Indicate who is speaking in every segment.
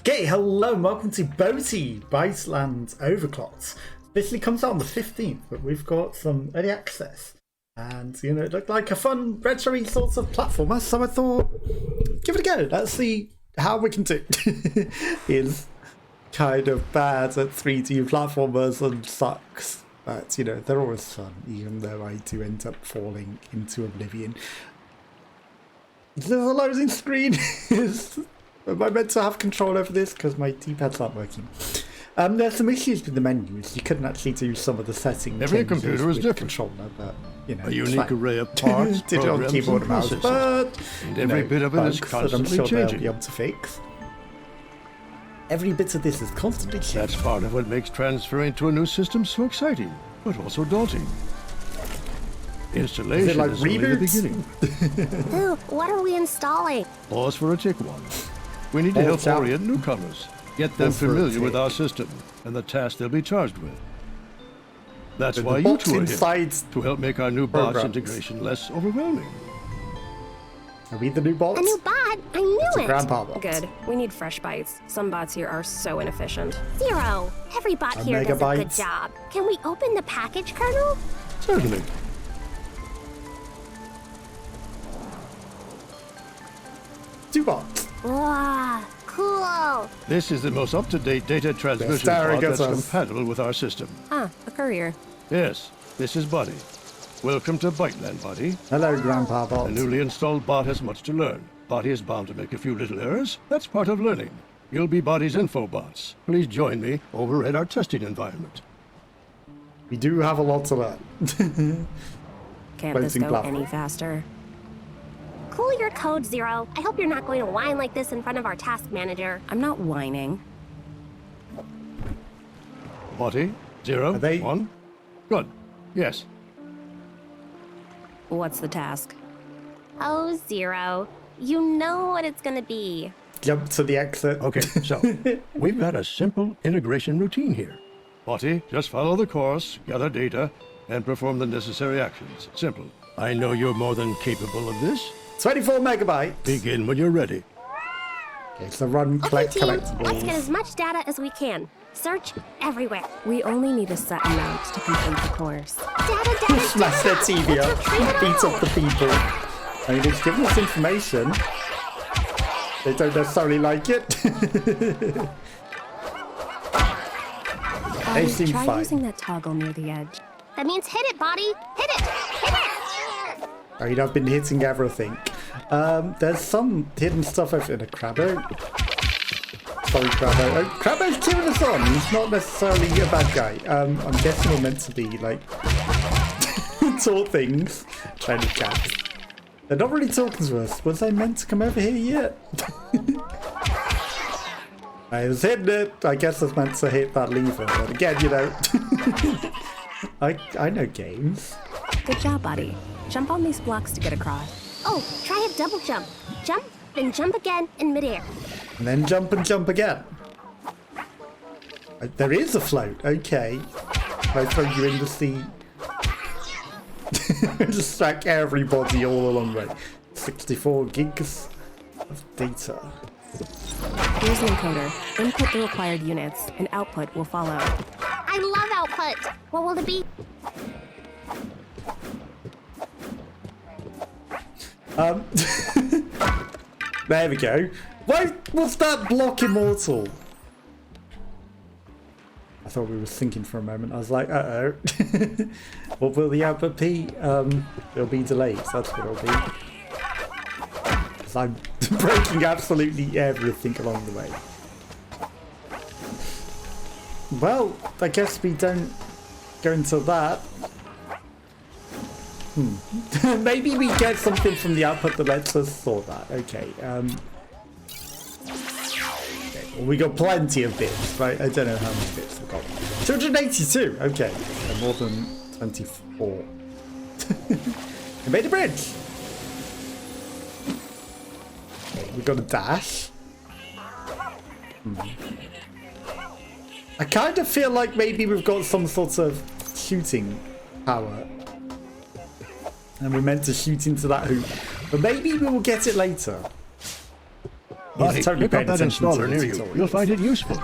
Speaker 1: Okay, hello and welcome to Boti, Byteland Overclocked. Officially comes out on the 15th, but we've got some early access. And, you know, it looked like a fun retro sort of platformer, so I thought, give it a go. Let's see how we can do. Is kind of bad at 3D platformers and sucks. But, you know, they're always fun, even though I do end up falling into oblivion. There's a loading screen. Am I meant to have control over this? Because my D-pad's not working. There's some issues with the menus. You couldn't actually do some of the settings.
Speaker 2: Every computer is different.
Speaker 1: Controller, but, you know,
Speaker 2: a unique array of parts,
Speaker 1: did it on keyboard and mouse, but
Speaker 2: and every bit of it is constantly
Speaker 1: I'm sure
Speaker 2: changing.
Speaker 1: they'll be able to fix. Every bit of this is constantly changing.
Speaker 2: That's part of what makes transferring to a new system so exciting, but also daunting. Installation is,
Speaker 1: like
Speaker 2: only the beginning.
Speaker 3: Ooh, what are we installing?
Speaker 2: Pause for a tick one. We need to help orient newcomers, get them familiar with our system and the tasks they'll be charged with. That's why you two are here, to help make our new bots integration less overwhelming.
Speaker 1: Are we the new bots?
Speaker 3: A new bot? I knew it!
Speaker 1: Grandpa bot.
Speaker 4: Good. We need fresh bites. Some bots here are so inefficient.
Speaker 3: Zero. Every bot here does a good job. Can we open the package kernel?
Speaker 2: Certainly.
Speaker 1: Two bots.
Speaker 3: Wow, cool.
Speaker 2: This is the most up-to-date data transmission pod that's compatible with our system.
Speaker 4: Ah, a courier.
Speaker 2: Yes, this is Boti. Welcome to Byteland, Boti.
Speaker 1: Hello, Grandpa Bot.
Speaker 2: The newly installed bot has much to learn. Boti is bound to make a few little errors. That's part of learning. You'll be Boti's info bots. Please join me over at our testing environment.
Speaker 1: We do have a lot to learn.
Speaker 4: Can't this go any faster?
Speaker 3: Cool your code, Zero. I hope you're not going to whine like this in front of our task manager.
Speaker 4: I'm not whining.
Speaker 2: Boti, 0, 1. Good. Yes.
Speaker 4: What's the task?
Speaker 3: Oh, Zero. You know what it's gonna be.
Speaker 1: Jump to the exit.
Speaker 2: Okay, so we've got a simple integration routine here. Boti, just follow the course, gather data, and perform the necessary actions. Simple. I know you're more than capable of this.
Speaker 1: 24 megabytes.
Speaker 2: Begin when you're ready.
Speaker 1: Okay, so run, collect, collectibles.
Speaker 3: Let's get as much data as we can. Search everywhere.
Speaker 4: We only need a set amount to complete the course.
Speaker 3: Data,
Speaker 1: Smash their TV up, beat up the people. I mean, it's giving us information. They don't necessarily like it. They seem
Speaker 4: try
Speaker 1: fine.
Speaker 4: using that toggle near the edge.
Speaker 3: That means hit it, Boti. Hit it! Hit it!
Speaker 1: I mean, I've been hitting everything. There's some hidden stuff over in a Crabbo. Sorry, Crabbo. Crabbo's cheering us on. He's not necessarily a bad guy. I'm guessing we're meant to be, like, taught things. Trying to chat. They're not really talking to us. Was I meant to come over here yet? I was hitting it. I guess I was meant to hit that lever. But again, you know, I know games.
Speaker 4: Good job, buddy. Jump on these blocks to get across.
Speaker 3: Oh, try a double jump. Jump, then jump again in midair.
Speaker 1: And then jump and jump again. There is a float. Okay. I throw you in the sea. Distract everybody all along the way. 64 gigs of data.
Speaker 4: Here's an encoder. Input the required units, and output will follow.
Speaker 3: I love output. What will it be?
Speaker 1: There we go. Why was that block immortal? I thought we were thinking for a moment. I was like, uh-oh. What will the output be? There'll be delays. That's what it'll be. Because I'm breaking absolutely everything along the way. Well, I guess we don't go into that. Maybe we get something from the output that lets us sort that. Okay. Okay. Well, we got plenty of bits, right? I don't know how many bits we've got. 282. Okay. So more than 24. We made a bridge. Okay, we got a dash. I kind of feel like maybe we've got some sort of shooting power. And we're meant to shoot into that hoop. But maybe we will get it later.
Speaker 2: Boti,
Speaker 1: totally
Speaker 2: pick up
Speaker 1: paying
Speaker 2: that
Speaker 1: attention to
Speaker 2: installer
Speaker 1: the
Speaker 2: near you.
Speaker 1: tutorials.
Speaker 2: You'll find it useful.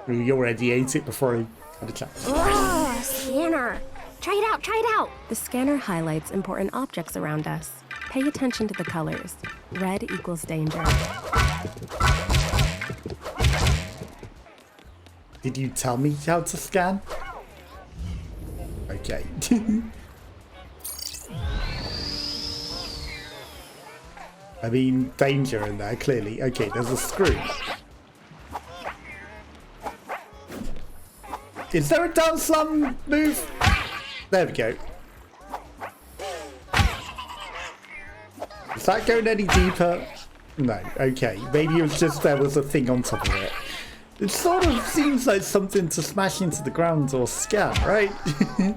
Speaker 1: You already ate it before I had a chance.
Speaker 3: Oh, scanner. Try it out, try it out.
Speaker 4: The scanner highlights important objects around us. Pay attention to the colors. Red equals danger.
Speaker 1: Did you tell me how to scan? Okay. I mean, danger in there, clearly. Okay, there's a screw. Is there a down slam move? There we go. Is that going any deeper? No, okay. Maybe it was just there was a thing on top of it. It sort of seems like something to smash into the ground or scan, right?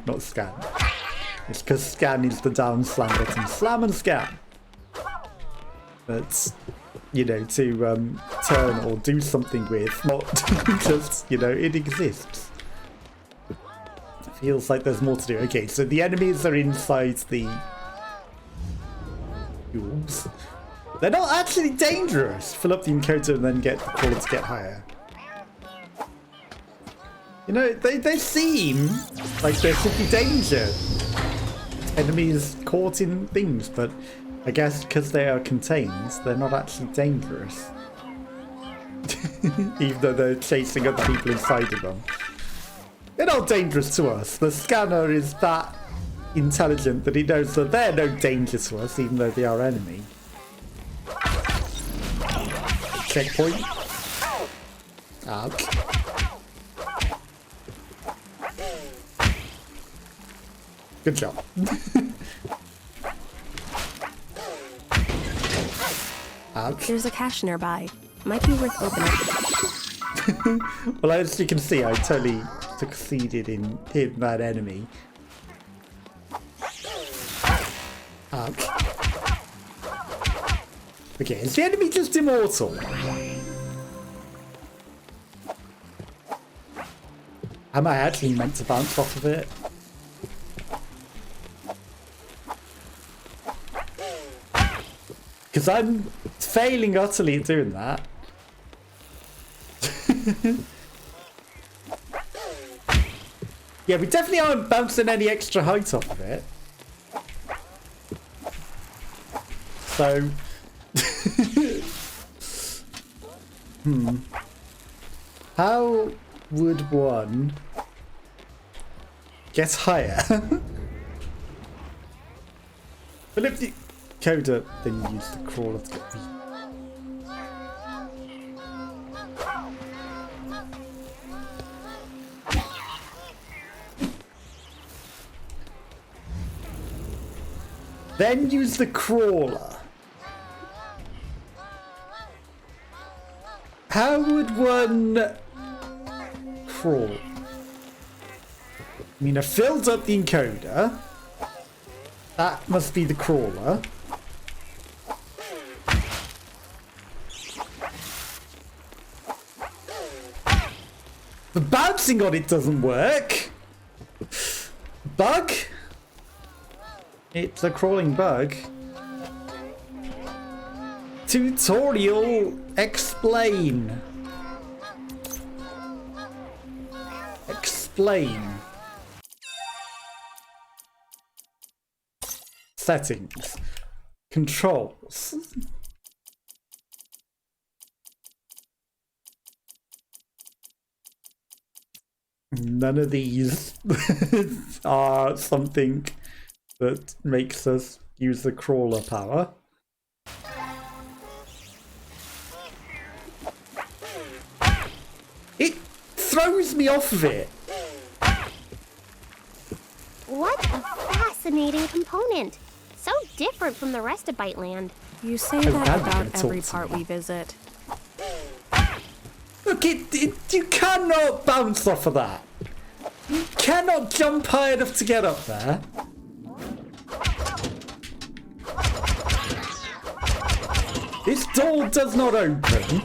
Speaker 1: Not scan. It's because scan is the down slam button. Slam and scan. But, you know, to turn or do something with, not just, you know, it exists. It feels like there's more to do. Okay, so the enemies are inside the tubes. They're not actually dangerous. Fill up the encoder and then get the crawler to get higher. You know, they seem like there should be danger. Enemies caught in things, but I guess because they are contained, they're not actually dangerous. Even though they're chasing other people inside of them. They're not dangerous to us. The scanner is that intelligent that he knows that they're no danger to us, even though they are enemy. Checkpoint. Ouch. Good job. Ouch.
Speaker 4: There's a cache nearby. Might be worth opening.
Speaker 1: Well, as you can see, I totally succeeded in hitting that enemy. Ouch. Okay, is the enemy just immortal? Am I actually meant to bounce off of it? Because I'm failing utterly at doing that. Yeah, we definitely aren't bouncing any extra height off of it. So... How would one get higher? But if the coder, then you use the crawler to get the... Then use the crawler. How would one crawl? I mean, I filled up the encoder. That must be the crawler. The bouncing on it doesn't work. Bug? It's a crawling bug. Tutorial explain. Explain. Settings. Controls. None of these are something that makes us use the crawler power. It throws me off of it.
Speaker 3: What a fascinating component. So different from the rest of Byteland.
Speaker 4: You say
Speaker 1: Oh,
Speaker 4: that
Speaker 1: that'd be
Speaker 4: about
Speaker 1: good
Speaker 4: every
Speaker 1: talk to
Speaker 4: part
Speaker 1: me.
Speaker 4: we visit.
Speaker 1: Look, you cannot bounce off of that. You cannot jump high enough to get up there. This door does not open.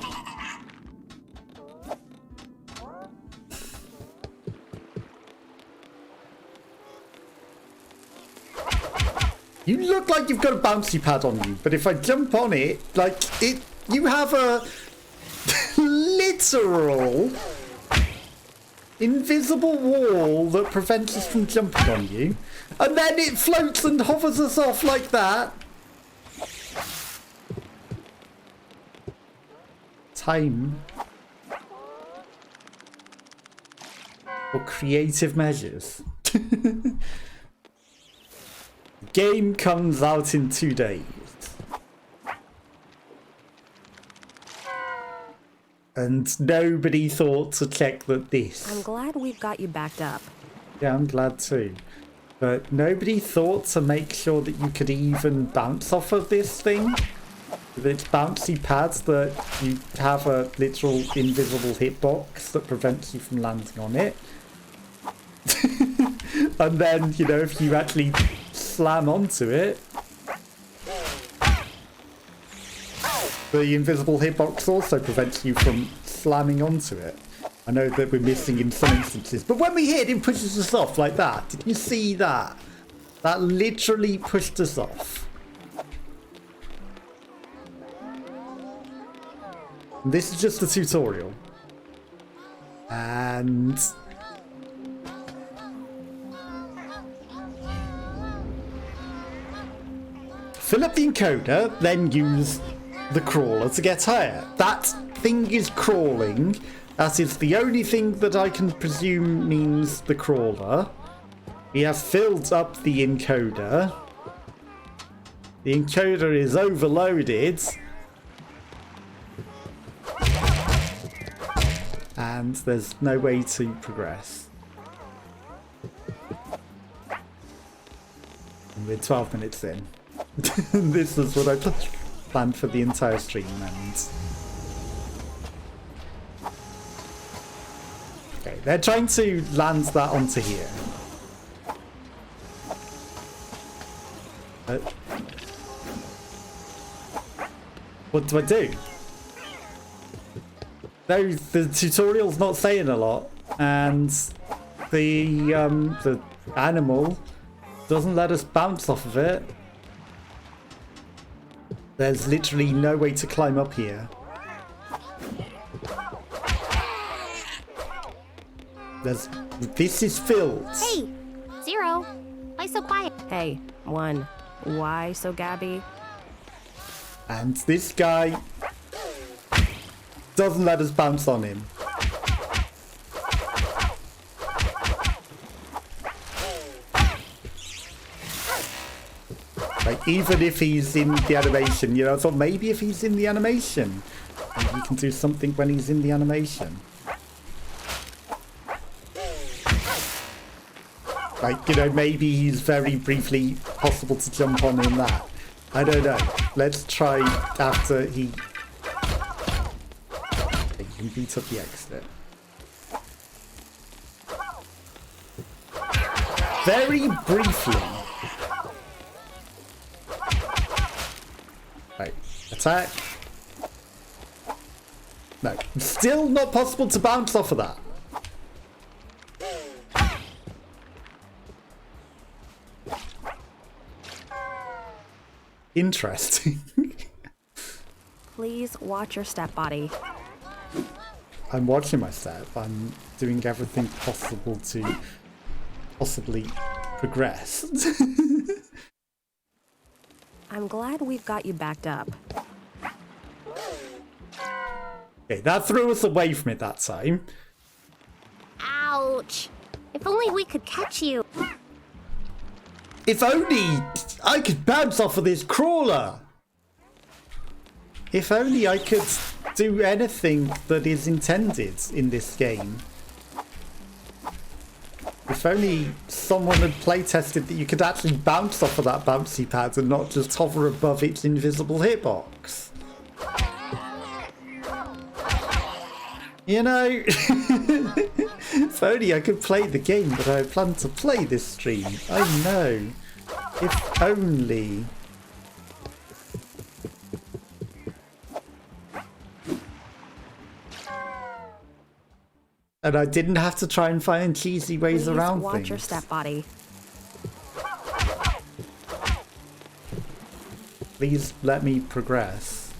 Speaker 1: You look like you've got a bouncy pad on you, but if I jump on it, like, you have a literal invisible wall that prevents us from jumping on you. And then it floats and hovers us off like that. Time for creative measures. Game comes out in 2 days. And nobody thought to check that this.
Speaker 4: I'm glad we've got you backed up.
Speaker 1: Yeah, I'm glad too. But nobody thought to make sure that you could even bounce off of this thing. With its bouncy pads, that you have a literal invisible hitbox that prevents you from landing on it. And then, you know, if you actually slam onto it, the invisible hitbox also prevents you from slamming onto it. I know that we're missing in some instances, but when we hit, it pushes us off like that. Did you see that? That literally pushed us off. And this is just a tutorial. And fill up the encoder, then use the crawler to get higher. That thing is crawling. That is the only thing that I can presume means the crawler. We have filled up the encoder. The encoder is overloaded. And there's no way to progress. And we're 12 minutes in. This is what I planned for the entire stream, and okay, they're trying to land that onto here. What do I do? No, the tutorial's not saying a lot, and the animal doesn't let us bounce off of it. There's literally no way to climb up here. This is filled.
Speaker 3: Hey, Zero. Why so quiet?
Speaker 4: Hey, 1. Why so gabby?
Speaker 1: And this guy doesn't let us bounce on him. Like, even if he's in the animation, you know, I thought maybe if he's in the animation, maybe he can do something when he's in the animation. Like, you know, maybe he's very briefly possible to jump on in that. I don't know. Let's try after he... Okay, you can beat up the exit. Very briefly. Right, attack. No, still not possible to bounce off of that. Interesting.
Speaker 4: Please watch your step, Boti.
Speaker 1: I'm watching my step. I'm doing everything possible to possibly progress.
Speaker 4: I'm glad we've got you backed up.
Speaker 1: Okay, that threw us away from it that time.
Speaker 3: Ouch. If only we could catch you.
Speaker 1: If only I could bounce off of this crawler. If only I could do anything that is intended in this game. If only someone had playtested that you could actually bounce off of that bouncy pad and not just hover above its invisible hitbox. You know, if only I could play the game that I plan to play this stream. I know. If only. And I didn't have to try and find cheesy ways
Speaker 4: Please
Speaker 1: around
Speaker 4: watch
Speaker 1: things.
Speaker 4: your step, Boti.
Speaker 1: Please let me progress.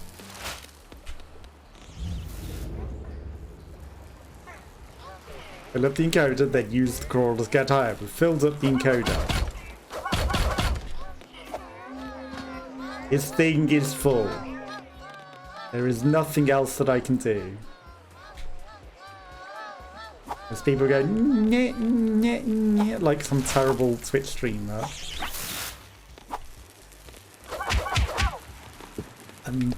Speaker 1: Fill up the encoder, then use the crawler to get higher. We filled up the encoder. This thing is full. There is nothing else that I can do. As people go, nyeh, nyeh, nyeh, like some terrible Twitch streamer. And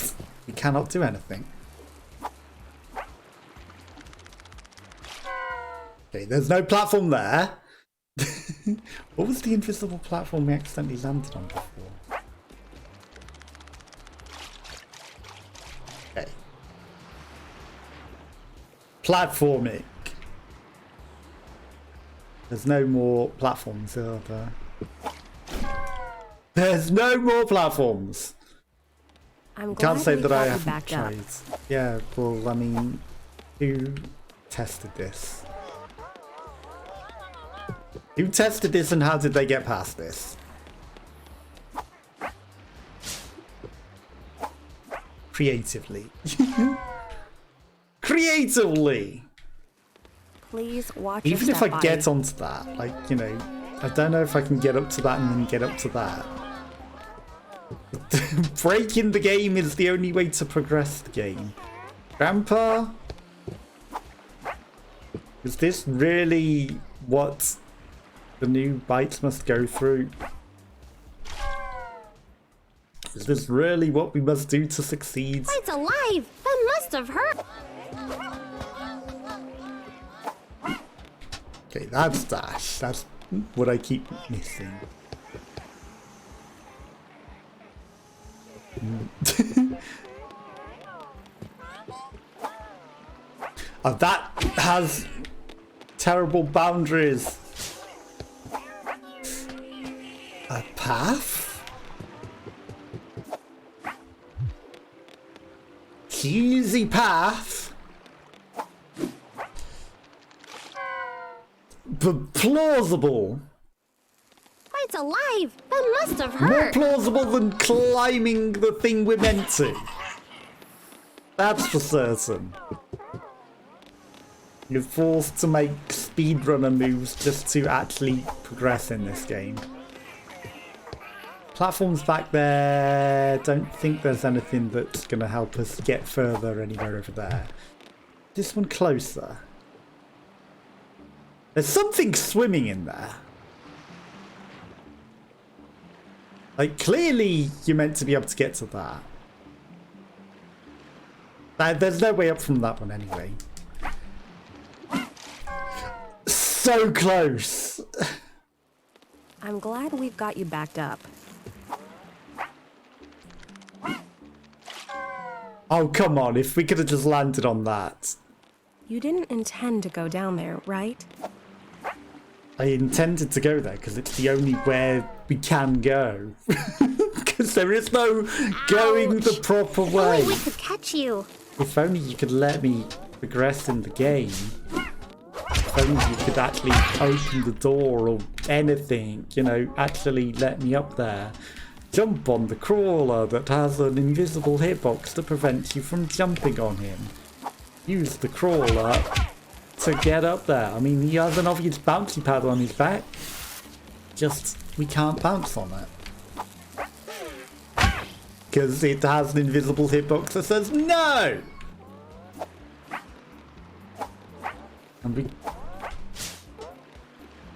Speaker 1: we cannot do anything. Okay, there's no platform there. What was the invisible platform we accidentally landed on before? Okay. Platforming. There's no more platforms, are there? There's no more platforms.
Speaker 4: I'm glad
Speaker 1: Can't say that I haven't
Speaker 4: backed up.
Speaker 1: tried. Yeah, well, I mean, who tested this? Who tested this and how did they get past this? Creatively. Creatively!
Speaker 4: Please watch
Speaker 1: Even
Speaker 4: your
Speaker 1: if I
Speaker 4: step,
Speaker 1: get
Speaker 4: Boti.
Speaker 1: onto that, like, you know, I don't know if I can get up to that and then get up to that. Breaking the game is the only way to progress the game. Grandpa? Is this really what the new bytes must go through? Is this really what we must do to succeed?
Speaker 3: It's alive! That must have hurt!
Speaker 1: Okay, that's dash. That's what I keep missing. Oh, that has terrible boundaries. A path? Easy path? But plausible.
Speaker 3: It's alive! That must have
Speaker 1: More
Speaker 3: hurt!
Speaker 1: plausible than climbing the thing we're meant to. That's for certain. You're forced to make speedrunner moves just to actually progress in this game. Platforms back there. Don't think there's anything that's going to help us get further anywhere over there. This one closer. There's something swimming in there. Like, clearly you're meant to be able to get to that. There's no way up from that one anyway. So close.
Speaker 4: I'm glad we've got you backed up.
Speaker 1: Oh, come on. If we could have just landed on that.
Speaker 4: You didn't intend to go down there, right?
Speaker 1: I intended to go there because it's the only where we can go. Because there is no going the proper way.
Speaker 3: Only we could catch you.
Speaker 1: If only you could let me progress in the game. If only you could actually open the door or anything, you know, actually let me up there. Jump on the crawler that has an invisible hitbox to prevent you from jumping on him. Use the crawler to get up there. I mean, he has an obvious bouncy pad on his back. Just, we can't bounce on it. Because it has an invisible hitbox that says no! And we...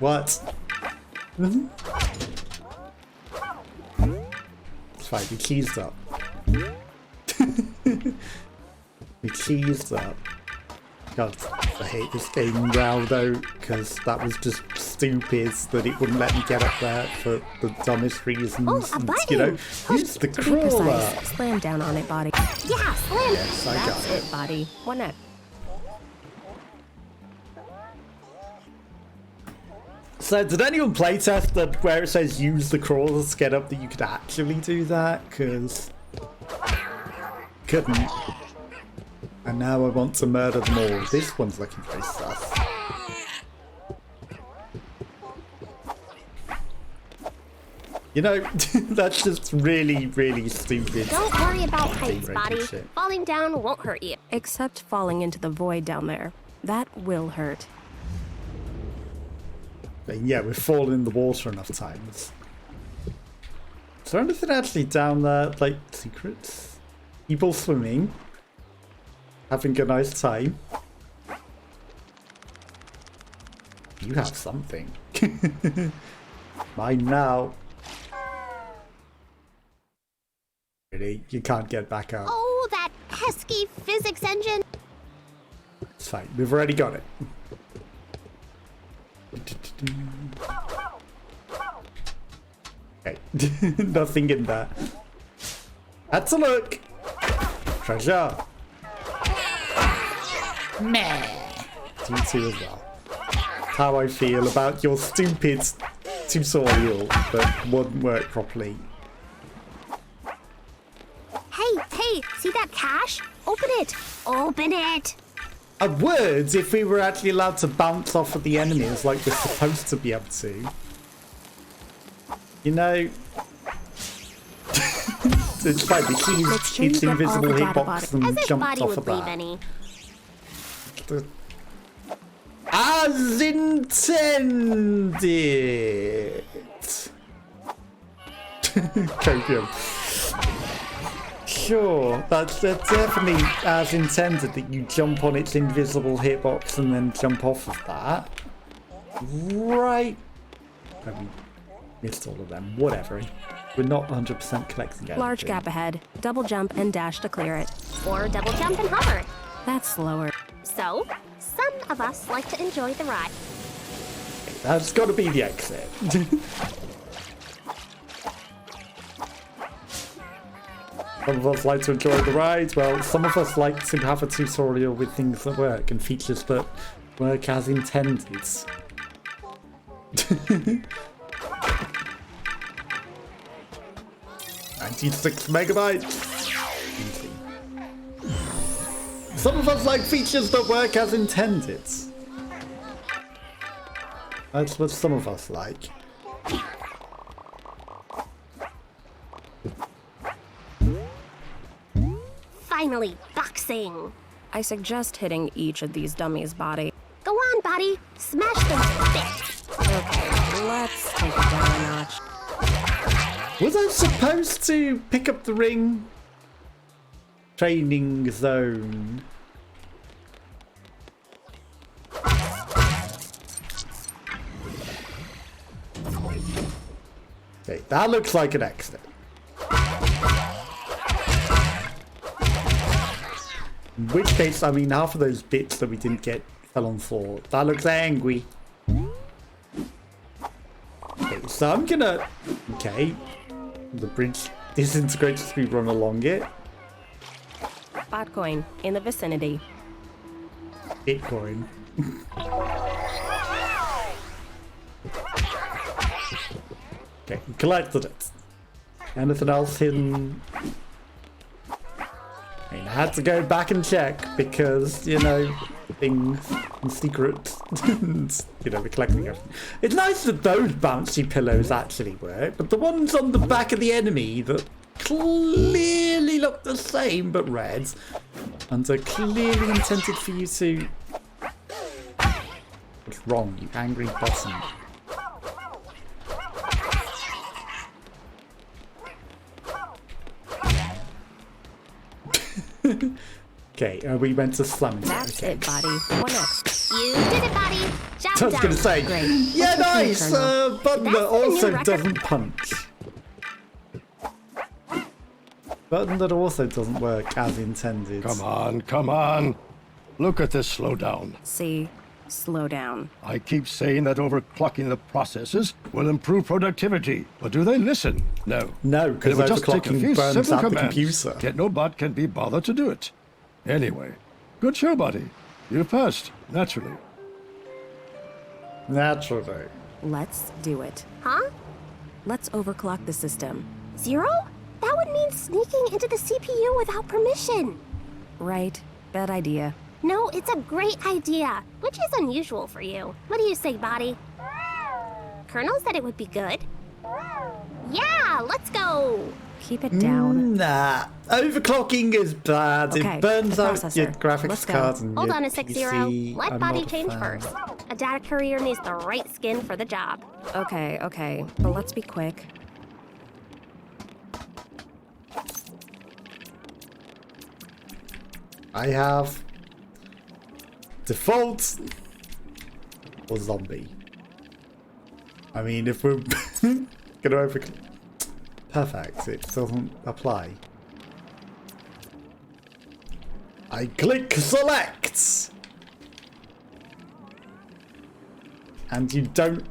Speaker 1: What? It's fine, we cheesed up. We cheesed up. God, I hate this game now though, because that was just stupid that it wouldn't let me get up there for the dumbest reasons.
Speaker 3: Oh, a
Speaker 1: And,
Speaker 3: button!
Speaker 1: you know, use the
Speaker 4: To be
Speaker 1: crawler.
Speaker 4: precise, slam down on it, Boti.
Speaker 3: Yeah, slam!
Speaker 1: Yes, I got
Speaker 4: That's
Speaker 1: it.
Speaker 4: it, Boti. One up.
Speaker 1: So, did anyone playtest that where it says use the crawler to get up that you could actually do that? Because couldn't. And now I want to murder them all. This one's looking very sus. You know, that's just really, really stupid.
Speaker 3: Don't worry about heights,
Speaker 1: Rate
Speaker 3: Boti.
Speaker 1: shit.
Speaker 3: Falling down won't hurt you.
Speaker 4: Except falling into the void down there. That will hurt.
Speaker 1: But yeah, we've fallen in the water enough times. Is there anything actually down there, like secrets? People swimming, having a nice time. You have something. Mine now. Really? You can't get back up.
Speaker 3: Oh, that pesky physics engine.
Speaker 1: It's fine. We've already got it. Okay. Nothing in there. That's a look. Treasure. Meh. You too as well. How I feel about your stupid tutorial that wouldn't work properly.
Speaker 3: Hey, see that cache? Open it. Open it.
Speaker 1: A word if we were actually allowed to bounce off of the enemies like we're supposed to be able to. You know, it's fine. We can use its invisible hitbox and
Speaker 3: As if
Speaker 1: jump
Speaker 3: Boti
Speaker 1: off
Speaker 3: would
Speaker 1: of
Speaker 3: leave
Speaker 1: that.
Speaker 3: any.
Speaker 1: As intended. Copium. Sure, that's definitely as intended that you jump on its invisible hitbox and then jump off of that. Right. I mean, missed all of them. Whatever. We're not 100% collecting everything.
Speaker 4: Large gap ahead. Double jump and dash to clear it.
Speaker 3: Or double jump and hover.
Speaker 4: That's slower.
Speaker 3: So, some of us like to enjoy the ride.
Speaker 1: That's got to be the exit. Some of us like to enjoy the ride. Well, some of us like to have a tutorial with things that work and features that work as intended. 96 megabytes. Easy. Some of us like features that work as intended. That's what some of us like.
Speaker 3: Finally, boxing.
Speaker 4: I suggest hitting each of these dummies' body.
Speaker 3: Go on, Boti. Smash them to bits.
Speaker 4: Okay, let's take it down a notch.
Speaker 1: Was I supposed to pick up the ring? Training zone. Okay, that looks like an exit. In which case, I mean, half of those bits that we didn't get fell on floor. That looks angry. Okay, so I'm gonna... Okay. The bridge disintegrates as we run along it.
Speaker 4: Botcoin in the vicinity.
Speaker 1: Bitcoin. Okay, we collected it. Anything else hidden? I mean, I had to go back and check because, you know, things and secrets. You know, we're collecting everything. It's nice that those bouncy pillows actually work, but the ones on the back of the enemy that clearly look the same but red and are clearly intended for you to... What's wrong, you angry button? Okay, we went to slam it.
Speaker 4: That's
Speaker 1: okay.
Speaker 4: it, Boti. What next?
Speaker 3: You did it, Boti. Job
Speaker 1: I was
Speaker 3: done.
Speaker 1: going to say,
Speaker 4: Great.
Speaker 1: yeah,
Speaker 4: What's the
Speaker 1: nice,
Speaker 4: clue, Colonel?
Speaker 1: button
Speaker 3: That's
Speaker 1: that
Speaker 3: the new
Speaker 1: also
Speaker 3: record.
Speaker 1: doesn't punch. Button that also doesn't work as intended.
Speaker 2: Come on, come on. Look at this slowdown.
Speaker 4: See, slow down.
Speaker 2: I keep saying that overclocking the processes will improve productivity, but do they listen? No.
Speaker 1: No, because
Speaker 2: It would just take a
Speaker 1: overclocking
Speaker 2: few
Speaker 1: burns
Speaker 2: simple
Speaker 1: out the
Speaker 2: commands.
Speaker 1: computer.
Speaker 2: Yet no bot can be bothered to do it. Anyway, good show, buddy. You passed, naturally.
Speaker 1: Naturally.
Speaker 4: Let's do it.
Speaker 3: Huh?
Speaker 4: Let's overclock the system.
Speaker 3: Zero? That would mean sneaking into the CPU without permission.
Speaker 4: Right? Bad idea.
Speaker 3: No, it's a great idea, which is unusual for you. What do you say, Boti? Colonel said it would be good. Yeah, let's go.
Speaker 4: Keep it down.
Speaker 1: Nah. Overclocking is bad.
Speaker 4: Okay,
Speaker 1: It burns
Speaker 4: the
Speaker 1: out
Speaker 4: processor.
Speaker 1: your graphics
Speaker 4: Let's go.
Speaker 1: card and
Speaker 3: Hold
Speaker 1: your
Speaker 3: on a 6-0.
Speaker 1: PC.
Speaker 3: Let
Speaker 1: I'm
Speaker 3: Boti
Speaker 1: not a
Speaker 3: change
Speaker 1: fan.
Speaker 3: first. A data courier needs the right skin for the job.
Speaker 4: Okay, but let's be quick.
Speaker 1: I have default or zombie. I mean, if we're gonna overclock, perfect. It doesn't apply. I click select, and you don't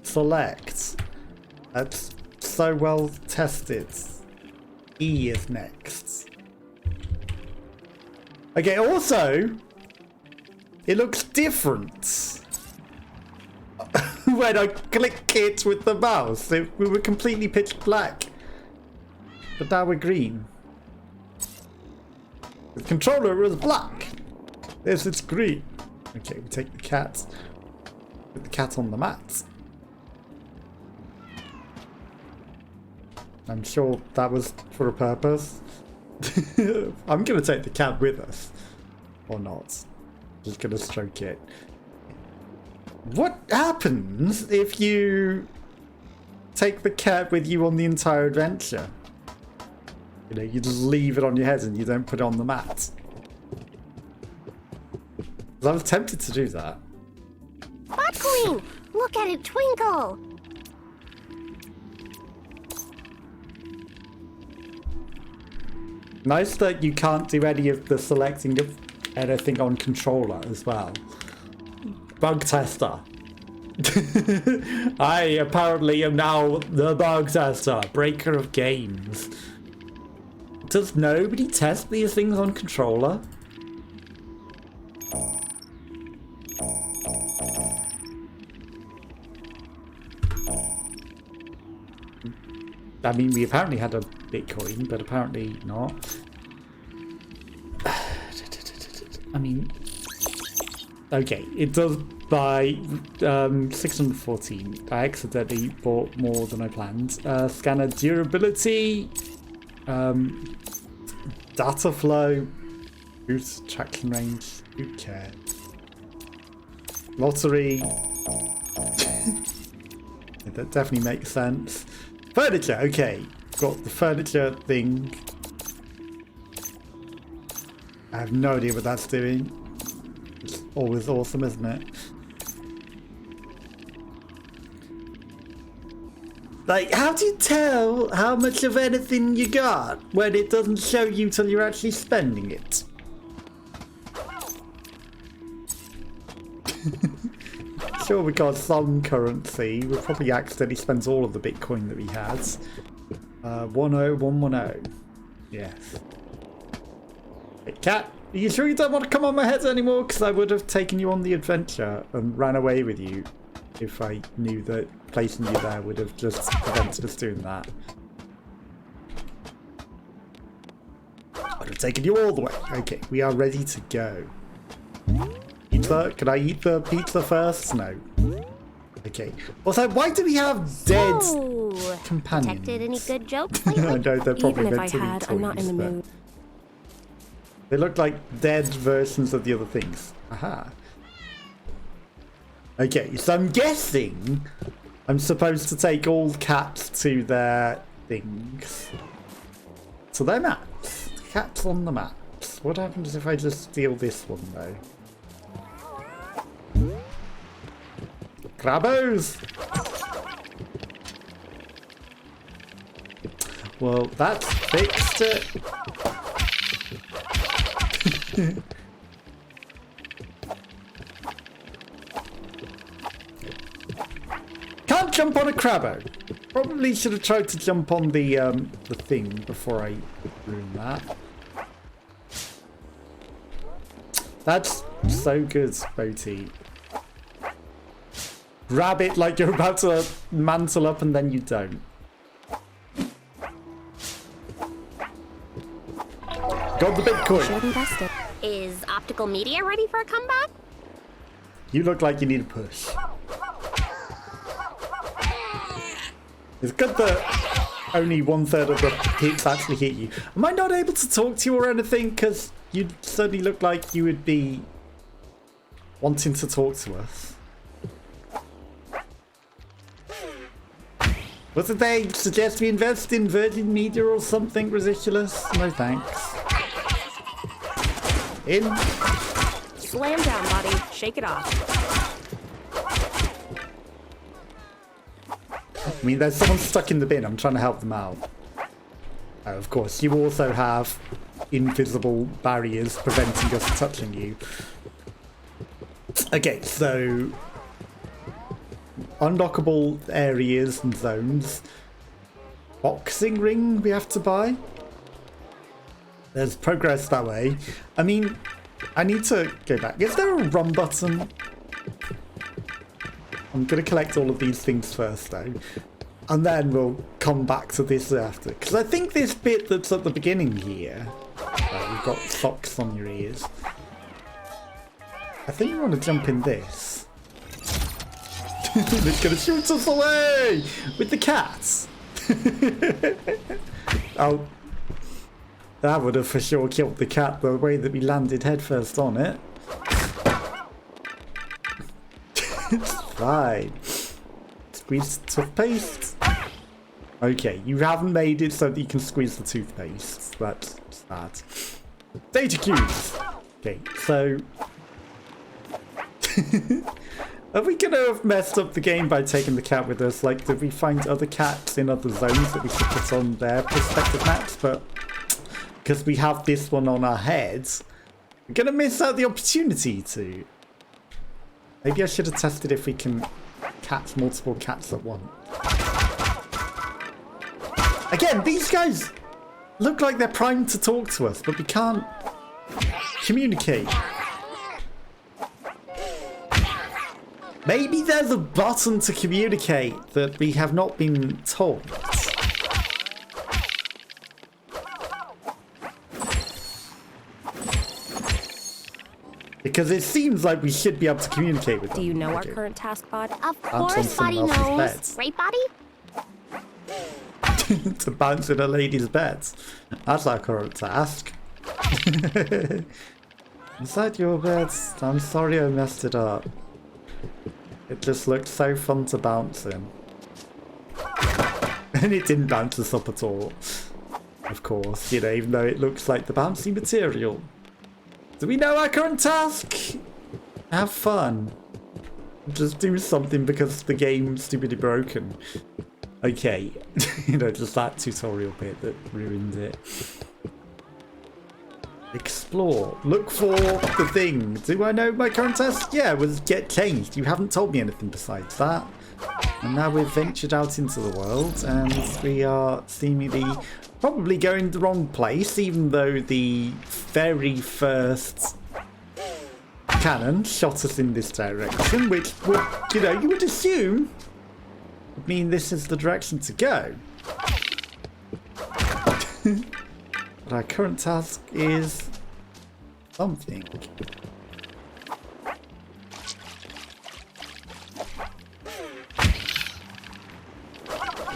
Speaker 1: select. That's so well tested. E is next. Okay, also, it looks different when I click it with the mouse. We were completely pitch black, but now we're green. The controller was black. This it's green. Okay, we take the cat. Put the cat on the mat. I'm sure that was for a purpose. I'm gonna take the cat with us. Or not. Just gonna stroke it. What happens if you take the cat with you on the entire adventure? You know, you just leave it on your head and you don't put it on the mat. 'Cause I was tempted to do that.
Speaker 3: Bot Queen! Look at it twinkle!
Speaker 1: Nice that you can't do any of the selecting of anything on controller as well. Bug tester. I apparently am now the bug tester, breaker of games. Does nobody test these things on controller? I mean, we apparently had a Bitcoin, but apparently not. I mean, okay, it does buy 614. I accidentally bought more than I planned. Scanner durability, data flow, boost traction range. Who cares? Lottery. That definitely makes sense. Furniture, okay. Got the furniture thing. I have no idea what that's doing. It's always awesome, isn't it? Like, how do you tell how much of anything you got when it doesn't show you till you're actually spending it? Sure, we got some currency. We probably accidentally spent all of the Bitcoin that we had. 10110. Yes. Hey, cat, are you sure you don't want to come on my head anymore? Because I would have taken you on the adventure and ran away with you if I knew that placing you there would have just prevented us doing that. I would have taken you all the way. Okay, we are ready to go. Pizza? Can I eat the pizza first? No. Okay. Also, why do we have dead companions?
Speaker 3: Detected any good jokes lately?
Speaker 1: I know they're probably
Speaker 4: Even if I
Speaker 1: meant to be
Speaker 4: had, I'm not in the
Speaker 1: toys,
Speaker 4: mood.
Speaker 1: They look like dead versions of the other things. Aha. Okay, so I'm guessing I'm supposed to take all cats to their things. To their maps. Cats on the maps. What happens if I just steal this one, though? Crabbos! Well, that fixed it. Can't jump on a crabbo. Probably should have tried to jump on the thing before I ruined that. That's so good, Boti. Grab it like you're about to mantle up and then you don't. Got the Bitcoin.
Speaker 4: Should have invested.
Speaker 3: Is optical media ready for a comeback?
Speaker 1: You look like you need a push. It's good that only 1/3 of the hits actually hit you. Am I not able to talk to you or anything? Because you certainly look like you would be wanting to talk to us. Wasn't they suggest we invest in Virgin Media or something ridiculous? No thanks. In.
Speaker 4: Slam down, Boti. Shake it off.
Speaker 1: I mean, there's someone stuck in the bin. I'm trying to help them out. Oh, of course, you also have invisible barriers preventing us touching you. Okay, so unlockable areas and zones. Boxing ring we have to buy. There's progress that way. I mean, I need to go back. Is there a run button? I'm going to collect all of these things first, though. And then we'll come back to this after. Because I think this bit that's at the beginning here... Right, you've got socks on your ears. I think we want to jump in this. It's going to shoot us away! With the cats! Oh. That would have for sure killed the cat the way that we landed headfirst on it. It's fine. Squeeze the toothpaste. Okay, you haven't made it so that you can squeeze the toothpaste. That's bad. Data cubes! Okay, so... Are we gonna have messed up the game by taking the cat with us? Like, did we find other cats in other zones that we should put on their perspective maps? But... because we have this one on our heads, we're gonna miss out the opportunity to... Maybe I should have tested if we can catch multiple cats at once. Again, these guys look like they're primed to talk to us, but we can't communicate. Maybe there's a button to communicate that we have not been told. Because it seems like we should be able to communicate with them.
Speaker 4: Do you know our current task, Bot?
Speaker 3: Of course, Boti knows. Right, Boti?
Speaker 1: To bounce in a lady's bed. That's our current task. Inside your bed. I'm sorry I messed it up. It just looked so fun to bounce in. And it didn't bounce us up at all. Of course, you know, even though it looks like the bouncy material. Do we know our current task? Have fun. Just do something because the game's stupidly broken. Okay. You know, just that tutorial bit that ruined it. Explore. Look for the thing. Do I know my current task? Yeah, it was get changed. You haven't told me anything besides that. And now we've ventured out into the world and we are seemingly probably going the wrong place, even though the very first cannon shot us in this direction, which would, you know, you would assume would mean this is the direction to go. But our current task is something.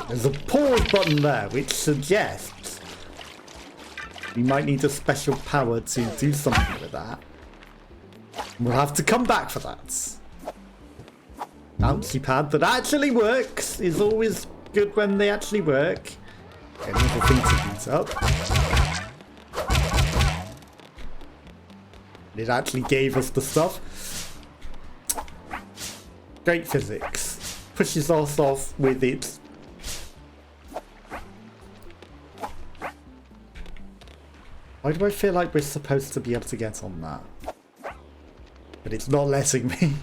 Speaker 1: There's a pause button there, which suggests we might need a special power to do something with that. We'll have to come back for that. Bouncy pad that actually works is always good when they actually work. Another thing to beat up. It actually gave us the stuff. Great physics. Pushes us off with its... Why do I feel like we're supposed to be able to get on that? But it's not letting me.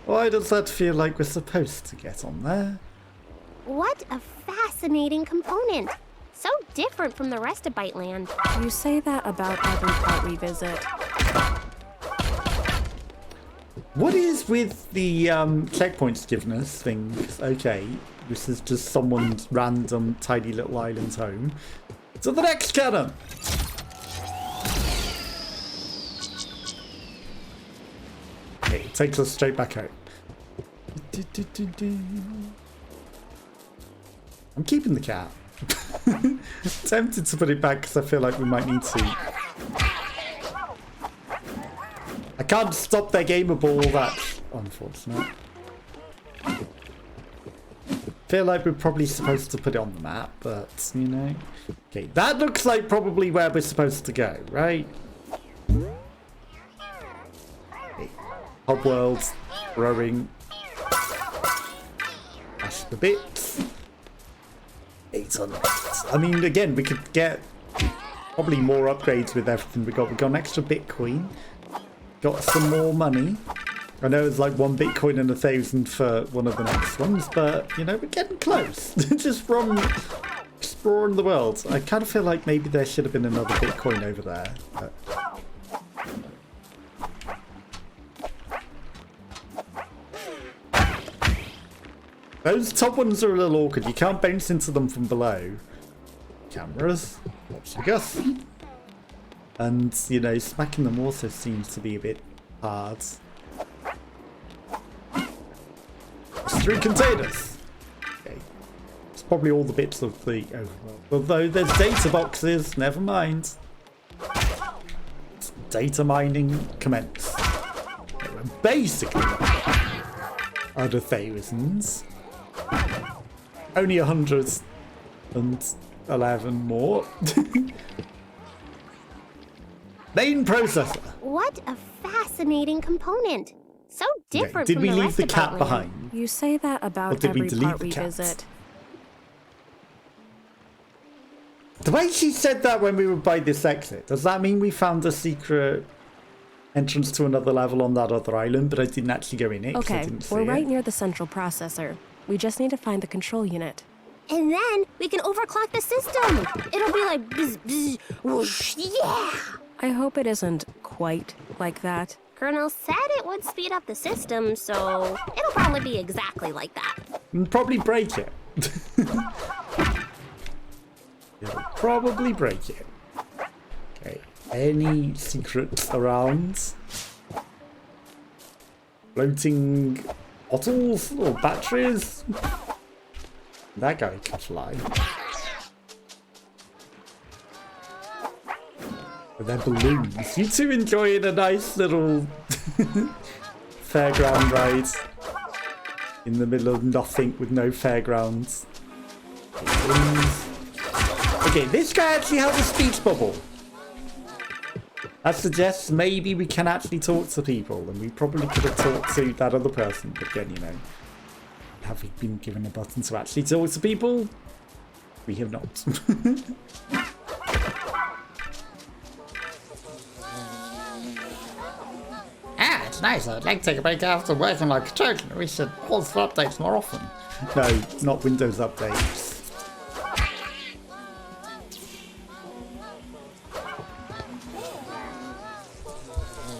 Speaker 1: Why does that feel like we're supposed to get on there?
Speaker 3: What a fascinating component. So different from the rest of Byteland.
Speaker 4: You say that about every part we visit.
Speaker 1: What is with the checkpoints given us things? Okay, this is just someone's random tiny little island home. To the next cannon! Okay, it takes us straight back out. I'm keeping the cat. Tempted to put it back because I feel like we might need to. I can't stop their gamer ball, that's unfortunate. Feel like we're probably supposed to put it on the map, but you know. Okay, that looks like probably where we're supposed to go, right? Okay. Hub world, rowing. That's the bits. 800. I mean, again, we could get probably more upgrades with everything we got. We got an extra Bitcoin. Got some more money. I know it's like 1 Bitcoin and 1,000 for one of the next ones, but you know, we're getting close. Just from exploring the world. I kind of feel like maybe there should have been another Bitcoin over there. But... those top ones are a little awkward. You can't bounce into them from below. Cameras. Watch us. And, you know, smacking them also seems to be a bit hard. There's 3 containers. Okay. It's probably all the bits of the overworld. Although there's data boxes, never mind. Data mining commence. Okay, we're basically other thousands. Only 111 more. Main processor.
Speaker 3: What a fascinating component. So different
Speaker 1: Did
Speaker 3: from
Speaker 1: we
Speaker 3: the
Speaker 1: leave
Speaker 3: rest
Speaker 1: the
Speaker 3: of
Speaker 1: cat
Speaker 3: Byteland.
Speaker 1: behind?
Speaker 4: You say that
Speaker 1: Or
Speaker 4: about
Speaker 1: did we
Speaker 4: every
Speaker 1: delete
Speaker 4: part
Speaker 1: the
Speaker 4: we
Speaker 1: cat?
Speaker 4: visit.
Speaker 1: The way she said that when we were by this exit, does that mean we found a secret entrance to another level on that other island, but I didn't actually go in it?
Speaker 4: Okay,
Speaker 1: I didn't see
Speaker 4: we're right
Speaker 1: it?
Speaker 4: near the central processor. We just need to find the control unit.
Speaker 3: And then we can overclock the system. It'll be like bzz, bzz, whoosh, yeah.
Speaker 4: I hope it isn't quite like that.
Speaker 3: Colonel said it would speed up the system, so it'll probably be exactly like that.
Speaker 1: And probably break it. It'll probably break it. Okay. Any secrets around? Floating bottles or batteries? That guy can fly. But they're balloons. You two enjoying a nice little fairground ride in the middle of nothing with no fairgrounds. Okay, this guy actually has a speech bubble. That suggests maybe we can actually talk to people, and we probably could have talked to that other person, but again, you know, have we been given a button to actually talk to people? We have not. It's nice. I'd like to take a break after working like a chicken. We should pause for updates more often. No, not Windows updates.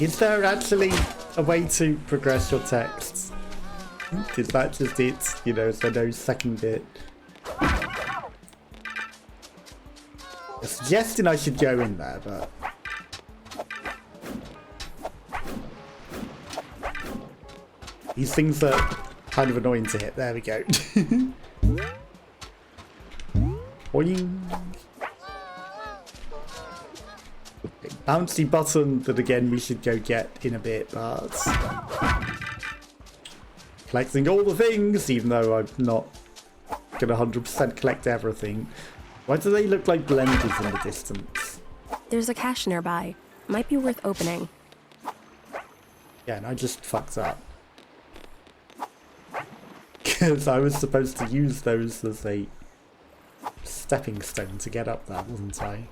Speaker 1: Is there actually a way to progress your texts? Is that just it? You know, so no second bit. I'm suggesting I should go in there, but... these things are kind of annoying to hit. There we go. Boing. Okay, bouncy button that again we should go get in a bit, but... collecting all the things, even though I'm not gonna 100% collect everything. Why do they look like blenders in the distance?
Speaker 4: There's a cache nearby. Might be worth opening.
Speaker 1: Yeah, and I just fucked up. Because I was supposed to use those as a stepping stone to get up there, wasn't I?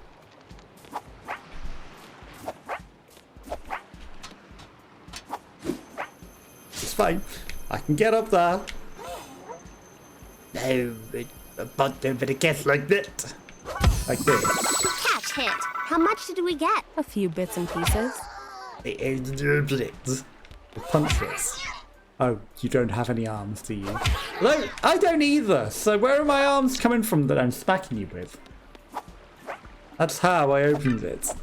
Speaker 1: It's fine. I can get up there. No, but it gets like that. Like this.
Speaker 3: Catch hit. How much did we get?
Speaker 4: A few bits and pieces.
Speaker 1: The punches. Oh, you don't have any arms, do you? No, I don't either. So where are my arms coming from that I'm smacking you with? That's how I opened it.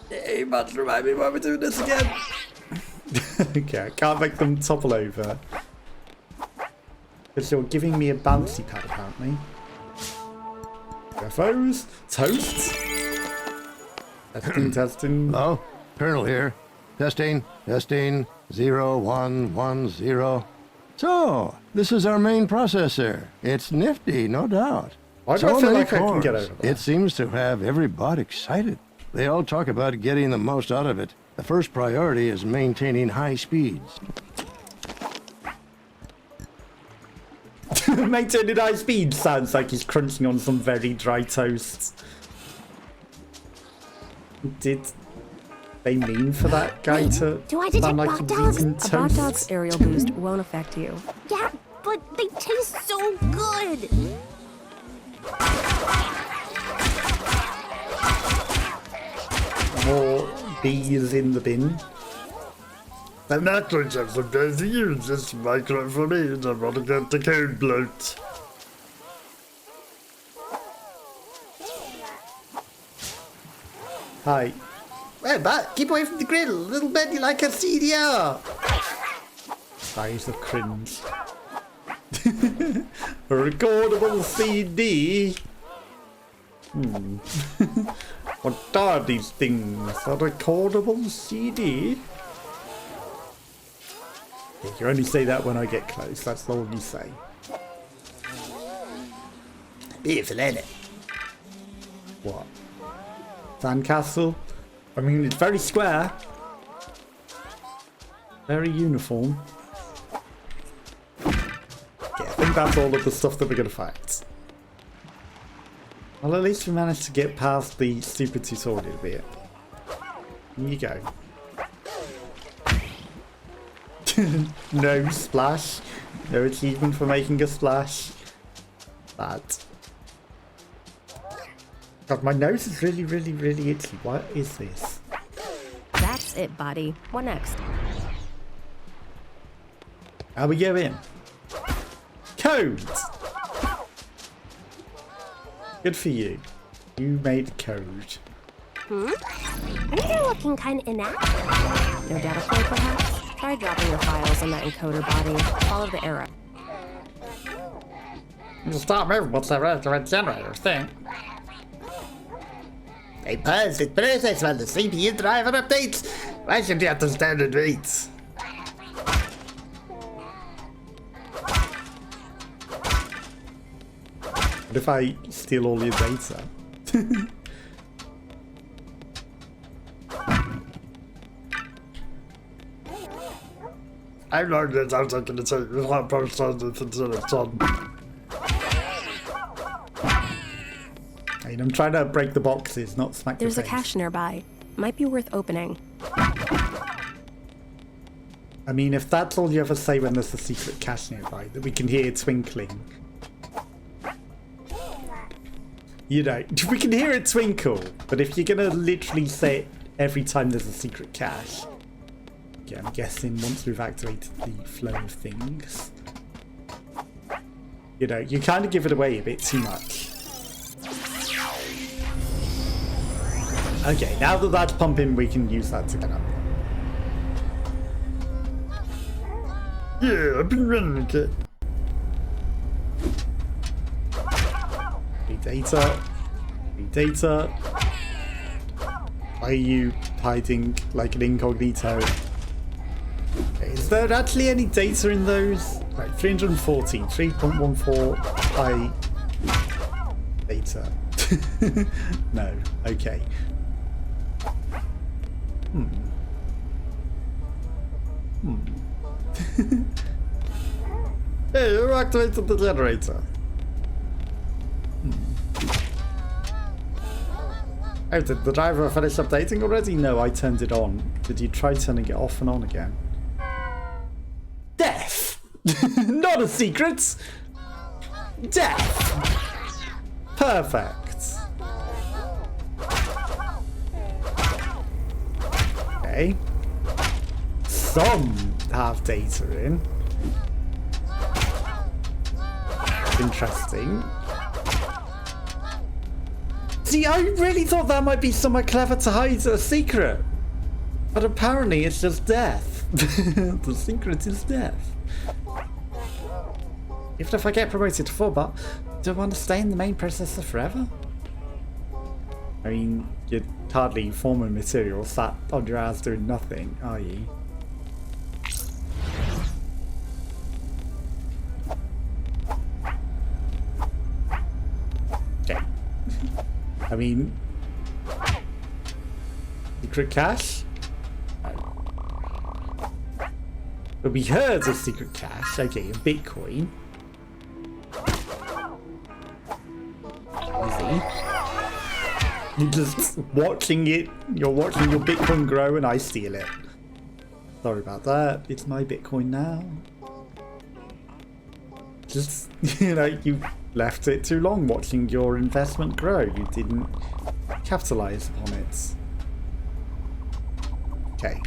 Speaker 1: Hey, must remind me why we're doing this again. Okay, I can't make them topple over. Because you're giving me a bouncy pad, apparently. UFOs. Toasts. Testing.
Speaker 2: Hello? Colonel here. Testing. 0110. So, this is our main processor. It's nifty, no doubt.
Speaker 1: Why do I feel like I can get over that?
Speaker 2: It seems to have every bot excited. They all talk about getting the most out of it. The first priority is maintaining high speeds.
Speaker 1: Maintaining high speed sounds like he's crunching on some very dry toast. Did they mean for that guy to
Speaker 3: do I detect
Speaker 1: sound like
Speaker 3: bot
Speaker 1: he's
Speaker 3: dogs?
Speaker 1: eating
Speaker 4: A
Speaker 1: toast?
Speaker 4: bot dog's aerial boost won't affect you.
Speaker 3: Yeah, but they taste so good.
Speaker 1: More bees in the bin.
Speaker 5: I'm not going to have some days to use this micro for me. I want to get the code bloat.
Speaker 1: Hi.
Speaker 5: Hey, Bat, keep away from the grill. Little Betty like a CDR.
Speaker 1: Eyes of cringe. A recordable CD. What are these things? A recordable CD? You can only say that when I get close. That's all you say.
Speaker 5: Beautiful, ain't it?
Speaker 1: What? Sandcastle? I mean, it's very square. Very uniform. Yeah, I think that's all of the stuff that we're going to fight. Well, at least we managed to get past the stupid tutorial bit. Here you go. No splash. No achievement for making a splash. Bad. God, my nose is really, really, really itchy. What is this?
Speaker 4: That's it, Boti. What next?
Speaker 1: How we go in? Codes! Good for you. You made code.
Speaker 3: I think you're looking kind of inactive.
Speaker 4: No data flow, perhaps? Try dropping your files on that encoder, Boti. Follow the arrow.
Speaker 5: You stop moving once the red generator thing. Hey, Buzz, it process when the CPU driver updates. Why should you have the standard rates?
Speaker 1: What if I steal all your data?
Speaker 5: I'm learning that I'm taking the take with hot post on the son.
Speaker 1: I mean, I'm trying to break the boxes, not smack
Speaker 4: There's
Speaker 1: the
Speaker 4: a
Speaker 1: face.
Speaker 4: cache nearby. Might be worth opening.
Speaker 1: I mean, if that's all you ever say when there's a secret cache nearby, that we can hear twinkling. You know, we can hear it twinkle, but if you're gonna literally say it every time there's a secret cache, yeah, I'm guessing once we've activated the flow of things, you know, you kind of give it away a bit too much. Okay, now that that's pumping, we can use that to get up.
Speaker 5: Yeah, I've been running it.
Speaker 1: Data. Data. Why are you hiding like an incognito? Okay, is there actually any data in those? Right, 314, 3.14 I data. No, okay.
Speaker 5: Hey, you activated the generator.
Speaker 1: Oh, did the driver finish updating already? No, I turned it on. Did you try turning it off and on again? Death! Not a secret! Death! Perfect. Okay. Some have data in. Interesting. See, I really thought that might be somewhere clever to hide a secret. But apparently it's just death. The secret is death. Even if I get promoted to 4-bot, do I want to stay in the main processor forever? I mean, you're hardly forming material sat on your ass doing nothing, are you? Okay. I mean... Secret cache? But we heard of secret cache. Okay, a Bitcoin. Easy. You're just watching it. You're watching your Bitcoin grow and I steal it. Sorry about that. It's my Bitcoin now. Just, you know, you left it too long watching your investment grow. You didn't capitalize upon it. Okay,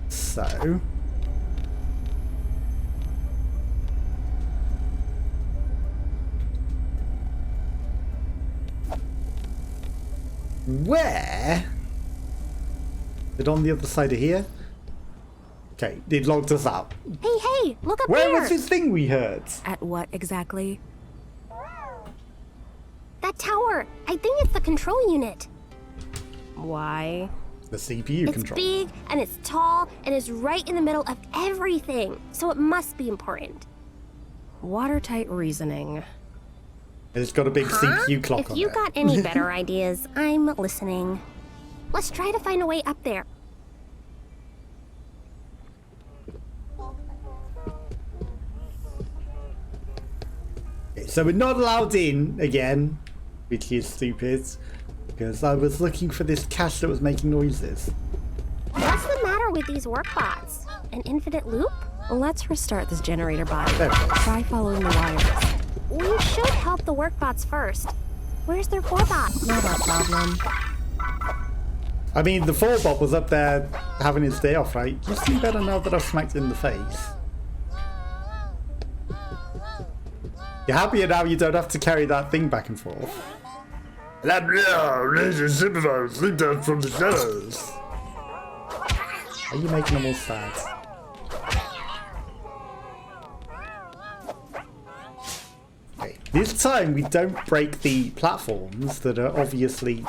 Speaker 1: so... Where? Is it on the other side of here? Okay, it logged us out.
Speaker 3: Hey, look up
Speaker 1: Where
Speaker 3: there!
Speaker 1: was this thing we heard?
Speaker 4: At what exactly?
Speaker 3: That tower! I think it's the control unit.
Speaker 4: Why?
Speaker 1: The CPU
Speaker 3: It's
Speaker 1: control.
Speaker 3: big, and it's tall, and it's right in the middle of everything. So it must be important.
Speaker 4: Watertight reasoning.
Speaker 1: It's got a big CPU clock
Speaker 3: If
Speaker 1: on
Speaker 3: you
Speaker 1: it.
Speaker 3: got any better ideas, I'm listening. Let's try to find a way up there.
Speaker 1: Okay, so we're not allowed in again, which is stupid, because I was looking for this cache that was making noises.
Speaker 3: What's the matter with these work bots? An infinite loop?
Speaker 4: Let's restart this generator bot.
Speaker 1: There it is.
Speaker 4: Try following the wires.
Speaker 3: We should help the work bots first. Where's their 4-bot?
Speaker 4: Not our problem.
Speaker 1: I mean, the 4-bot was up there having his day off, right? You seem better now that I've smacked it in the face. You're happier now you don't have to carry that thing back and forth.
Speaker 5: Raise your sympathize, sleep down from the shadows.
Speaker 1: Are you making them all sad? Okay. This time we don't break the platforms that are obviously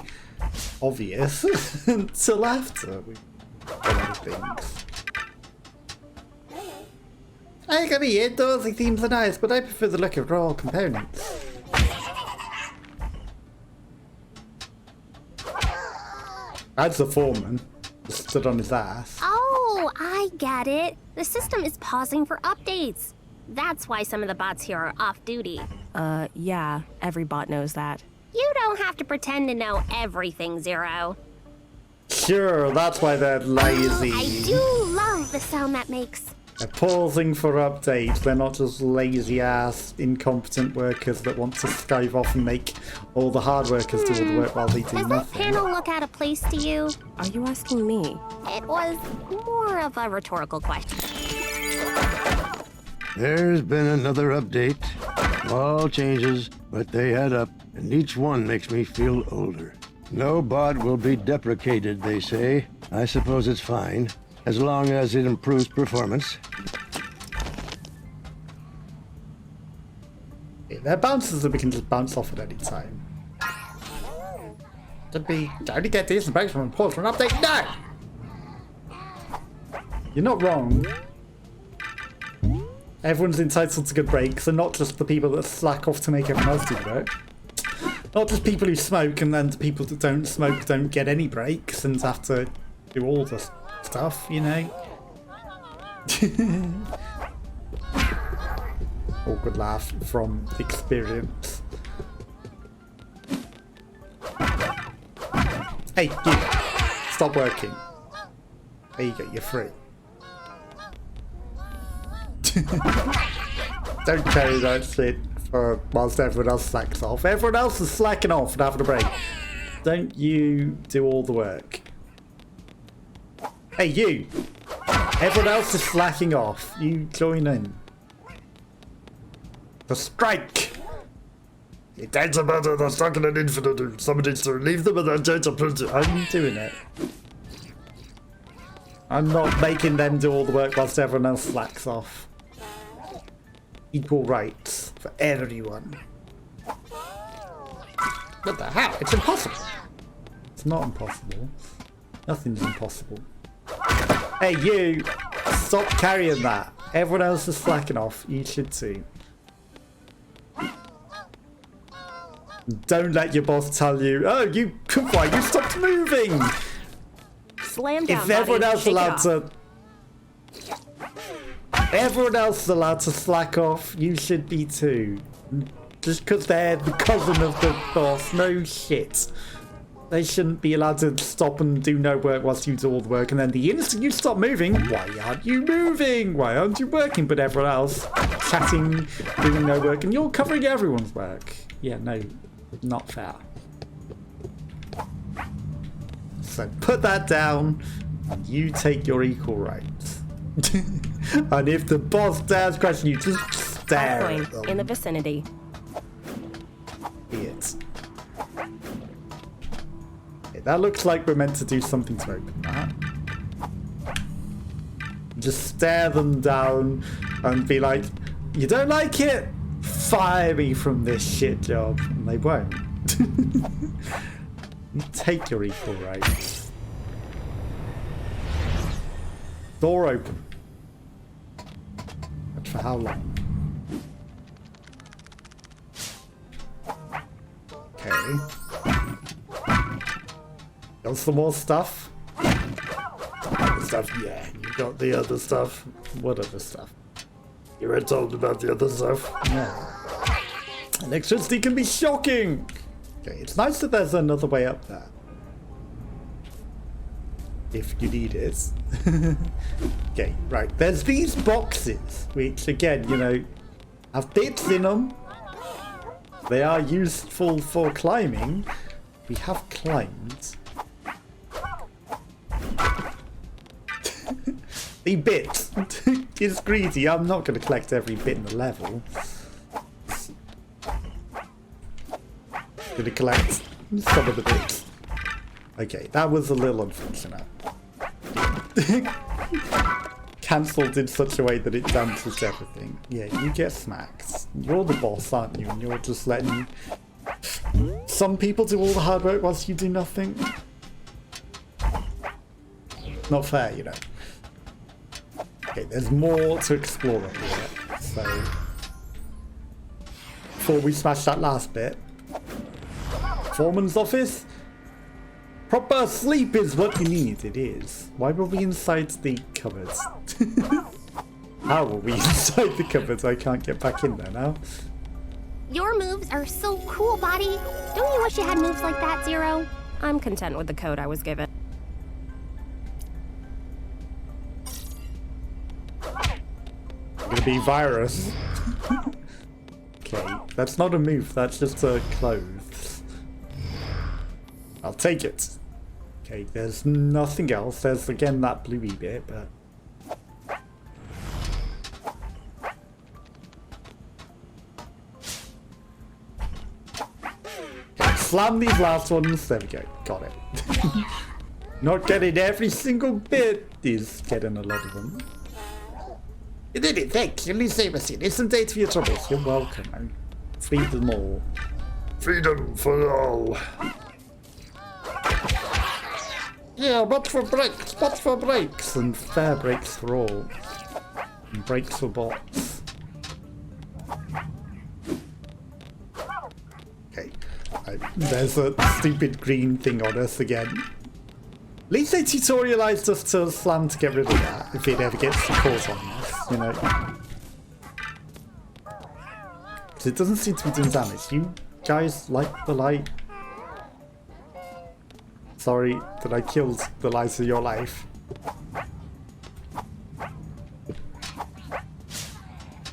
Speaker 1: obvious until after we've done other things. I gotta be outdoorsy themes are nice, but I prefer the look of raw components. That's the foreman. Just stood on his ass.
Speaker 3: Oh, I get it. The system is pausing for updates. That's why some of the bots here are off duty.
Speaker 4: Yeah, every bot knows that.
Speaker 3: You don't have to pretend to know everything, Zero.
Speaker 1: Sure, that's why they're lazy.
Speaker 3: I do love the sound that makes.
Speaker 1: They're pausing for updates. They're not just lazy ass, incompetent workers that want to skive off and make all the hard workers do all the work while they do
Speaker 3: Does that
Speaker 1: nothing.
Speaker 3: panel look out of place to you?
Speaker 4: Are you asking me?
Speaker 3: It was more of a rhetorical question.
Speaker 2: There's been another update. Small changes, but they add up, and each one makes me feel older. No bot will be deprecated, they say. I suppose it's fine, as long as it improves performance.
Speaker 1: Yeah, they're bouncers that we can just bounce off at any time. To be trying to get decent breaks from a pause for an update. No! You're not wrong. Everyone's entitled to good breaks, and not just the people that slack off to make everyone else do the work. Not just people who smoke, and then the people that don't smoke don't get any breaks and have to do all the stuff, you know? Awkward laugh from experience. Hey, you! Stop working. There you go, you're free. Don't carry that shit for whilst everyone else slacks off. Everyone else is slacking off and having a break. Don't you do all the work. Hey, you! Everyone else is slacking off. You join in. The strike!
Speaker 5: It doesn't matter, they're stuck in an infinite loop. Somebody needs to relieve them and then change the printer.
Speaker 1: I'm doing it. I'm not making them do all the work whilst everyone else slacks off. Equal rights. for everyone. What the hell? It's impossible. It's not impossible. Nothing's impossible. Hey, you! Stop carrying that. Everyone else is slacking off. You should too. Don't let your boss tell you, oh, why you stopped moving?
Speaker 4: Slam down,
Speaker 1: If everyone
Speaker 4: buddy.
Speaker 1: else allowed to... Everyone else is allowed to slack off, you should be too. Just because they're the cousin of the boss. No shit. They shouldn't be allowed to stop and do no work whilst you do all the work. And then the instant you stop moving, why aren't you moving? Why aren't you working? But everyone else chatting, doing no work, and you're covering everyone's work. Yeah, no, not fair. So put that down and you take your equal rights. And if the boss dares question you, just stare at them.
Speaker 4: In the vicinity.
Speaker 1: Be it. Okay, that looks like we're meant to do something to open that. Just stare them down and be like, you don't like it? Fire me from this shit job. And they won't. You take your equal rights. Door open. But for how long? Okay. Got some more stuff? Other stuff? Yeah, you got the other stuff. What other stuff?
Speaker 5: You were told about the other stuff.
Speaker 1: Yeah. Electricity can be shocking! Okay, it's nice that there's another way up there. If you need it. Okay, right. There's these boxes, which again, you know, have bits in them. They are useful for climbing. We have climbed. The bit is greedy. I'm not going to collect every bit in the level. Going to collect some of the bits. Okay, that was a little unfortunate. Cancelled in such a way that it damages everything. Yeah, you get smacked. You're the boss, aren't you? And you're just letting some people do all the hard work whilst you do nothing. Not fair, you know. Okay, there's more to explore up here. So, before we smash that last bit, Foreman's office? Proper sleep is what you need, it is. Why were we inside the cupboards? How were we inside the cupboards? I can't get back in there now.
Speaker 3: Your moves are so cool, Boti. Don't you wish you had moves like that, Zero?
Speaker 4: I'm content with the code I was given.
Speaker 1: Gonna be virus. Okay, that's not a move, that's just a clothes. I'll take it. Okay, there's nothing else. There's again that bluey bit, but okay, slam these last ones. There we go. Got it. Not getting every single bit is getting a lot of them. You did it, thanks. You'll save us in. Isn't it for your troubles? You're welcome. And feed them all.
Speaker 5: Freedom for all.
Speaker 1: Yeah, but for breaks, but for breaks. And fair breaks for all. And breaks for bots. Okay. There's a stupid green thing on us again. At least they tutorialized us to slam to get rid of that, if it ever gets caught on us, you know. Because it doesn't seem to be doing damage. You guys like the light? Sorry that I killed the light of your life.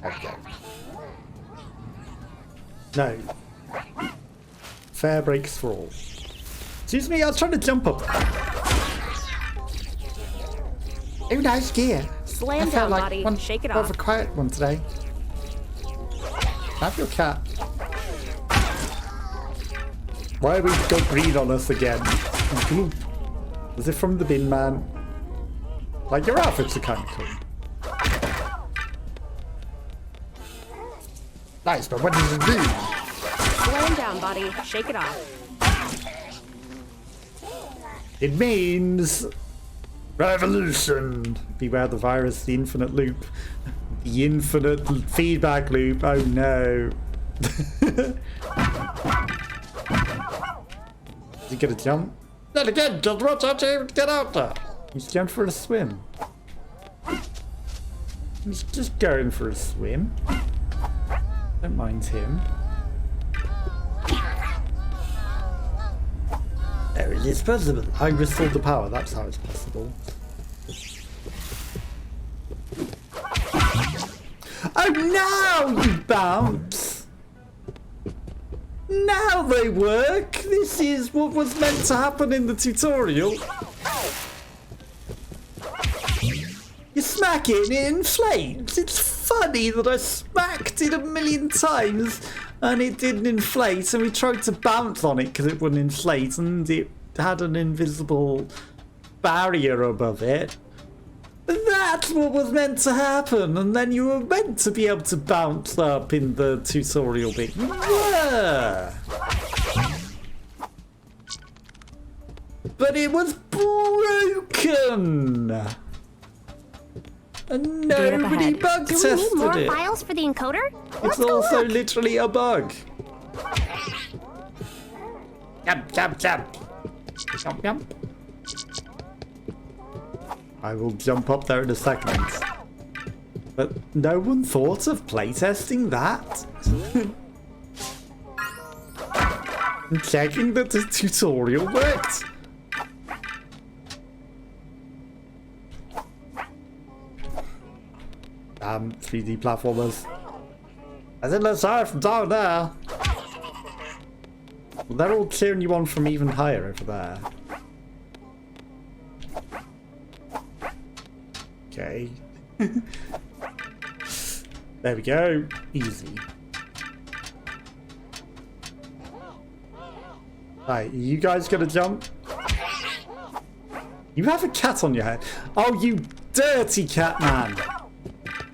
Speaker 1: Okay. No. Fair breaks for all. Excuse me, I was trying to jump up. Oh, nice gear.
Speaker 4: Slam
Speaker 1: I felt
Speaker 4: down,
Speaker 1: like
Speaker 4: Boti.
Speaker 1: one
Speaker 4: Shake it
Speaker 1: more of
Speaker 4: off.
Speaker 1: a quiet one today. Have your cat. Why have we got green on us again? Was it from the bin man? Like, your outfits are kind of cool.
Speaker 5: Nice, but what does it do?
Speaker 4: Slow him down, Boti. Shake it off.
Speaker 1: It means
Speaker 5: Revolution.
Speaker 1: beware the virus, the infinite loop. The infinite feedback loop. Oh no. Is he gonna jump?
Speaker 5: Then again, just watch out to get out there.
Speaker 1: He's going for a swim. He's just going for a swim. Don't mind him. There it is possible. I restored the power, that's how it's possible. Oh, now you bounce! Now they work! This is what was meant to happen in the tutorial. You smack it and it inflates. It's funny that I smacked it 1,000,000 times and it didn't inflate, and we tried to bounce on it because it wouldn't inflate, and it had an invisible barrier above it. That's what was meant to happen, and then you were meant to be able to bounce up in the tutorial bit. You were! But it was broken! And nobody bug
Speaker 3: Do we
Speaker 1: tested
Speaker 3: need more
Speaker 1: it.
Speaker 3: files for the encoder?
Speaker 1: It's also literally a bug.
Speaker 5: Jump, jump, jump.
Speaker 1: Jump, jump. I will jump up there in a second. But no one thought of playtesting that? And checking that the tutorial worked. 3D platformers. I think let's hire from down there. Well, they're all cheering you on from even higher over there. Okay. There we go. Easy. Right, you guys gonna jump? You have a cat on your head. Oh, you dirty cat man!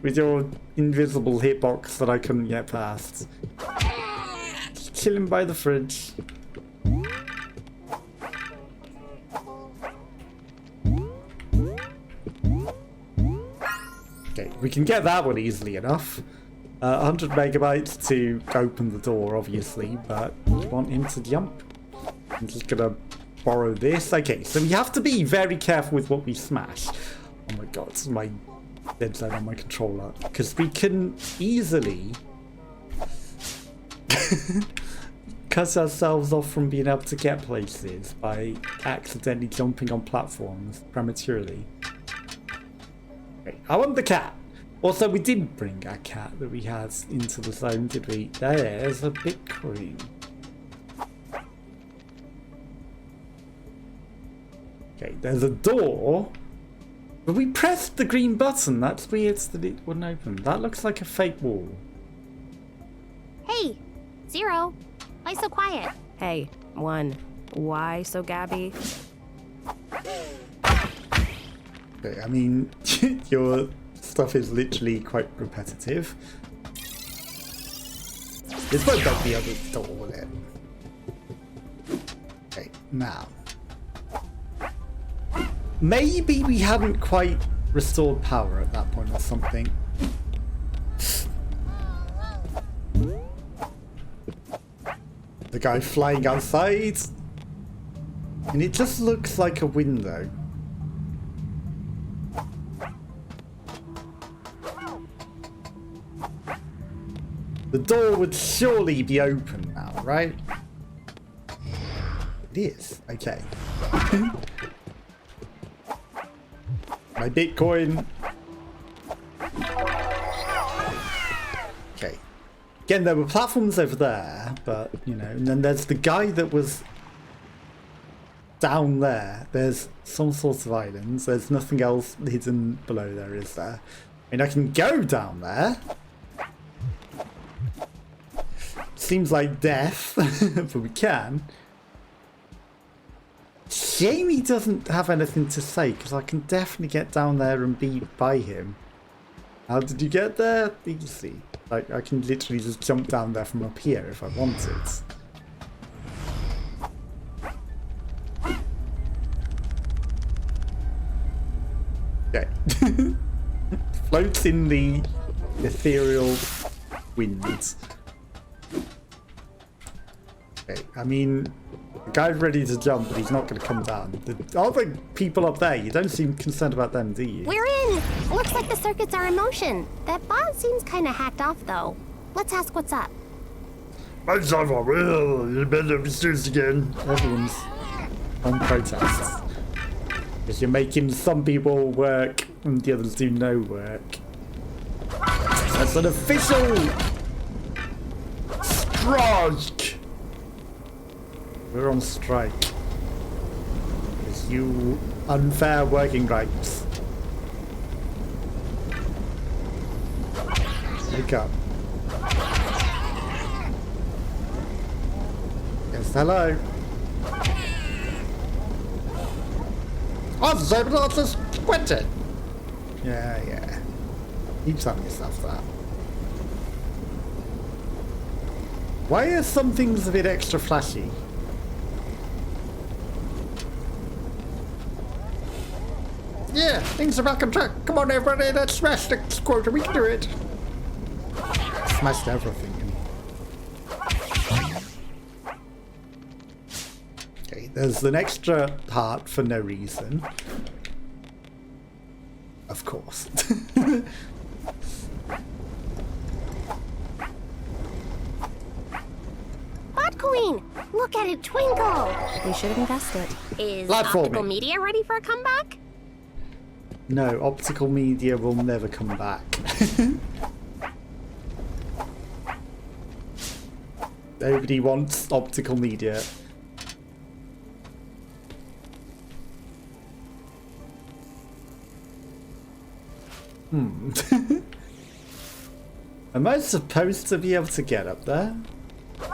Speaker 1: With your invisible hitbox that I couldn't get past. Just chilling by the fridge. Okay, we can get that one easily enough. 100 megabytes to open the door, obviously, but we want him to jump. I'm just gonna borrow this. Okay, so we have to be very careful with what we smash. Oh my god, my dead zone on my controller. Because we can easily cut ourselves off from being able to get places by accidentally jumping on platforms prematurely. Okay, I want the cat. Also, we didn't bring our cat that we had into the zone, did we? There's a Bitcoin. Okay, there's a door. But we pressed the green button. That's weird that it wouldn't open. That looks like a fake wall.
Speaker 3: Hey, Zero. Why so quiet?
Speaker 4: Hey, 1. Why so gabby?
Speaker 1: Okay, I mean, your stuff is literally quite repetitive. This won't be the other door, will it? Okay, now. Maybe we hadn't quite restored power at that point or something. The guy flying outside. And it just looks like a window. The door would surely be open now, right? It is. Okay. My Bitcoin. Okay. Again, there were platforms over there, but, you know, and then there's the guy that was down there. There's some sort of islands. There's nothing else hidden below there, is there? I mean, I can go down there. Seems like death, but we can. Shame he doesn't have anything to say, because I can definitely get down there and be by him. How did you get there? Easy. Like, I can literally just jump down there from up here if I wanted. Okay. Floats in the ethereal wind. Okay, I mean, the guy's ready to jump, but he's not going to come down. The other people up there, you don't seem concerned about them, do you?
Speaker 3: We're in! Looks like the circuits are in motion. That bot seems kind of hacked off, though. Let's ask what's up.
Speaker 5: You better be serious again.
Speaker 1: Everyone's on protests. Because you're making some people work and the others do no work. That's an official
Speaker 5: strike!
Speaker 1: We're on strike. Because you unfair working rights. Wake up. Yes, hello.
Speaker 5: I was able to just quit it.
Speaker 1: Yeah. Keep telling yourself that. Why are some things a bit extra flashy?
Speaker 5: Yeah, things are back on track. Come on, everybody, let's smash the quota. We can do it.
Speaker 1: Smashed everything. Okay, there's an extra heart for no reason. Of course.
Speaker 3: Bot Queen! Look at it twinkle!
Speaker 4: We should invest it.
Speaker 3: Is
Speaker 1: Platforming.
Speaker 3: optical media ready for a comeback?
Speaker 1: No, optical media will never come back. Nobody wants optical media. Am I supposed to be able to get up there?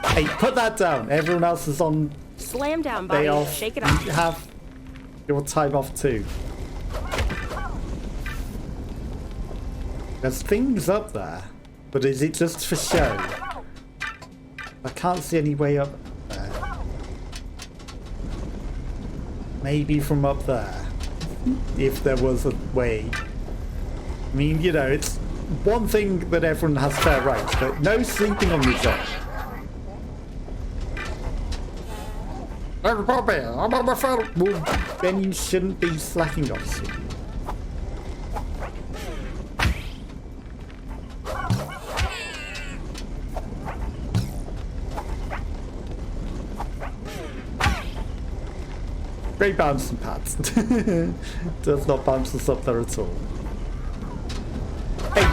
Speaker 1: Hey, put that down. Everyone else is on
Speaker 4: Slam down,
Speaker 1: day
Speaker 4: buddy.
Speaker 1: off.
Speaker 4: Shake it off.
Speaker 1: You have your time off too. There's things up there, but is it just for show? I can't see any way up there. Maybe from up there, if there was a way. I mean, you know, it's one thing that everyone has fair rights, but no sleeping on the job.
Speaker 5: I'm on my phone.
Speaker 1: Well, then you shouldn't be slacking off soon. Great bouncing pads. Does not bounce us up there at all. Hey!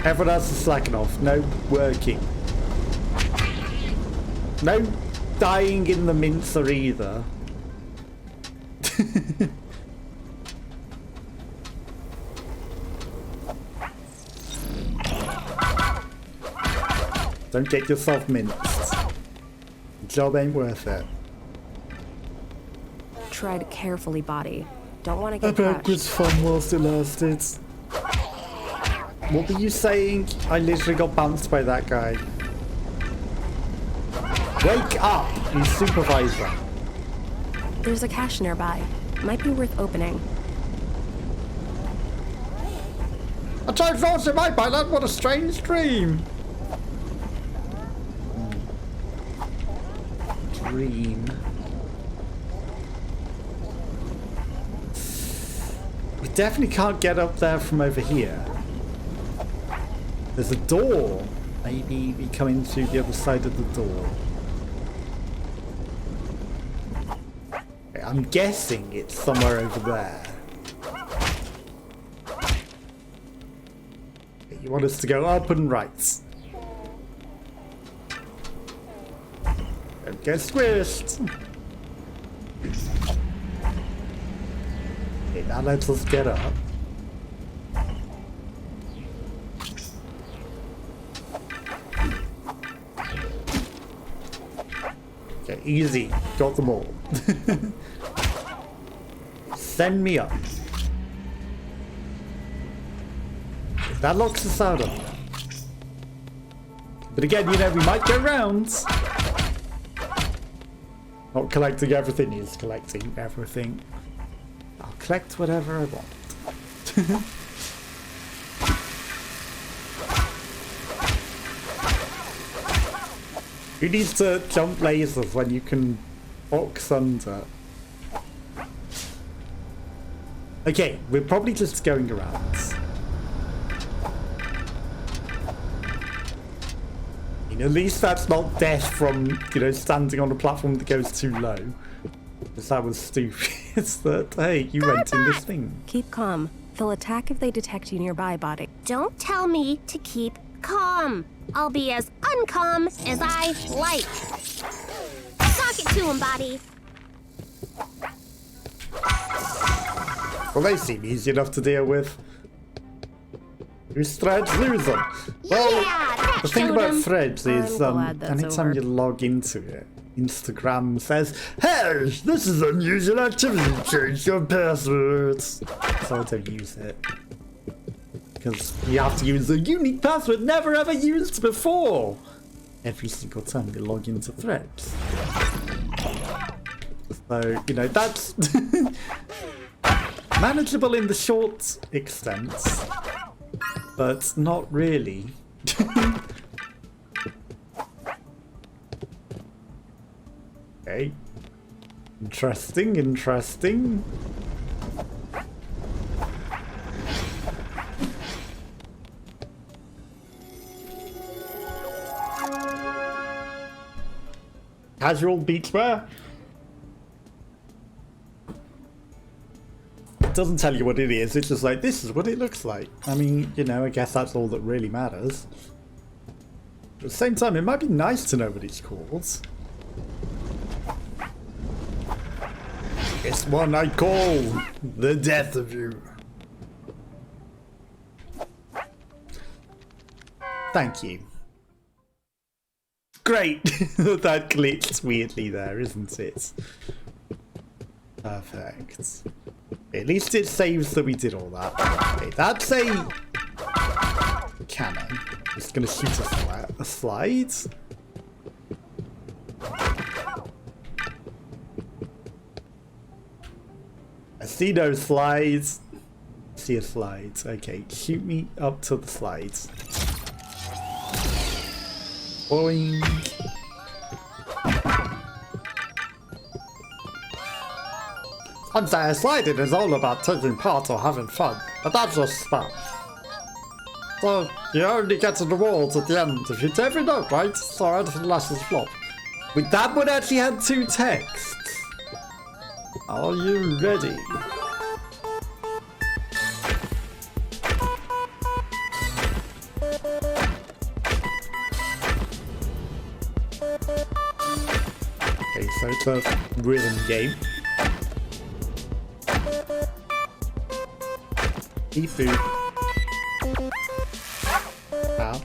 Speaker 1: Everyone else is slacking off. No working. No dying in the mincer either. Don't get yourself minced. The job ain't worth it.
Speaker 4: Tread carefully, body. Don't want to
Speaker 1: I
Speaker 4: get
Speaker 1: bet it
Speaker 4: crushed.
Speaker 1: was fun whilst it lasted. What were you saying? I literally got bounced by that guy. Wake up, you supervisor.
Speaker 4: There's a cache nearby. Might be worth opening.
Speaker 5: I tried launching my Byteland. What a strange dream.
Speaker 1: Dream. We definitely can't get up there from over here. There's a door. Maybe we come in through the other side of the door. Okay, I'm guessing it's somewhere over there. Okay, you want us to go up and right. Don't get squished. Okay, now let's get up. Okay, easy. Got them all. Send me up. That locks us out of there. But again, you know, we might go round. Not collecting everything is collecting everything. I'll collect whatever I want. Who needs to jump lasers when you can box under? Okay, we're probably just going around. At least that's not death from, you know, standing on a platform that goes too low. Because that was stupid. It's that, hey, you went in this thing.
Speaker 4: Keep calm. They'll attack if they detect you nearby, Boti.
Speaker 3: Don't tell me to keep calm. I'll be as uncalm as I like. Talk it to him, Boti.
Speaker 1: Well, they seem easy enough to deal with. Who's threads? Lose them. Well,
Speaker 3: Yeah,
Speaker 1: the thing about threads is,
Speaker 4: glad that's
Speaker 1: anytime
Speaker 4: over.
Speaker 1: you log into it, Instagram says,
Speaker 5: Hey, this is unusual activity. Change your passwords.
Speaker 1: so I don't use it. Because you have to use a unique password never ever used before. Every single time you log into threads. So, you know, that's manageable in the short extent. But not really. Okay. Interesting, interesting. Casual beachwear? It doesn't tell you what it is, it's just like, this is what it looks like. I mean, you know, I guess that's all that really matters. At the same time, it might be nice to know what it's called. It's one I call the death of you. Thank you. Great! That glitched weirdly there, isn't it? Perfect. At least it saves that we did all that. Okay, that's a cannon. It's gonna shoot a slide. I see no slides. See a slide. Okay, shoot me up to the slides. Boing. I'd say sliding is all about taking part or having fun, but that's just stuff. So, you only get to the walls at the end if you hit every note, right? So anything less is flop. Wait, that one actually had two texts. Are you ready? Okay, so it's a rhythm game. Eat food. Ow.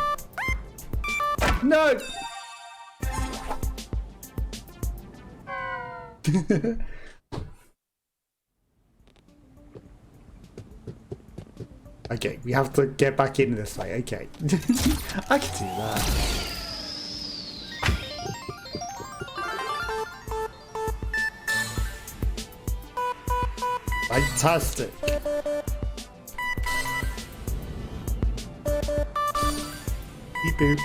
Speaker 1: No! Okay, we have to get back in this way. Okay. I can do that. Fantastic. Beep boop.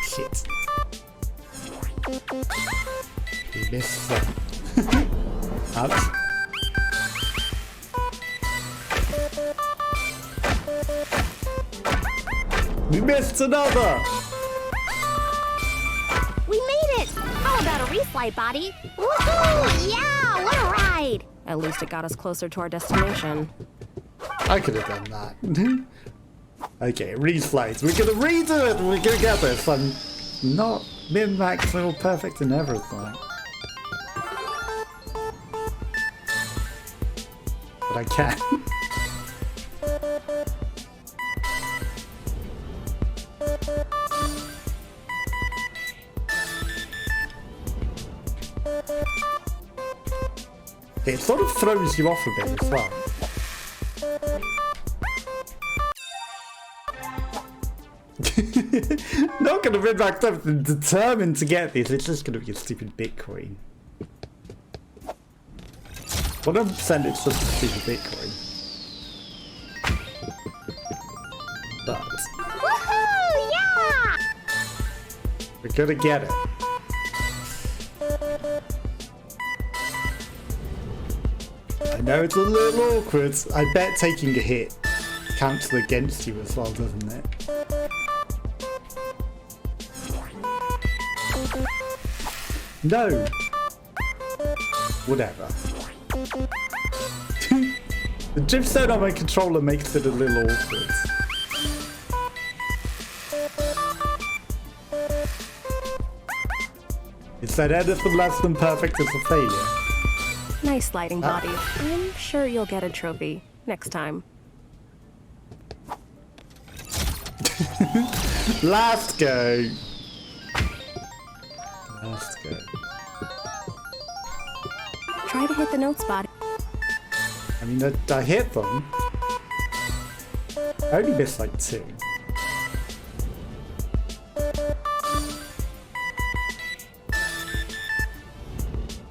Speaker 1: Shit. We missed some. Ouch. We missed another!
Speaker 3: We made it! How about a reslide, Boti? Woohoo! Yeah, what a ride!
Speaker 4: At least it got us closer to our destination.
Speaker 1: I could have done that. Okay, reslides. We're gonna redo it! We're gonna get this! I'm not min-maxing or perfect in everything. But I can. It sort of throws you off a bit as well. Not gonna win back up. I'm determined to get this. It's just gonna be a stupid Bitcoin. 100% it's just a stupid Bitcoin. But
Speaker 3: Woohoo! Yeah!
Speaker 1: we're gonna get it. I know it's a little awkward. I bet taking a hit counts against you as well, doesn't it? No. Whatever. The chipset on my controller makes it a little awkward. Is that anything less than perfect as a failure?
Speaker 4: Nice sliding body. I'm sure you'll get a trophy next time.
Speaker 1: Last go. Last go.
Speaker 4: Try to hit the notes, body.
Speaker 1: I mean, I hit them. I only missed like 2.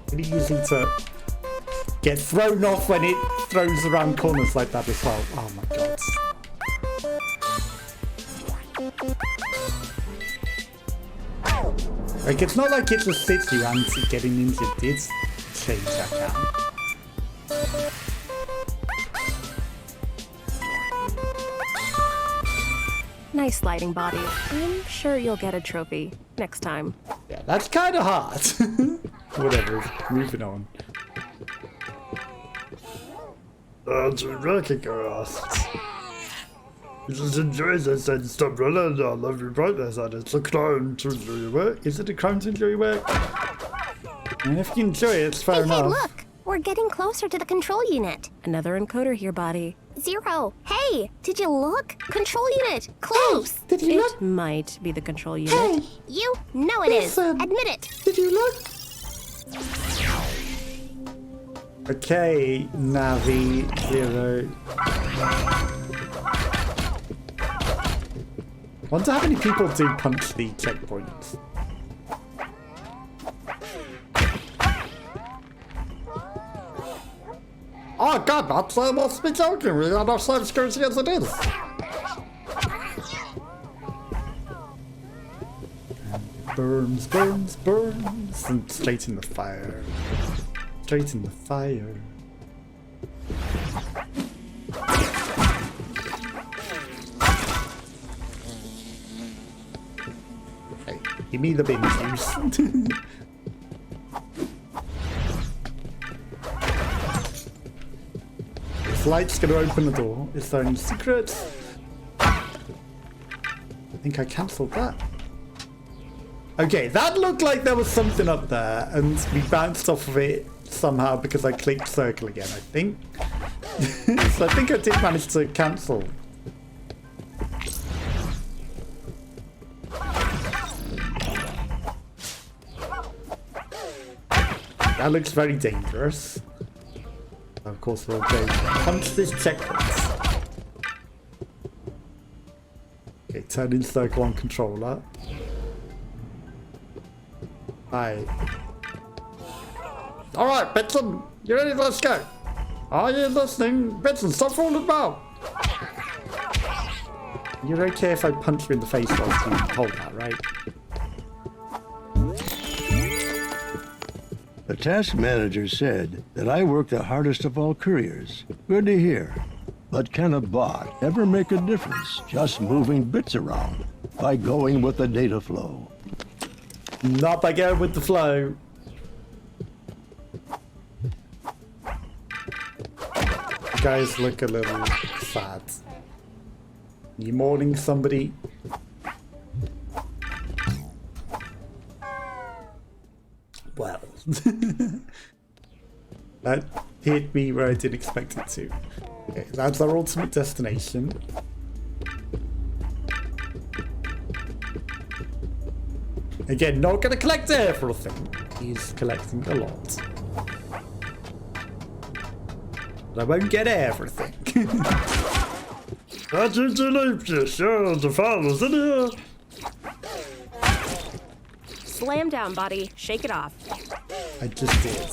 Speaker 1: Pretty easy to get thrown off when it throws around corners like that as well. Oh my god. Like, it's not like it just sits you and getting injured did change that count.
Speaker 4: Nice sliding body. I'm sure you'll get a trophy next time.
Speaker 1: Yeah, that's kind of hard. Whatever, moving on.
Speaker 5: Terrific asks. Just enjoy this and stop running. I love your brightness and it's a crime to enjoy your work.
Speaker 1: Is it a crime to enjoy your work? And if you enjoy it, it's fair enough.
Speaker 3: Hey, look! We're getting closer to the control unit.
Speaker 4: Another encoder here, body.
Speaker 3: 0. Hey, did you look? Control unit, close!
Speaker 1: Hey, did you look?
Speaker 4: It might be the control unit.
Speaker 1: Hey,
Speaker 3: You know it is.
Speaker 1: Listen.
Speaker 3: Admit it.
Speaker 1: did you look? Okay, Navi 0. Wonder how many people do punch the checkpoints. Oh god, that must be joking. We got our cybersecurity as it is. Burns, burns, burns. And straight in the fire. Straight in the fire. Hey, give me the bin juice. This light's gonna open the door. Is there any secrets? I think I cancelled that. Okay, that looked like there was something up there, and we bounced off of it somehow because I clicked circle again, I think. So I think I did manage to cancel. That looks very dangerous. Of course, we'll go punch this checkpoint. Okay, turn in circle on controller. Hi. Alright, Benson, you ready? Let's go. Are you listening? Benson, stop falling about. You're okay if I punch you in the face whilst you hold that, right?
Speaker 2: The task manager said that I work the hardest of all couriers. Good to hear. But can a bot ever make a difference just moving bits around by going with the data flow?
Speaker 1: Not by going with the flow. You guys look a little sad. You mourning somebody? Well, that hit me where I didn't expect it to. Okay, that's our ultimate destination. Again, not gonna collect everything. He's collecting a lot. But I won't get everything.
Speaker 5: I did the father's in here.
Speaker 4: Slam down, Boti. Shake it off.
Speaker 1: I just did.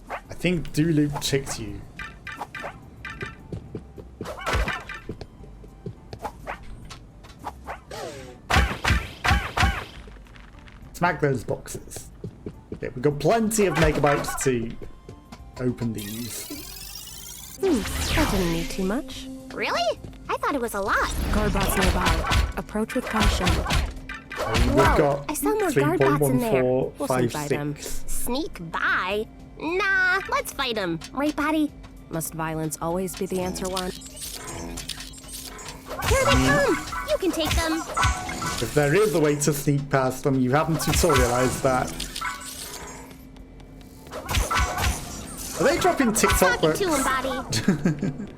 Speaker 1: I think Loop tricked you. Smack those boxes. Okay, we've got plenty of megabytes to open these.
Speaker 4: That didn't need too much.
Speaker 3: Really? I thought it was a lot.
Speaker 4: Guardbots nearby. Approach with caution.
Speaker 1: We've got
Speaker 3: I saw more guard bots in there.
Speaker 1: 3.1456.
Speaker 4: We'll sneak by them.
Speaker 3: Sneak by? Nah, let's fight them. Right, Boti?
Speaker 4: Must violence always be the answer, one?
Speaker 3: Here they come! You can take them.
Speaker 1: If there is a way to sneak past them, you haven't tutorialized that. Are they dropping TikTok
Speaker 3: Talking
Speaker 1: books?
Speaker 3: to him, Boti.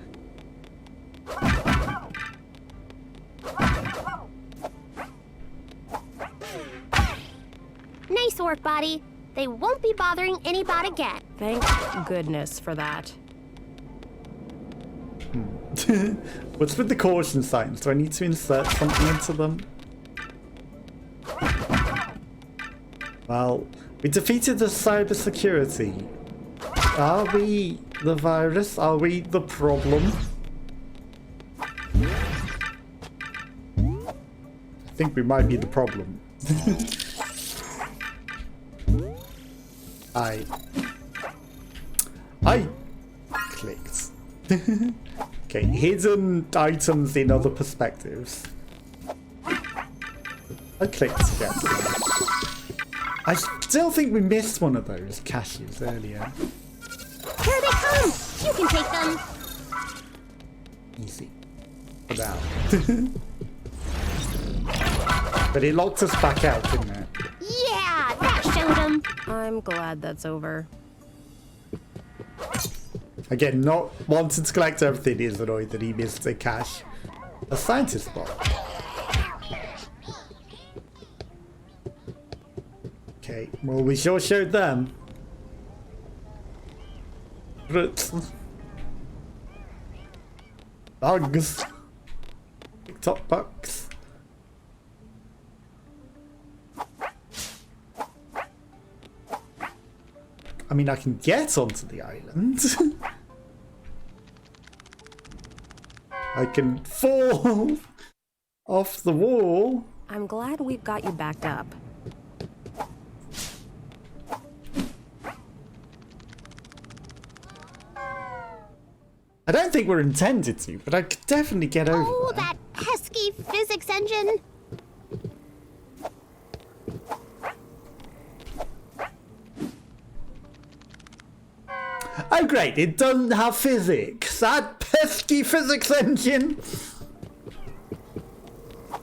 Speaker 3: Nice work, Boti. They won't be bothering any bot again.
Speaker 4: Thank goodness for that.
Speaker 1: What's with the caution signs? Do I need to insert something into them? Well, we defeated the cybersecurity. Are we the virus? Are we the problem? I think we might be the problem. I clicked. Okay, hidden items in other perspectives. I clicked again. I still think we missed one of those caches earlier.
Speaker 3: Here they come! You can take them.
Speaker 1: Easy. For now. But it locked us back out, didn't it?
Speaker 3: Yeah, that showed them.
Speaker 4: I'm glad that's over.
Speaker 1: Again, not wanting to collect everything is annoyed that he missed a cache. A scientist bot. Okay, well, we sure showed them. But bugs. TikTok bugs. I mean, I can get onto the island. I can fall off the wall.
Speaker 4: I'm glad we've got you backed up.
Speaker 1: I don't think we're intended to, but I could definitely get over
Speaker 3: Oh,
Speaker 1: there.
Speaker 3: that pesky physics engine.
Speaker 1: Oh great, it doesn't have physics. That pesky physics engine.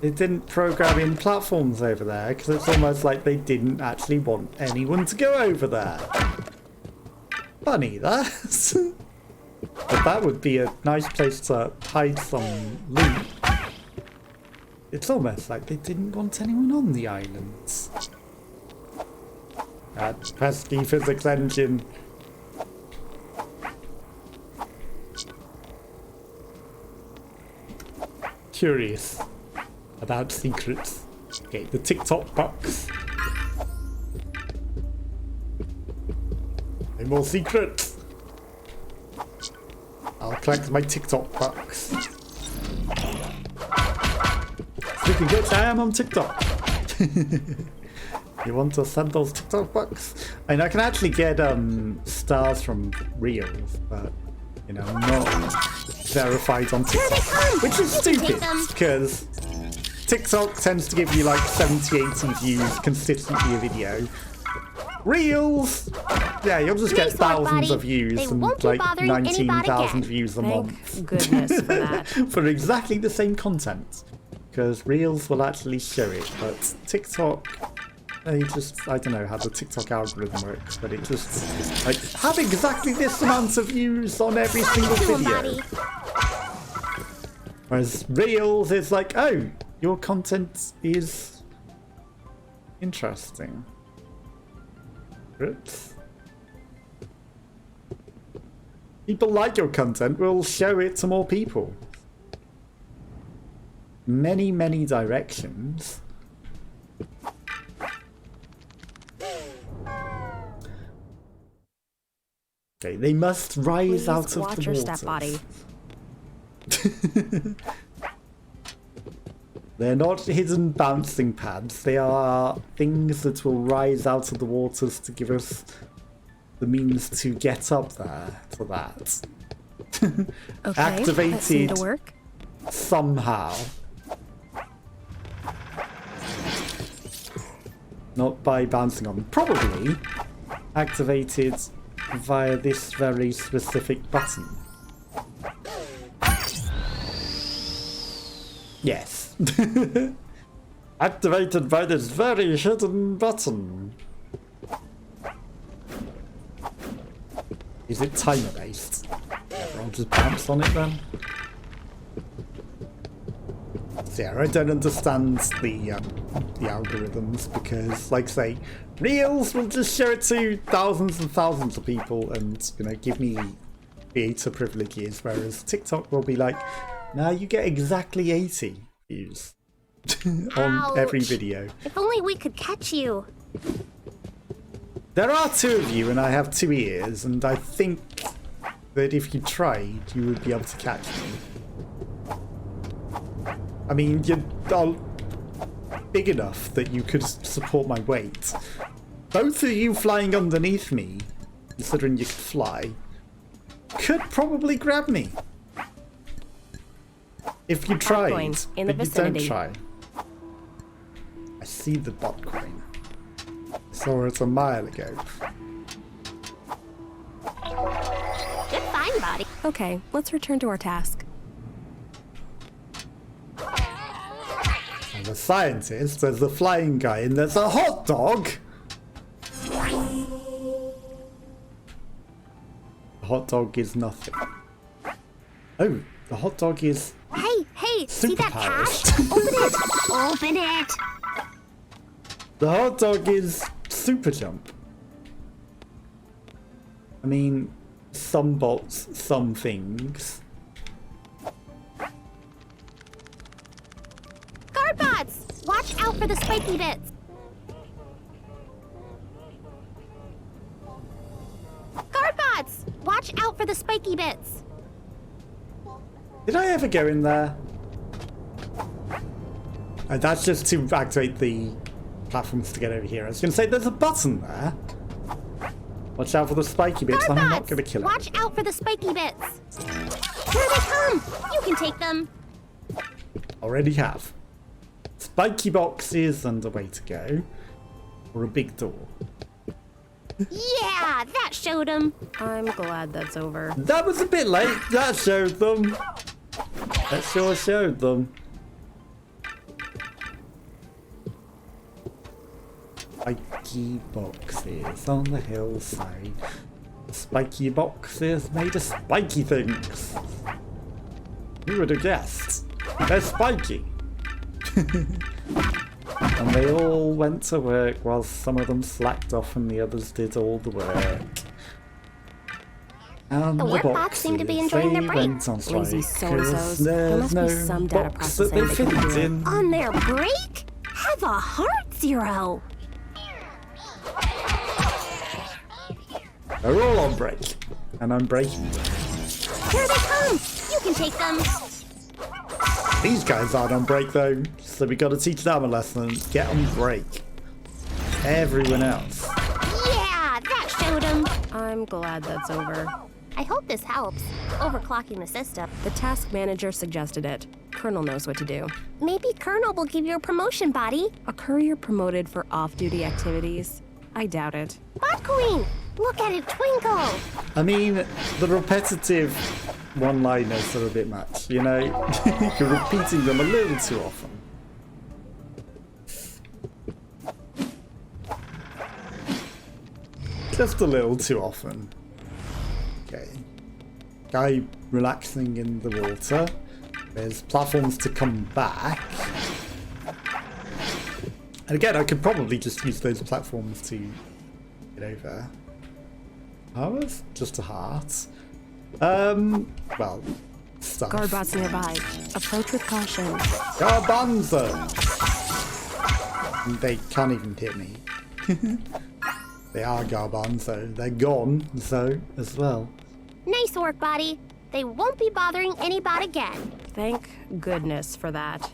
Speaker 1: It didn't program in platforms over there, because it's almost like they didn't actually want anyone to go over there. Funny, that. But that would be a nice place to hide some loot. It's almost like they didn't want anyone on the islands. That pesky physics engine. Curious about secrets. Okay, the TikTok box. No more secrets. I'll collect my TikTok box. Speaking of which, I am on TikTok. You want to send those TikTok bucks? I mean, I can actually get stars from Reels, but you know, I'm not verified on TikTok, which is stupid because TikTok tends to give you like 70, 80 views consistently a video. Reels, yeah, you'll just get thousands of views and like 19,000 views a month.
Speaker 4: Thank goodness for that.
Speaker 1: For exactly the same content, because Reels will actually show it, but TikTok, they just, I don't know how the TikTok algorithm works, but it just, like, have exactly this amount of views on every single video. Whereas Reels is like, oh, your content is interesting. Oops. people like your content, we'll show it to more people. Many, many directions. Okay, they must rise
Speaker 4: Please
Speaker 1: out of the
Speaker 4: watch your
Speaker 1: water.
Speaker 4: step, Boti.
Speaker 1: They're not hidden bouncing pads. They are things that will rise out of the waters to give us the means to get up there to that.
Speaker 4: Okay,
Speaker 1: Activated
Speaker 4: that seemed to work.
Speaker 1: somehow. Not by bouncing on them. Probably activated via this very specific button. Yes. Activated by this very hidden button. Is it timer based? I'll just bounce on it then. So yeah, I don't understand the algorithms because, like I say, Reels will just show it to thousands and thousands of people and, you know, give me creator privileges, whereas TikTok will be like, now you get exactly 80 views on every video.
Speaker 3: If only we could catch you.
Speaker 1: There are 2 of you and I have 2 ears, and I think that if you tried, you would be able to catch me. I mean, you're big enough that you could support my weight. Both of you flying underneath me, considering you could fly, could probably grab me. If you tried,
Speaker 4: Bitcoin in the
Speaker 1: but you
Speaker 4: vicinity.
Speaker 1: don't try. I see the bot coin. Saw it a mile ago.
Speaker 3: Good find, Boti.
Speaker 4: Okay, let's return to our task.
Speaker 1: There's a scientist, there's a flying guy, and there's a hot dog! The hot dog is nothing. Oh, the hot dog is...
Speaker 3: Hey, see that
Speaker 1: Superpowers.
Speaker 3: cache? Open it! Open it!
Speaker 1: The hot dog is super jump. I mean, some bots, some things.
Speaker 3: Guard bots! Watch out for the spiky bits! Guard bots! Watch out for the spiky bits!
Speaker 1: Did I ever go in there? That's just to activate the platforms to get over here. I was going to say, there's a button there. Watch out for the spiky bits.
Speaker 3: Guard
Speaker 1: I'm not
Speaker 3: bots!
Speaker 1: going to kill it.
Speaker 3: Watch out for the spiky bits! Here they come! You can take them!
Speaker 1: Already have. Spiky boxes and a way to go. Or a big door.
Speaker 3: Yeah, that showed them!
Speaker 4: I'm glad that's over.
Speaker 1: That was a bit late. That showed them. That sure showed them. Spiky boxes on the hillside. Spiky boxes made of spiky things. Who would have guessed? They're spiky. And they all went to work while some of them slacked off and the others did all the work. And
Speaker 3: The work bots seem to be enjoying their break.
Speaker 1: went on strike
Speaker 4: Lazy
Speaker 1: 'cause
Speaker 4: so-and-sos. There
Speaker 1: there's
Speaker 4: must be
Speaker 1: no
Speaker 4: some data
Speaker 1: box that
Speaker 4: processing
Speaker 1: they
Speaker 4: they can
Speaker 1: fit
Speaker 4: do.
Speaker 1: in.
Speaker 3: On their break? Have a heart, Zero!
Speaker 1: They're all on break. And I'm breaking them.
Speaker 3: Here they come! You can take them!
Speaker 1: These guys aren't on break though, so we gotta teach them a lesson. Get on break. Everyone else.
Speaker 3: Yeah, that showed them!
Speaker 4: I'm glad that's over.
Speaker 3: I hope this helps. Overclocking the system.
Speaker 4: The task manager suggested it. Colonel knows what to do.
Speaker 3: Maybe Colonel will give you a promotion, Boti.
Speaker 4: A courier promoted for off-duty activities? I doubt it.
Speaker 3: Bot Queen! Look at it twinkle!
Speaker 1: I mean, the repetitive one-liners are a bit much, you know? You're repeating them a little too often. Just a little too often. Okay. Guy relaxing in the water. There's platforms to come back. And again, I could probably just use those platforms to get over. Powers? Just a heart. Well, stuff.
Speaker 4: Guardbots nearby. Approach with caution.
Speaker 1: Garbanzo! They can't even hit me. They are Garbanzo. They're gone, so, as well.
Speaker 3: Nice work, Boti. They won't be bothering any bot again.
Speaker 4: Thank goodness for that.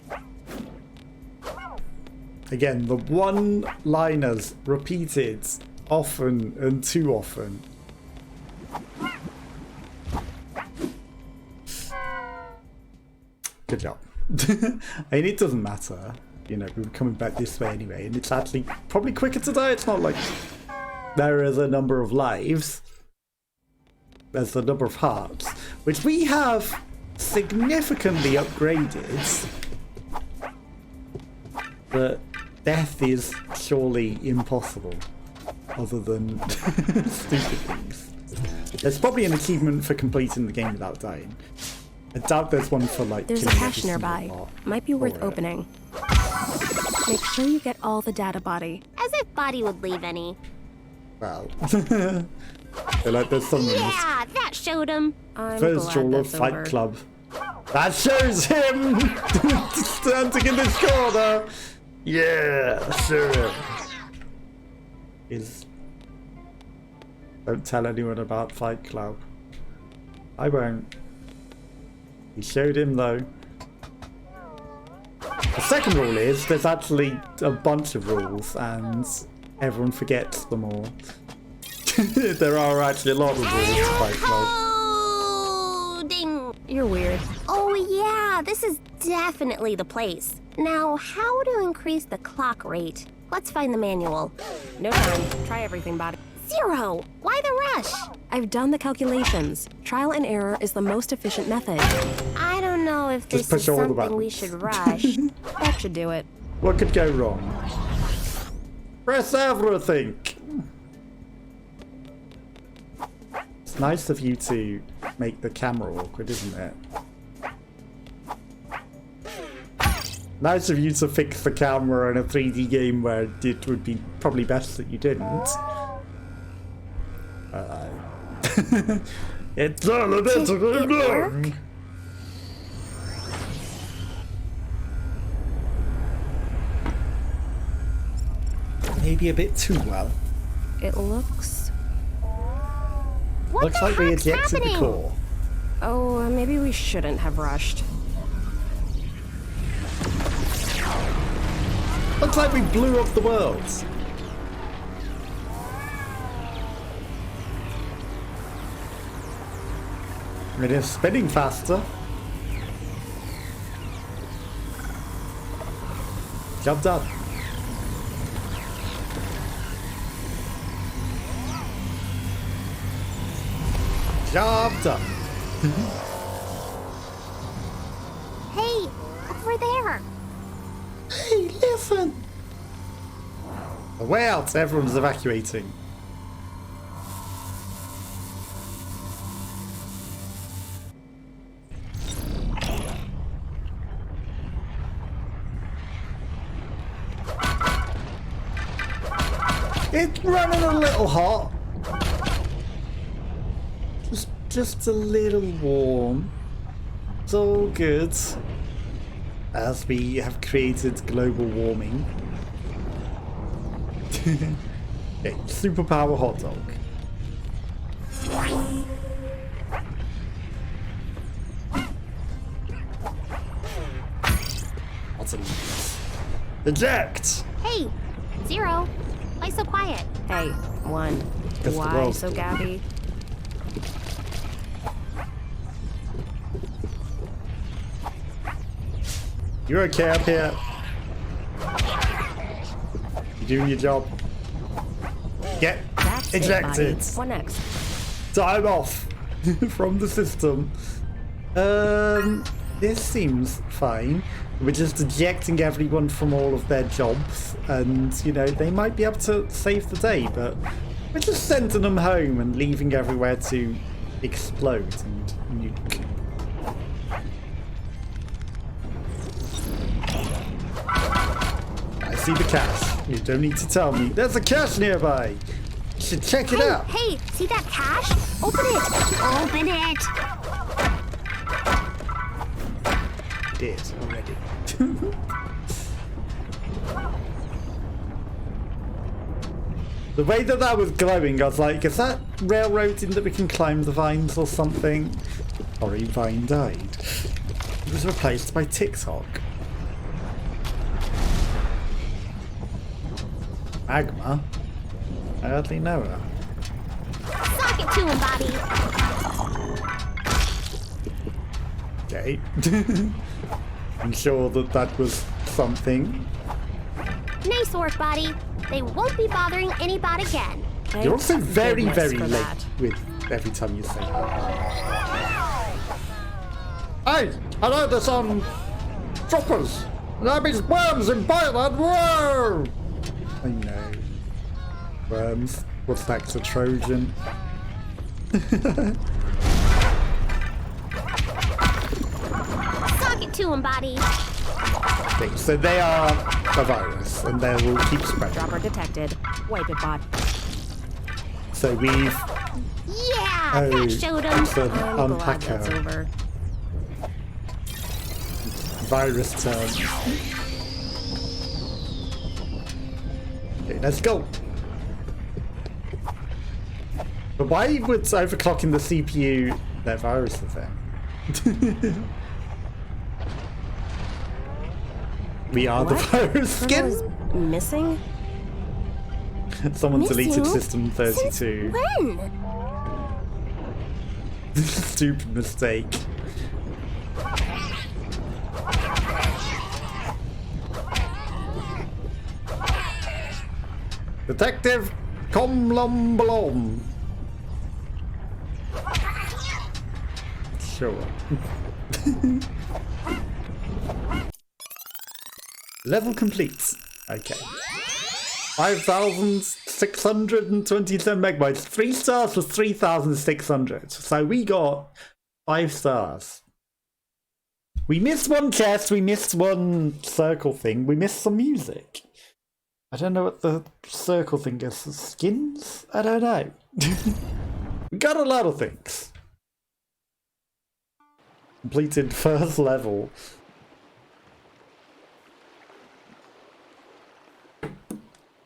Speaker 1: Again, the one-liners repeated often and too often. Good job. I mean, it doesn't matter. You know, we were coming back this way anyway, and it's actually probably quicker to die. It's not like there is a number of lives. There's the number of hearts, which we have significantly upgraded. But death is surely impossible, other than stupid things. There's probably an achievement for completing the game without dying. I doubt there's one for like.
Speaker 4: There's a cache nearby. Might be worth opening. Make sure you get all the data, Boti.
Speaker 3: As if Boti would leave any.
Speaker 1: Well, they're like there's some
Speaker 3: Yeah, that showed him.
Speaker 4: I'm
Speaker 1: first
Speaker 4: glad
Speaker 1: rule of
Speaker 4: that's
Speaker 1: Fight
Speaker 4: over.
Speaker 1: Club. That shows him standing in this corner. Yeah, sure. Is don't tell anyone about Fight Club. I won't. He showed him though. The second rule is there's actually a bunch of rules and everyone forgets them all. There are actually a lot of rules to Fight Club.
Speaker 3: Ding.
Speaker 4: You're weird.
Speaker 3: Oh yeah, this is definitely the place. Now, how to increase the clock rate? Let's find the manual.
Speaker 4: No time. Try everything, Boti.
Speaker 3: 0. Why the rush?
Speaker 4: I've done the calculations. Trial and error is the most efficient method.
Speaker 3: I don't know if this
Speaker 1: push
Speaker 3: is
Speaker 1: all the
Speaker 3: something we
Speaker 1: buttons.
Speaker 3: should rush.
Speaker 4: That should do it.
Speaker 1: What could go wrong? Press everything! It's nice of you to make the camera awkward, isn't it? Nice of you to fix the camera in a 3D game where it would be probably best that you didn't. It's all a bit
Speaker 3: Did it work?
Speaker 1: Maybe a bit too well.
Speaker 4: It looks...
Speaker 3: What
Speaker 1: Looks
Speaker 3: the
Speaker 1: like we
Speaker 3: heck's
Speaker 1: ejected
Speaker 3: happening?
Speaker 1: the core.
Speaker 4: Oh, maybe we shouldn't have rushed.
Speaker 1: Looks like we blew up the world. It is spinning faster. Job done. Job done.
Speaker 3: Hey, over there.
Speaker 1: Hey, listen. The way out, everyone's evacuating. It's running a little hot. Just a little warm. It's all good. As we have created global warming. Okay, superpower hot dog. What's it? Eject!
Speaker 3: Hey, 0. Why so quiet?
Speaker 4: Hey, 1.
Speaker 1: the
Speaker 4: Why
Speaker 1: world's
Speaker 4: so gabby?
Speaker 1: You're okay up here. You're doing your job. Get
Speaker 4: That's
Speaker 1: ejected.
Speaker 4: it, Boti. What next?
Speaker 1: Time off from the system. This seems fine. We're just ejecting everyone from all of their jobs, and you know they might be able to save the day, but we're just sending them home and leaving everywhere to explode and nuke. I see the cache. You don't need to tell me. There's a cache nearby. should check it out.
Speaker 3: Hey, see that cache? Open it! Open it!
Speaker 1: Did already. The way that was glowing, I was like, is that railroading that we can climb the vines or something? Sorry, Vine died. It was replaced by TikTok. Magma? I hardly know her.
Speaker 3: Sock it to him, Bobby.
Speaker 1: Okay. I'm sure that was something.
Speaker 3: Nice work, Bobby. They won't be bothering any bot again.
Speaker 1: You're also very, very late
Speaker 4: that.
Speaker 1: with every time you say that. Hey, I know this on choppers. That means worms in Byteland. Whoa! I know. Worms. What's that to Trojan?
Speaker 3: Sock it to him, Bobby.
Speaker 1: Okay, so they are a virus, and they will keep spreading.
Speaker 4: Dropper detected. Wipe it, bot.
Speaker 1: So we've
Speaker 3: Yeah, that showed him.
Speaker 1: it's an
Speaker 4: I'm glad that's
Speaker 1: unpacker
Speaker 4: over.
Speaker 1: virus turn. Okay, let's go. But why would overclocking the CPU their virus thing? We are the virus
Speaker 4: Kernel
Speaker 1: skin.
Speaker 4: is missing?
Speaker 1: Someone deleted
Speaker 3: Missing?
Speaker 1: system 32.
Speaker 3: Since when?
Speaker 1: Stupid mistake. Detective Comlomblom. Sure. Level complete. Okay. 5,627 megabytes. 3 stars was 3,600. So we got 5 stars. We missed one chest. We missed one circle thing. We missed some music. I don't know what the circle thing is. Skins? I don't know. We got a lot of things. Completed first level.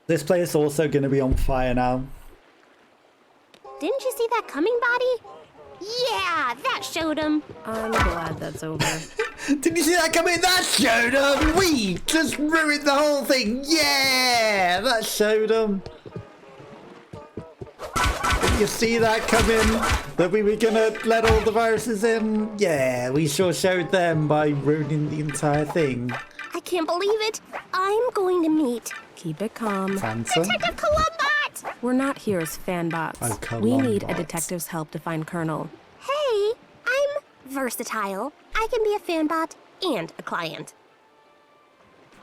Speaker 1: This place also going to be on fire now.
Speaker 3: Didn't you see that coming, Bobby? Yeah, that showed him.
Speaker 4: I'm glad that's over.
Speaker 1: Did you see that coming? That showed them. We just ruined the whole thing. Yeah, that showed them. Did you see that coming? That we were gonna let all the viruses in? Yeah, we sure showed them by ruining the entire thing.
Speaker 3: I can't believe it. I'm going to meet
Speaker 4: Keep it calm.
Speaker 1: Phantom.
Speaker 3: Detective Columbot.
Speaker 4: We're not here as fanbots.
Speaker 1: Oh, come
Speaker 4: we
Speaker 1: on,
Speaker 4: need a
Speaker 1: bots.
Speaker 4: detective's help to find Colonel.
Speaker 3: Hey, I'm versatile. I can be a fanbot and a client.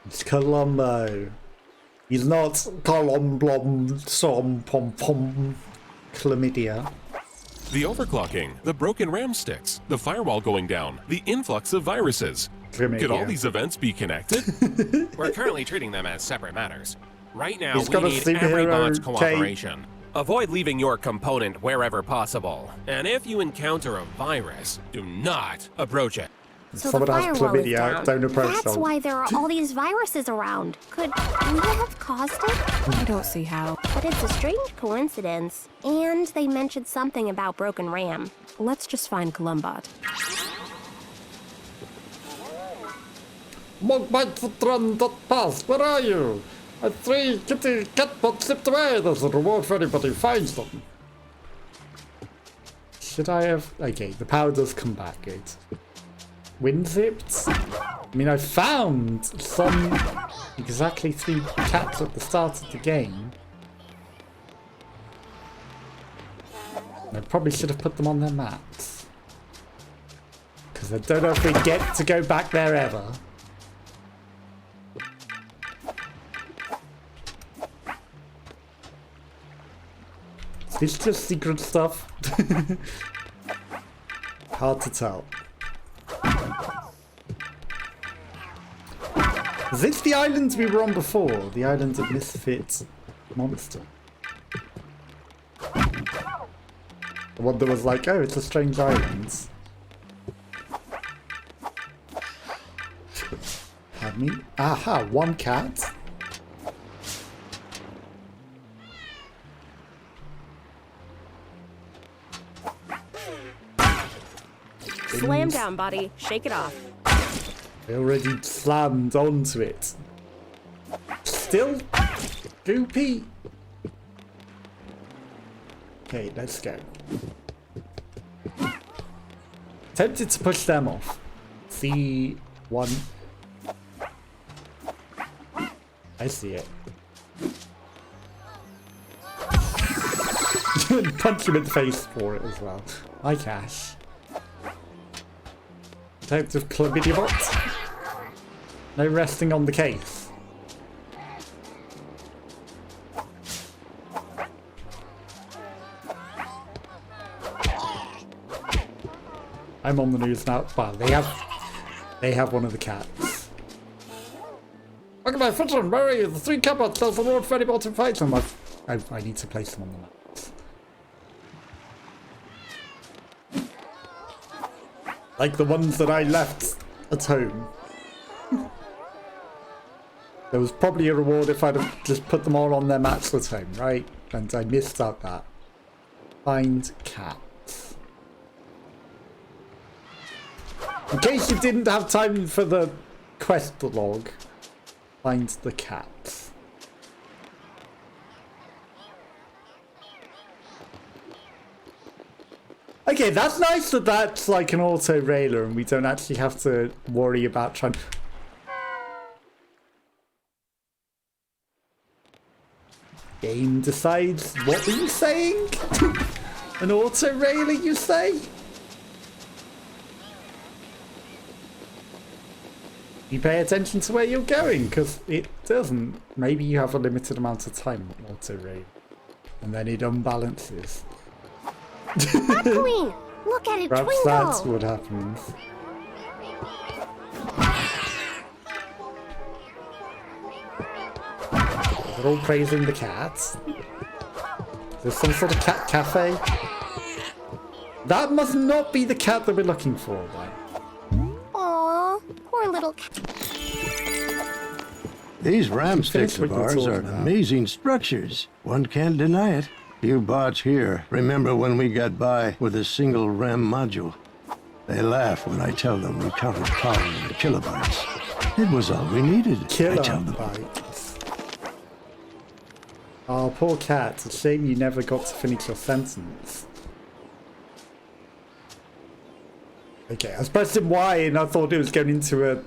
Speaker 1: It's Columbo. He's not Columblom Som Pom Pom Chlamydia.
Speaker 6: The overclocking, the broken RAM sticks, the firewall going down, the influx of viruses. Could all these events be connected?
Speaker 7: We're currently treating them as separate matters. Right now,
Speaker 1: He's
Speaker 7: we
Speaker 1: got a
Speaker 7: need
Speaker 1: superhero
Speaker 7: every bot's
Speaker 1: cape.
Speaker 7: cooperation. Avoid leaving your component wherever possible. And if you encounter a virus, do not approach it.
Speaker 3: So
Speaker 1: Someone
Speaker 3: the
Speaker 1: has
Speaker 3: firewall is
Speaker 1: chlamydia,
Speaker 3: down.
Speaker 1: don't approach
Speaker 3: That's
Speaker 1: them.
Speaker 3: why there are all these viruses around. Could we have caused it?
Speaker 4: I don't see how.
Speaker 3: But it's a strange coincidence. And they mentioned something about broken RAM.
Speaker 4: Let's just find Columbot.
Speaker 1: Pass, where are you? A 3 kitty catbot slipped away. There's a reward for anybody who finds them. Should I have... Okay, the power does come back, good. Winzipped? I mean, I found some exactly 3 cats at the start of the game. I probably should have put them on their maps. Because I don't know if we get to go back there ever. Is this just secret stuff? Hard to tell. Is this the island we were on before? The island of Misfit Monster? The one that was like, oh, it's a strange island. Pardon me? Aha, one cat.
Speaker 4: Slam down, Boti. Shake it off.
Speaker 1: I already slammed onto it. Still goopy. Okay, let's go. Tempted to push them off. See one. I see it. Punch him in the face for it as well. Hi, Cash. Types of chlamydia bots. No resting on the case. I'm on the news now. Well, they have one of the cats. Look at my foot, where are you? The 3 cupboards tells the Lord Freddy bought to fight them. I need to place them on the maps. Like the ones that I left at home. There was probably a reward if I'd have just put them all on their mats at home, right? And I missed out that. Find cats. In case you didn't have time for the quest log, find the cats. Okay, that's nice that that's like an auto railer and we don't actually have to worry about trying. Game decides what were you saying? An auto railer, you say? You pay attention to where you're going, because it doesn't. Maybe you have a limited amount of time on auto rail, and then it unbalances.
Speaker 3: Queen, look at it
Speaker 1: Perhaps
Speaker 3: twinkle.
Speaker 1: that's what happens. They're all praising the cats. There's some sort of cat cafe. That must not be the cat that we're looking for, right?
Speaker 3: Aw, poor little cat.
Speaker 2: These ram sticks of ours are amazing structures. One can't deny it. You bots here remember when we got by with a single RAM module. They laugh when I tell them we counted power in kilobytes. It was all we needed, I tell them.
Speaker 1: Kilobytes. Oh, poor cat. It's a shame you never got to finish your sentence. Okay, I was pressing Y and I thought it was going into a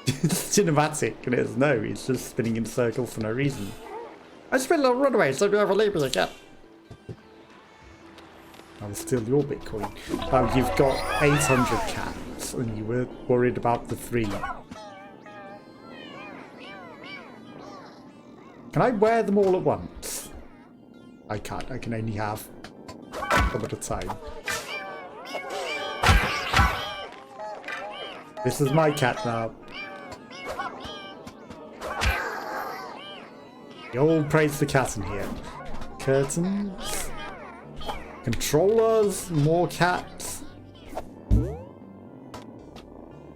Speaker 1: cinematic, and it's no, it's just spinning in circles for no reason. I spin a little runaway, so you have a label again. I'll steal your Bitcoin. Oh, you've got 800 cats, and you were worried about the 3. Can I wear them all at once? I can't. I can only have one at a time. This is my cat now. You all praise the cat in here. Curtains. Controllers. More cats.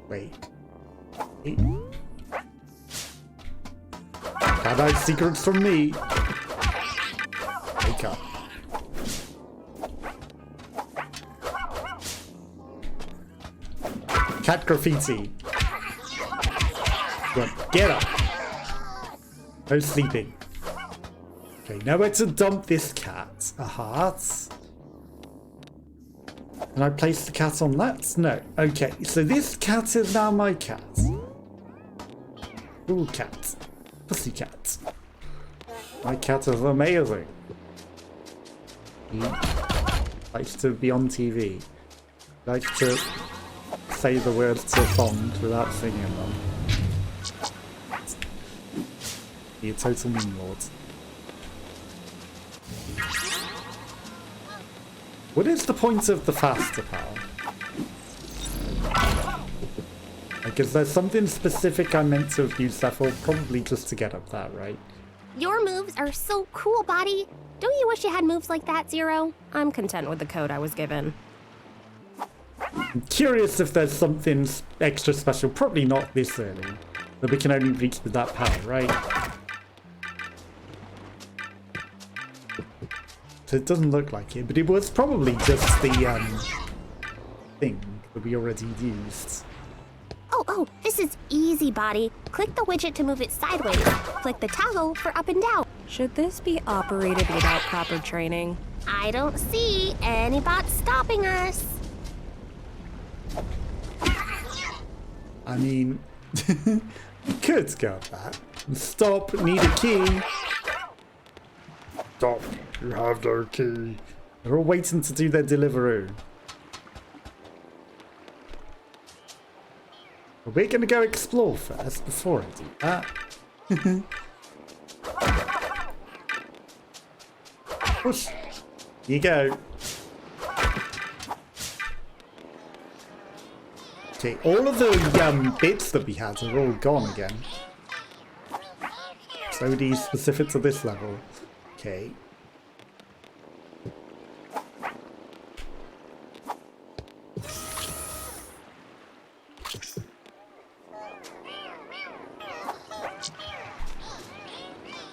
Speaker 1: Wait. Can't hide secrets from me. Wake up. Cat graffiti. Good. Get up. No sleeping. Okay, nowhere to dump this cat. A heart. Can I place the cat on that? No. Okay, so this cat is now my cat. Ooh, cat. Pussy cat. My cat is amazing. He likes to be on TV. Likes to say the words to a song without singing them. Be a total meme lord. What is the point of the faster power? Like, is there something specific I meant to have used that for? Probably just to get up that, right?
Speaker 3: Your moves are so cool, Boti. Don't you wish you had moves like that, Zero?
Speaker 4: I'm content with the code I was given.
Speaker 1: I'm curious if there's something extra special. Probably not this early. But we can only reach with that power, right? So it doesn't look like it, but it was probably just the thing that we already used.
Speaker 3: Oh, this is easy, Boti. Click the widget to move it sideways. Click the toggle for up and down.
Speaker 4: Should this be operated without proper training?
Speaker 3: I don't see any bots stopping us.
Speaker 1: I mean, you could go that. Stop, need a key.
Speaker 5: Stop, you have no key.
Speaker 1: They're all waiting to do their Deliveroo. But we're going to go explore first before I do that. Push. Here you go. Okay, all of the bits that we had are all gone again. So these specific to this level. Okay.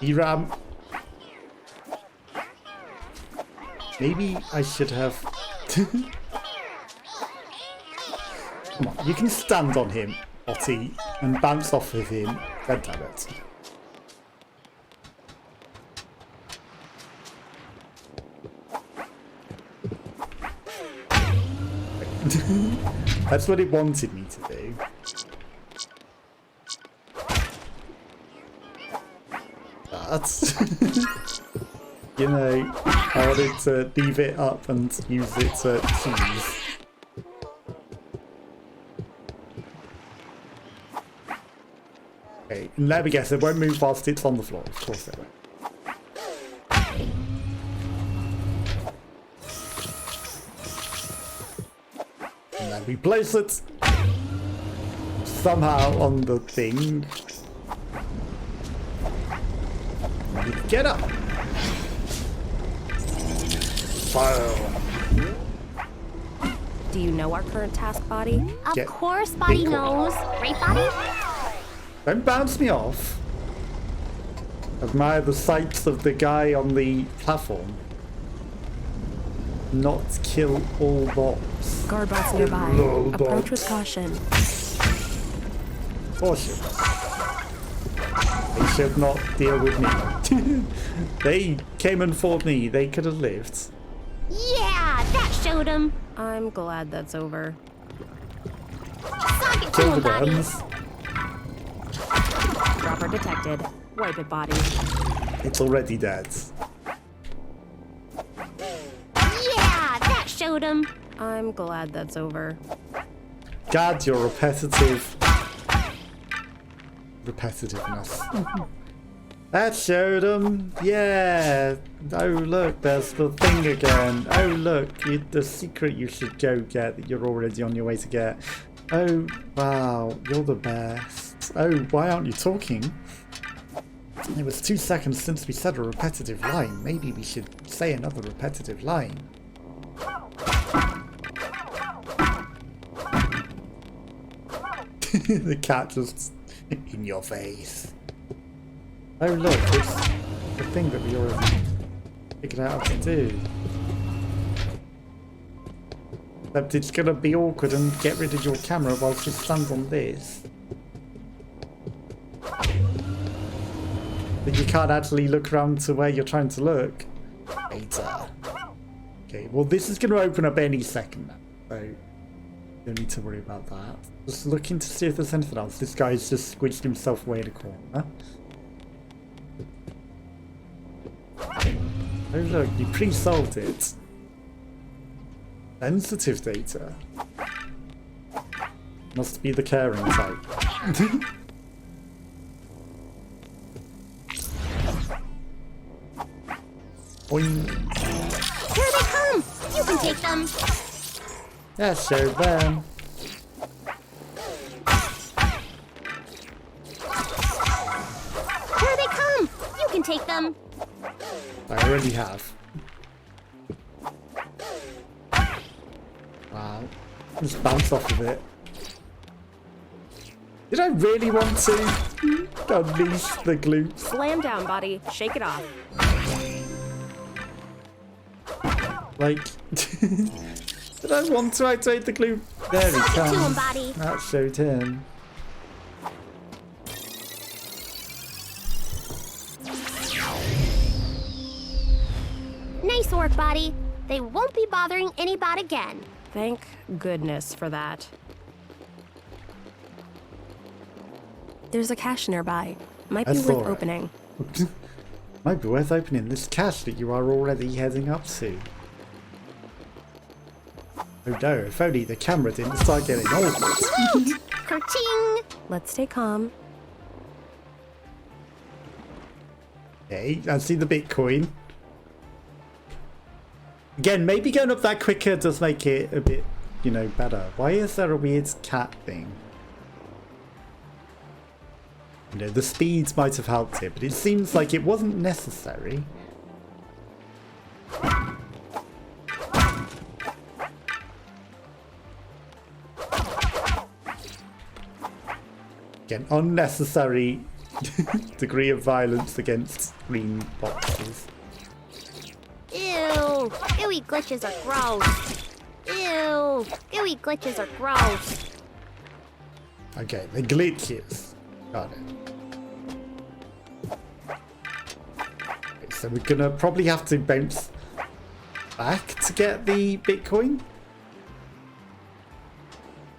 Speaker 1: ERAM. Maybe I should have... Come on, you can stand on him, Boti, and bounce off of him. God damn it. That's what it wanted me to do. But, you know, I wanted to leave it up and use it to cheese. Okay, and there we go, so it won't move whilst it's on the floor. Of course it won't. And then we place it somehow on the thing. Get up! Fire!
Speaker 4: Do you know our current task, Boti?
Speaker 3: Of course, Boti knows. Right, Boti?
Speaker 1: Don't bounce me off. Admire the sights of the guy on the platform. Not kill all bots.
Speaker 4: Guard bots nearby. Approach with caution.
Speaker 1: Caution. They should not deal with me. They came and fought me. They could have lived.
Speaker 3: Yeah, that showed him.
Speaker 4: I'm glad that's over.
Speaker 3: Sock it to
Speaker 1: Kill
Speaker 3: him,
Speaker 1: the
Speaker 3: Boti.
Speaker 1: guns.
Speaker 4: Dropper detected. Wipe it, Boti.
Speaker 1: It's already dead.
Speaker 3: Yeah, that showed him.
Speaker 4: I'm glad that's over.
Speaker 1: God, your repetitiveness. That showed him. Yeah. Oh look, there's the thing again. Oh look, the secret you should go get that you're already on your way to get. Oh wow, you're the best. Oh, why aren't you talking? It was 2 seconds since we said a repetitive line. Maybe we should say another repetitive line. The cat just in your face. Oh look, it's the thing that we already figured out how to do. Except it's gonna be awkward and get rid of your camera whilst you stand on this. But you can't actually look around to where you're trying to look. Later. Okay, well this is gonna open up any second now, so don't need to worry about that. Just looking to see if there's anything else. This guy's just squished himself away in a corner. Oh look, you pre-solved it. Sensitive data. Must be the caring type. Boing.
Speaker 3: Here they come. You can take them.
Speaker 1: Yeah, show them.
Speaker 3: Here they come. You can can take them.
Speaker 1: I already have. Wow. Just bounce off of it. Did I really want to unleash the glue?
Speaker 4: Slam down, Boti. Shake it off.
Speaker 1: Like, did I want to activate the glue? There he
Speaker 3: Suck it to him,
Speaker 1: comes.
Speaker 3: Boti.
Speaker 1: That showed him.
Speaker 3: Nice work, Boti. They won't be bothering any bot again.
Speaker 4: Thank goodness for that. There's a cache nearby. Might be worth opening.
Speaker 1: Might be worth opening this cache that you are already heading up to. Oh no, if only the camera didn't start getting old.
Speaker 3: Ka-ching!
Speaker 4: Let's stay calm.
Speaker 1: Okay, I see the Bitcoin. Again, maybe going up that quicker does make it a bit, you know, better. Why is there a weird cat thing? You know, the speeds might have helped it, but it seems like it wasn't necessary. Again, unnecessary degree of violence against green boxes.
Speaker 3: Ew! Gooey glitches are gross. Ew! Gooey glitches are gross.
Speaker 1: Okay, the glitches. Got it. Okay, so we're gonna probably have to bounce back to get the Bitcoin.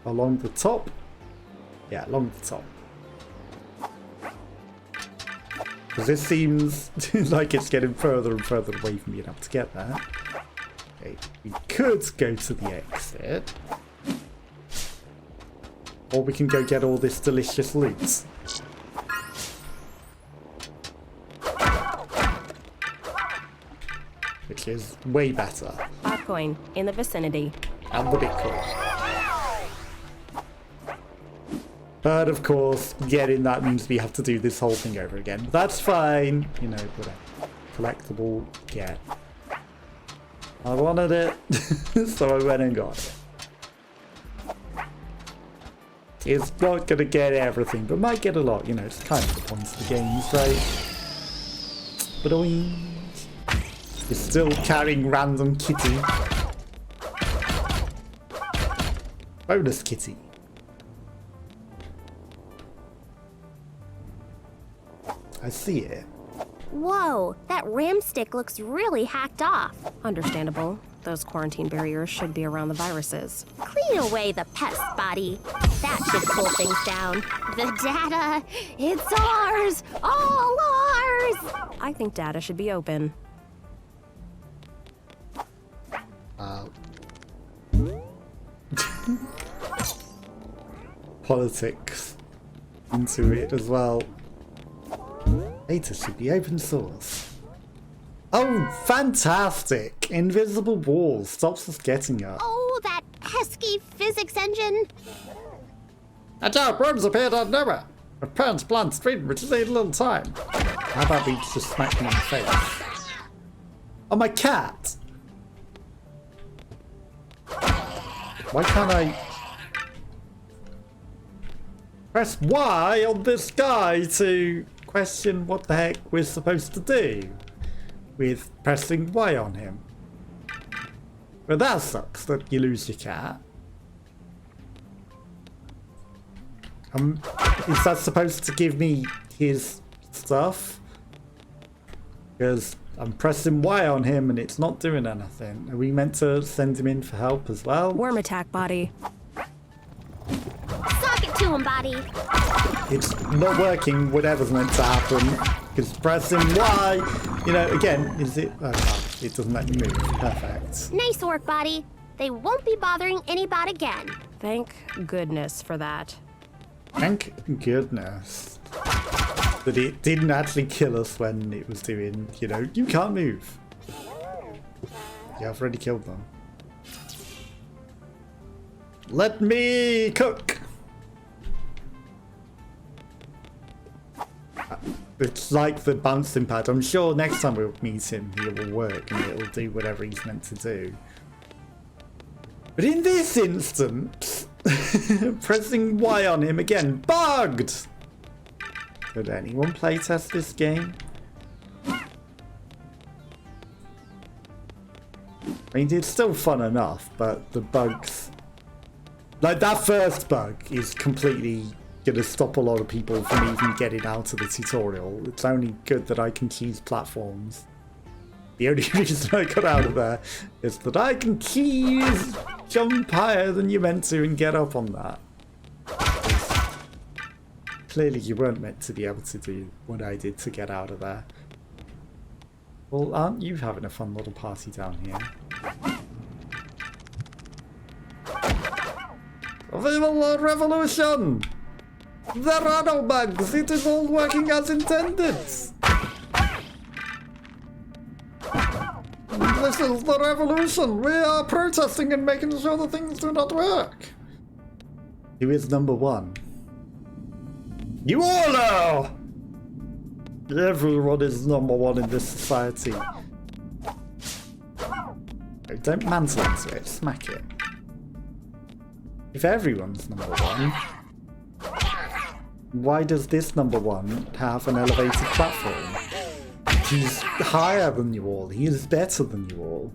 Speaker 1: Along the top. Yeah, along the top. Because this seems like it's getting further and further away from being able to get there. Okay, we could go to the exit. Or we can go get all this delicious loot. Which is way better.
Speaker 4: Botcoin in the vicinity.
Speaker 1: And the Bitcoin. But of course, getting that means we have to do this whole thing over again. That's fine. You know, whatever. Collectible, get. I wanted it, so I went and got it. It's not going to get everything, but might get a lot. You know, it's kind of the point of the games, right? But you're still carrying random kitty. Bonus kitty. I see it.
Speaker 3: Whoa, that ram stick looks really hacked off.
Speaker 4: Understandable. Those quarantine barriers should be around the viruses.
Speaker 3: Clean away the pest, Boti. That should cool things down. The data, it's ours! All ours!
Speaker 4: I think data should be open.
Speaker 1: Politics into it as well. Data should be open source. Oh, fantastic! Invisible wall stops us getting up.
Speaker 3: Oh, that pesky physics engine.
Speaker 1: A giant worms appeared out of nowhere. A parent's plant stream, which is a little time. How about we just smack him in the face? Oh, my cat! Why can't I press Y on this guy to question what the heck we're supposed to do with pressing Y on him? Well, that sucks that you lose your cat. Is that supposed to give me his stuff? Because I'm pressing Y on him and it's not doing anything. Are we meant to send him in for help as well?
Speaker 4: Worm attack, Boti.
Speaker 3: Sock it to him, Boti.
Speaker 1: It's not working, whatever's meant to happen. Because pressing Y, you know, again, is it? Oh, it doesn't let you move. Perfect.
Speaker 3: Nice work, Boti. They won't be bothering any bot again.
Speaker 4: Thank goodness for that.
Speaker 1: Thank goodness that it didn't actually kill us when it was doing, you know, you can't move. Yeah, I've already killed them. Let me cook. It's like the bouncing pad. I'm sure next time we'll meet him, it will work and it will do whatever he's meant to do. But in this instance, pressing Y on him again, bugged! Could anyone playtest this game? I mean, it's still fun enough, but the bugs... Like, that first bug is completely gonna stop a lot of people from even getting out of the tutorial. It's only good that I can choose platforms. The only reason I got out of there is that I can choose jump higher than you meant to and get up on that. Clearly you weren't meant to be able to do what I did to get out of there. Well, aren't you having a fun little party down here? Viva la revolution! There are no bugs, it is all working as intended! This is the revolution! We are protesting and making sure that things do not work! Who is number one? You all are! Everyone is number one in this society. No, don't mantle into it, smack it. If everyone's number one, why does this number one have an elevated platform? He's higher than you all. He is better than you all.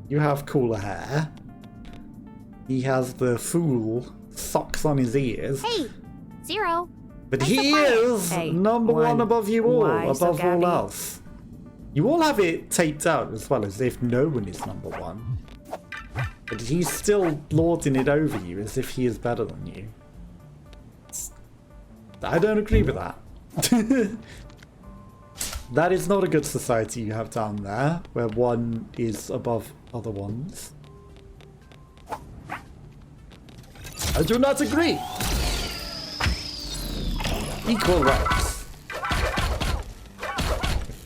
Speaker 1: You have cooler hair. He has the fool socks on his ears.
Speaker 3: Hey, Zero.
Speaker 1: But he is number one above you all, above all else. You all have it taped out as well, as if no one is number one. But he's still lording it over you as if he is better than you. I don't agree with that. That is not a good society you have down there, where one is above other ones. I do not agree! Equal rights.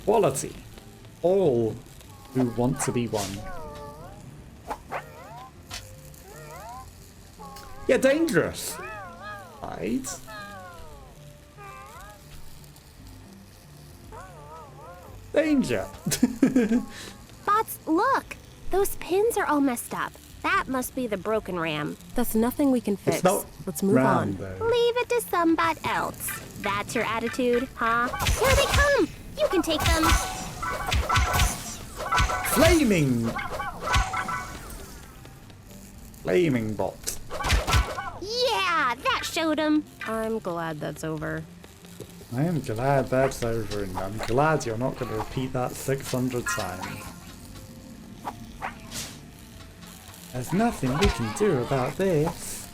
Speaker 1: Equality. All who want to be one. Yeah, dangerous. Right. Danger.
Speaker 3: Bots, look! Those pins are all messed up. That must be the broken ram.
Speaker 4: That's nothing we can fix.
Speaker 1: It's not
Speaker 4: Let's move on.
Speaker 1: though.
Speaker 3: Leave it to somebody else. That's your attitude, huh? Here they come! You can take them!
Speaker 1: Flaming bot.
Speaker 3: Yeah, that showed them.
Speaker 4: I'm glad that's over.
Speaker 1: I am glad that's over, and I'm glad you're not going to repeat that 600 times. There's nothing we can do about this.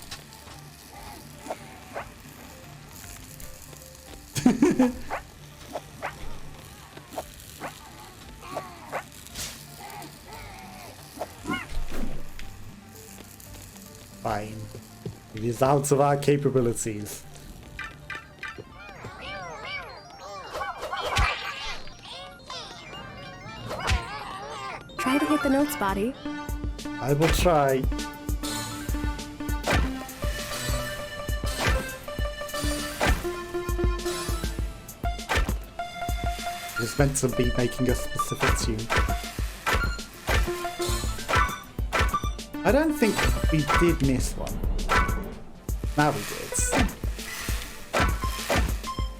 Speaker 1: Fine. It is out of our capabilities.
Speaker 4: Try to hit the notes, Boti.
Speaker 1: I will try. It's meant to be making a specific tune. I don't think we did miss one. Now we did.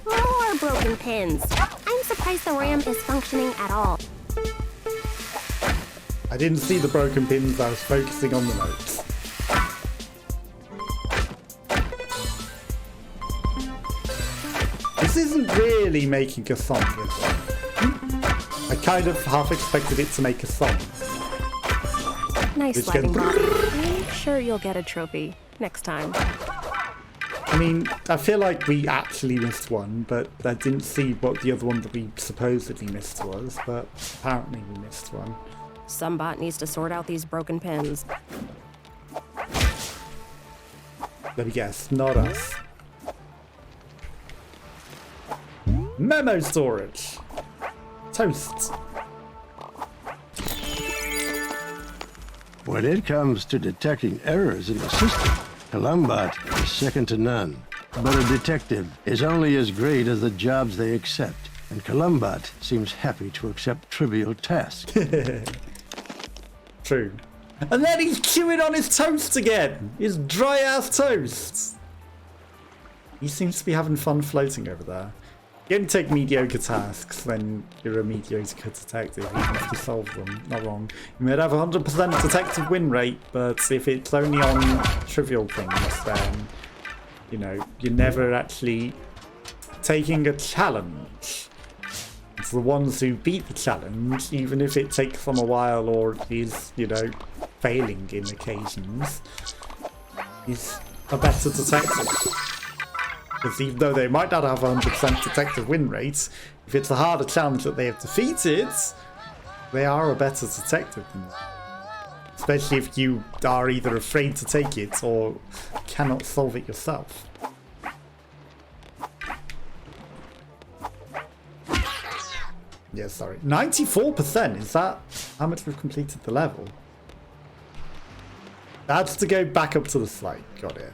Speaker 3: More broken pins. I'm surprised the ram is functioning at all.
Speaker 1: I didn't see the broken pins, I was focusing on the notes. This isn't really making a song, is it? I kind of half expected it to make a song.
Speaker 4: Nice
Speaker 1: It's
Speaker 4: sliding,
Speaker 1: getting-
Speaker 4: Boti. I'm sure you'll get a trophy next time.
Speaker 1: I mean, I feel like we actually missed one, but I didn't see what the other one that we supposedly missed was, but apparently we missed one.
Speaker 4: Some bot needs to sort out these broken pins.
Speaker 1: Let me guess, not us. Memo storage. Toast.
Speaker 2: When it comes to detecting errors in the system, Columbot is second to none. But a detective is only as great as the jobs they accept, and Columbot seems happy to accept trivial tasks.
Speaker 1: True. And then he's chewing on his toast again! His dry-ass toast! He seems to be having fun floating over there. You can take mediocre tasks when you're a mediocre detective, even if you solve them. Not wrong. You might have 100% detective win rate, but if it's only on trivial things, then, you know, you're never actually taking a challenge. It's the ones who beat the challenge, even if it takes them a while or is, you know, failing in occasions, is a better detective. Because even though they might not have 100% detective win rate, if it's a harder challenge that they have defeated, they are a better detective than them. Especially if you are either afraid to take it or cannot solve it yourself. Yeah, sorry. 94%? Is that how much we've completed the level? That's to go back up to the slide. Got it.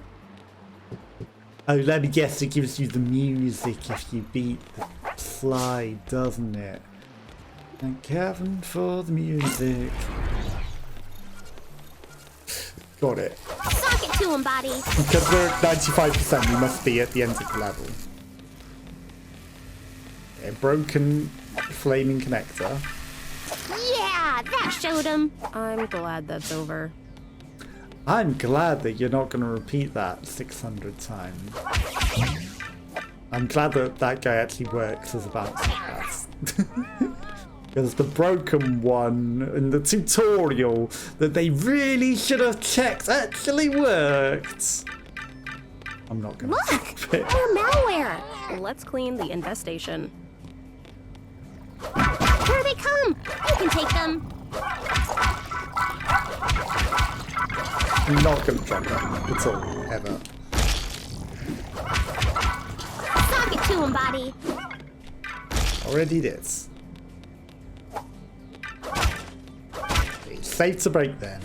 Speaker 1: Oh, let me guess, it gives you the music if you beat the slide, doesn't it? Thank heaven for the music. Got it.
Speaker 3: Sock it to him, Boti.
Speaker 1: Because we're at 95%, we must be at the end of the level. A broken flaming connector.
Speaker 3: Yeah, that showed him.
Speaker 4: I'm glad that's over.
Speaker 1: I'm glad that you're not going to repeat that 600 times. I'm glad that that guy actually works as a bouncing pass. Because the broken one in the tutorial that they really should have checked actually worked. I'm not going to
Speaker 3: Look, more malware.
Speaker 4: Let's clean the infestation.
Speaker 3: Here they come. You can take them.
Speaker 1: I'm not going to drop that at all, ever.
Speaker 3: Sock it to him, Boti.
Speaker 1: Already did. It's safe to break then.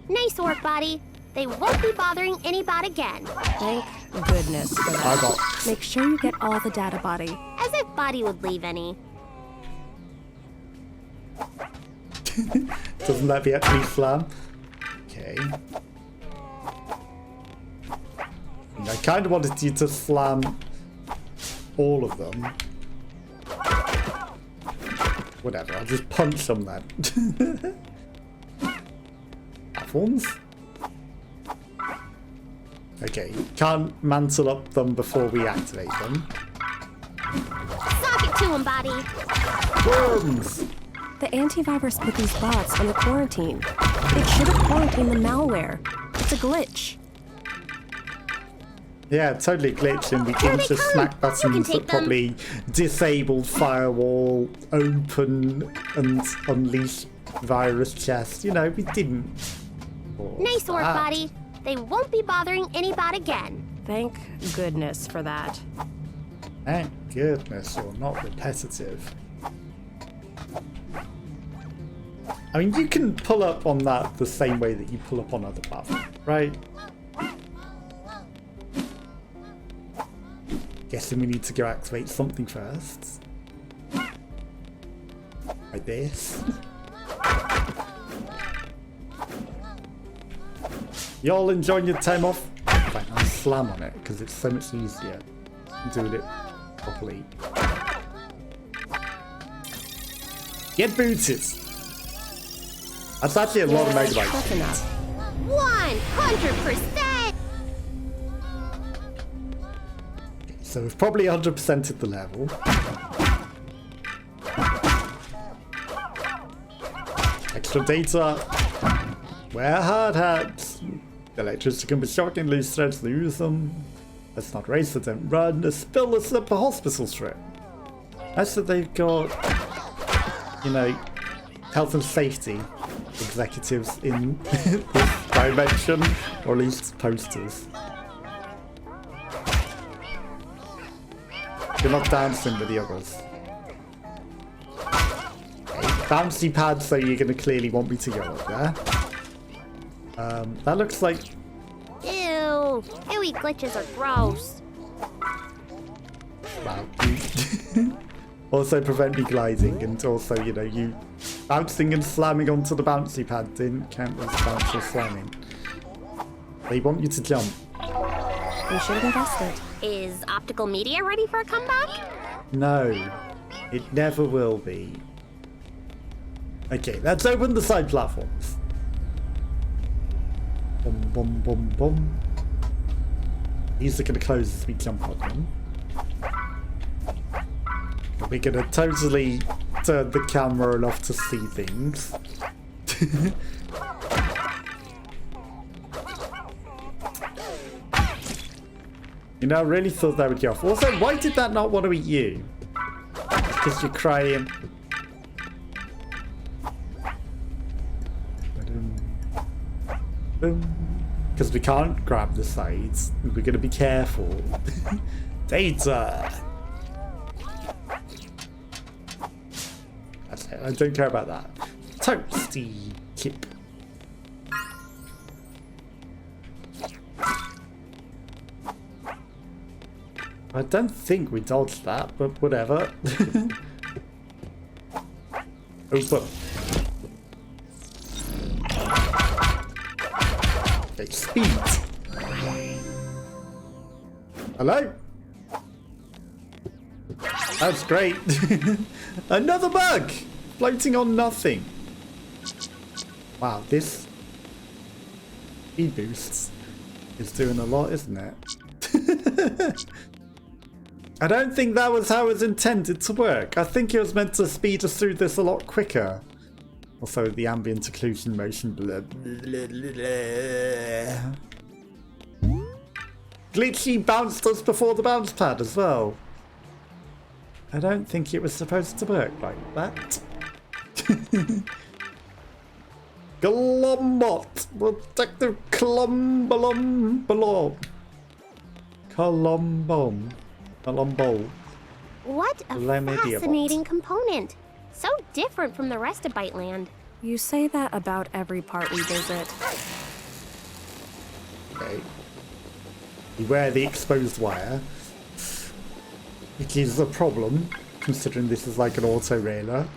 Speaker 3: Nice work, Boti. They won't be bothering any bot again.
Speaker 4: Thank goodness for that.
Speaker 1: I got.
Speaker 4: Make sure you get all the data, Boti.
Speaker 3: As if Boti would leave any.
Speaker 1: Doesn't that be actually slam? Okay. I kind of wanted you to slam all of them. Whatever, I'll just punch them then. Platforms? Okay, can't mantle up them before we activate them.
Speaker 3: Sock it to him, Boti.
Speaker 1: Worms!
Speaker 4: The antivirus put these bots on the quarantine. It should have quarantined the malware. It's a glitch.
Speaker 1: Yeah, totally glitched, and we didn't just smack buttons that probably disabled firewall, open and unleash virus chest. You know, we didn't.
Speaker 3: Nice work, Boti. They won't be bothering any bot again.
Speaker 4: Thank goodness for that.
Speaker 1: Thank goodness you're not repetitive. I mean, you can pull up on that the same way that you pull up on other platforms, right? Guessing we need to go activate something first. Like this. Y'all enjoying your time off? Right, I'll slam on it because it's so much easier doing it properly. Get booted! That's actually a lot of megabytes.
Speaker 4: That's enough.
Speaker 3: 100%!
Speaker 1: So we've probably 100%ed the level. Extra data. Wear hard hats. The electricity can be shocking, loose threads, lose them. Let's not race it, don't run. A spill the slip a hospital strip. That's that they've got, you know, health and safety executives in this dimension, or at least posters. You're not dancing with the others. Okay, bouncy pad, so you're going to clearly want me to go up there. That looks like...
Speaker 3: Ew. Ewy Gravity glitches are gross.
Speaker 1: Wow. Also prevent me gliding, and also, you know, you bouncing and slamming onto the bouncy pad didn't count as bounce or slamming. They want you to jump.
Speaker 4: We should have invested.
Speaker 3: Is optical media ready for a comeback?
Speaker 1: No, it never will be. Okay, let's open the side platforms. Boom, boom, boom, boom. These are going to close as we jump on them. We're going to totally turn the camera off to see things. You know, I really thought that would go off. Also, why did that not want to eat you? Because you're crying. Because we can't grab the sides. We're going to be careful. Data! That's it. I don't care about that. Toasty chip. I don't think we dodged that, but whatever. Open. Okay, speed. Hello? That's great. Another bug! Floating on nothing. Wow, this speed boost is doing a lot, isn't it? I don't think that was how it was intended to work. I think it was meant to speed us through this a lot quicker. Also, the ambient occlusion motion. Blah, blah, blah, blah. Glitchy bounced us before the bounce pad as well. I don't think it was supposed to work like that. Columbot! Detective Columbalum below. Columbo.
Speaker 3: What a fascinating component. So different from the rest of Byteland.
Speaker 4: You say that about every part we visit.
Speaker 1: Okay. Beware the exposed wire. Which is a problem, considering this is like an auto railer.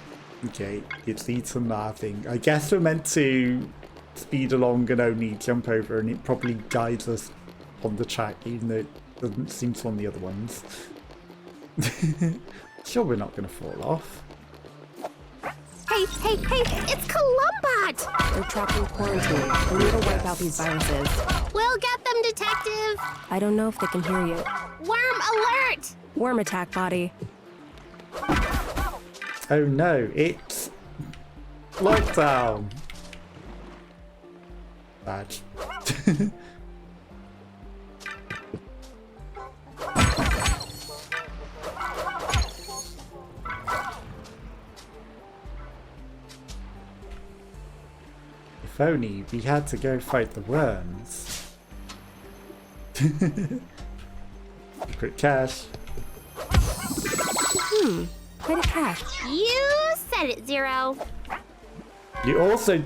Speaker 1: Okay, it's eaten nothing. I guess we're meant to speed along and only jump over, and it probably guides us on the track, even though it doesn't seem to on the other ones. Sure, we're not going to fall off.
Speaker 3: Hey, it's Columbot!
Speaker 4: They're trapped in quarantine. We need to wipe out these viruses.
Speaker 3: We'll get them, Detective!
Speaker 4: I don't know if they can hear you.
Speaker 3: Worm alert!
Speaker 4: Worm attack, Boti.
Speaker 1: Oh no, it's lockdown. Bad. If only we had to go fight the worms. Secret cache.
Speaker 4: Quite a cache.
Speaker 3: You said it, Zero.
Speaker 1: You also...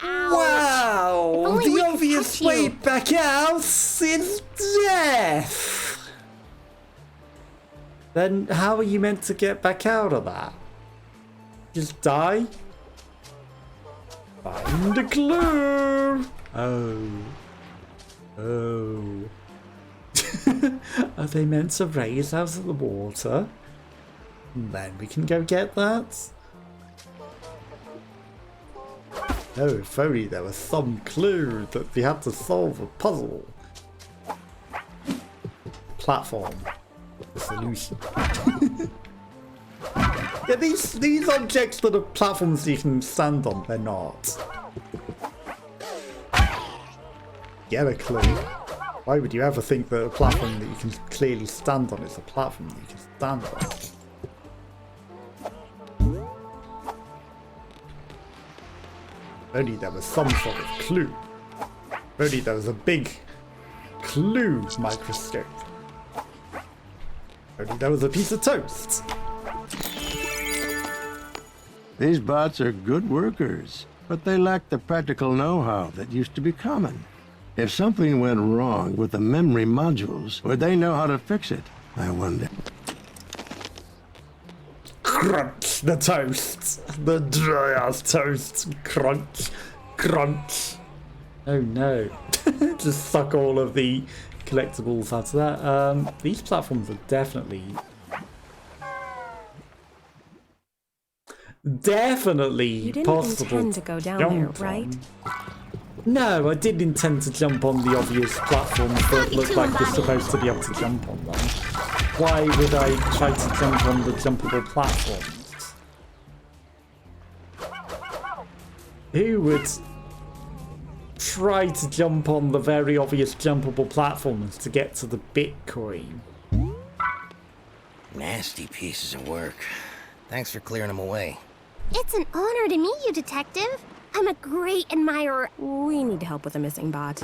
Speaker 3: Ow.
Speaker 1: Wow!
Speaker 3: The
Speaker 1: obvious way back out is death! Then how are you meant to get back out of that? Just die? Find a clue! Oh. Are they meant to raise out of the water? Then we can go get that? Oh, if only there was some clue that we had to solve a puzzle. Platform. The solution. Yeah, these objects that are platforms you can stand on, they're not. Get a clue. Why would you ever think that a platform that you can clearly stand on is a platform that you can stand on? Only there was some sort of clue. Only there was a big clue microscope. Only there was a piece of toast.
Speaker 2: These bots are good workers. but they lack the practical know-how that used to be common. If something went wrong with the memory modules, would they know how to fix it? I wonder.
Speaker 1: Crunch the toast. The dry ass toast. Crunch. Crunch. Oh no. Just suck all of the collectibles out of that. These platforms are definitely
Speaker 4: You didn't
Speaker 1: possible
Speaker 4: intend to go down there, right?
Speaker 1: No, I did intend to jump on the obvious platforms that look like you're supposed to be able to jump on them. Why would I try to jump on the jumpable platforms? Who would try to jump on the very obvious jumpable platforms to get to the Bitcoin?
Speaker 8: Nasty pieces of work. Thanks for clearing them away.
Speaker 3: It's an honor to meet you, Detective. I'm a great admirer.
Speaker 4: We need help with a missing bot.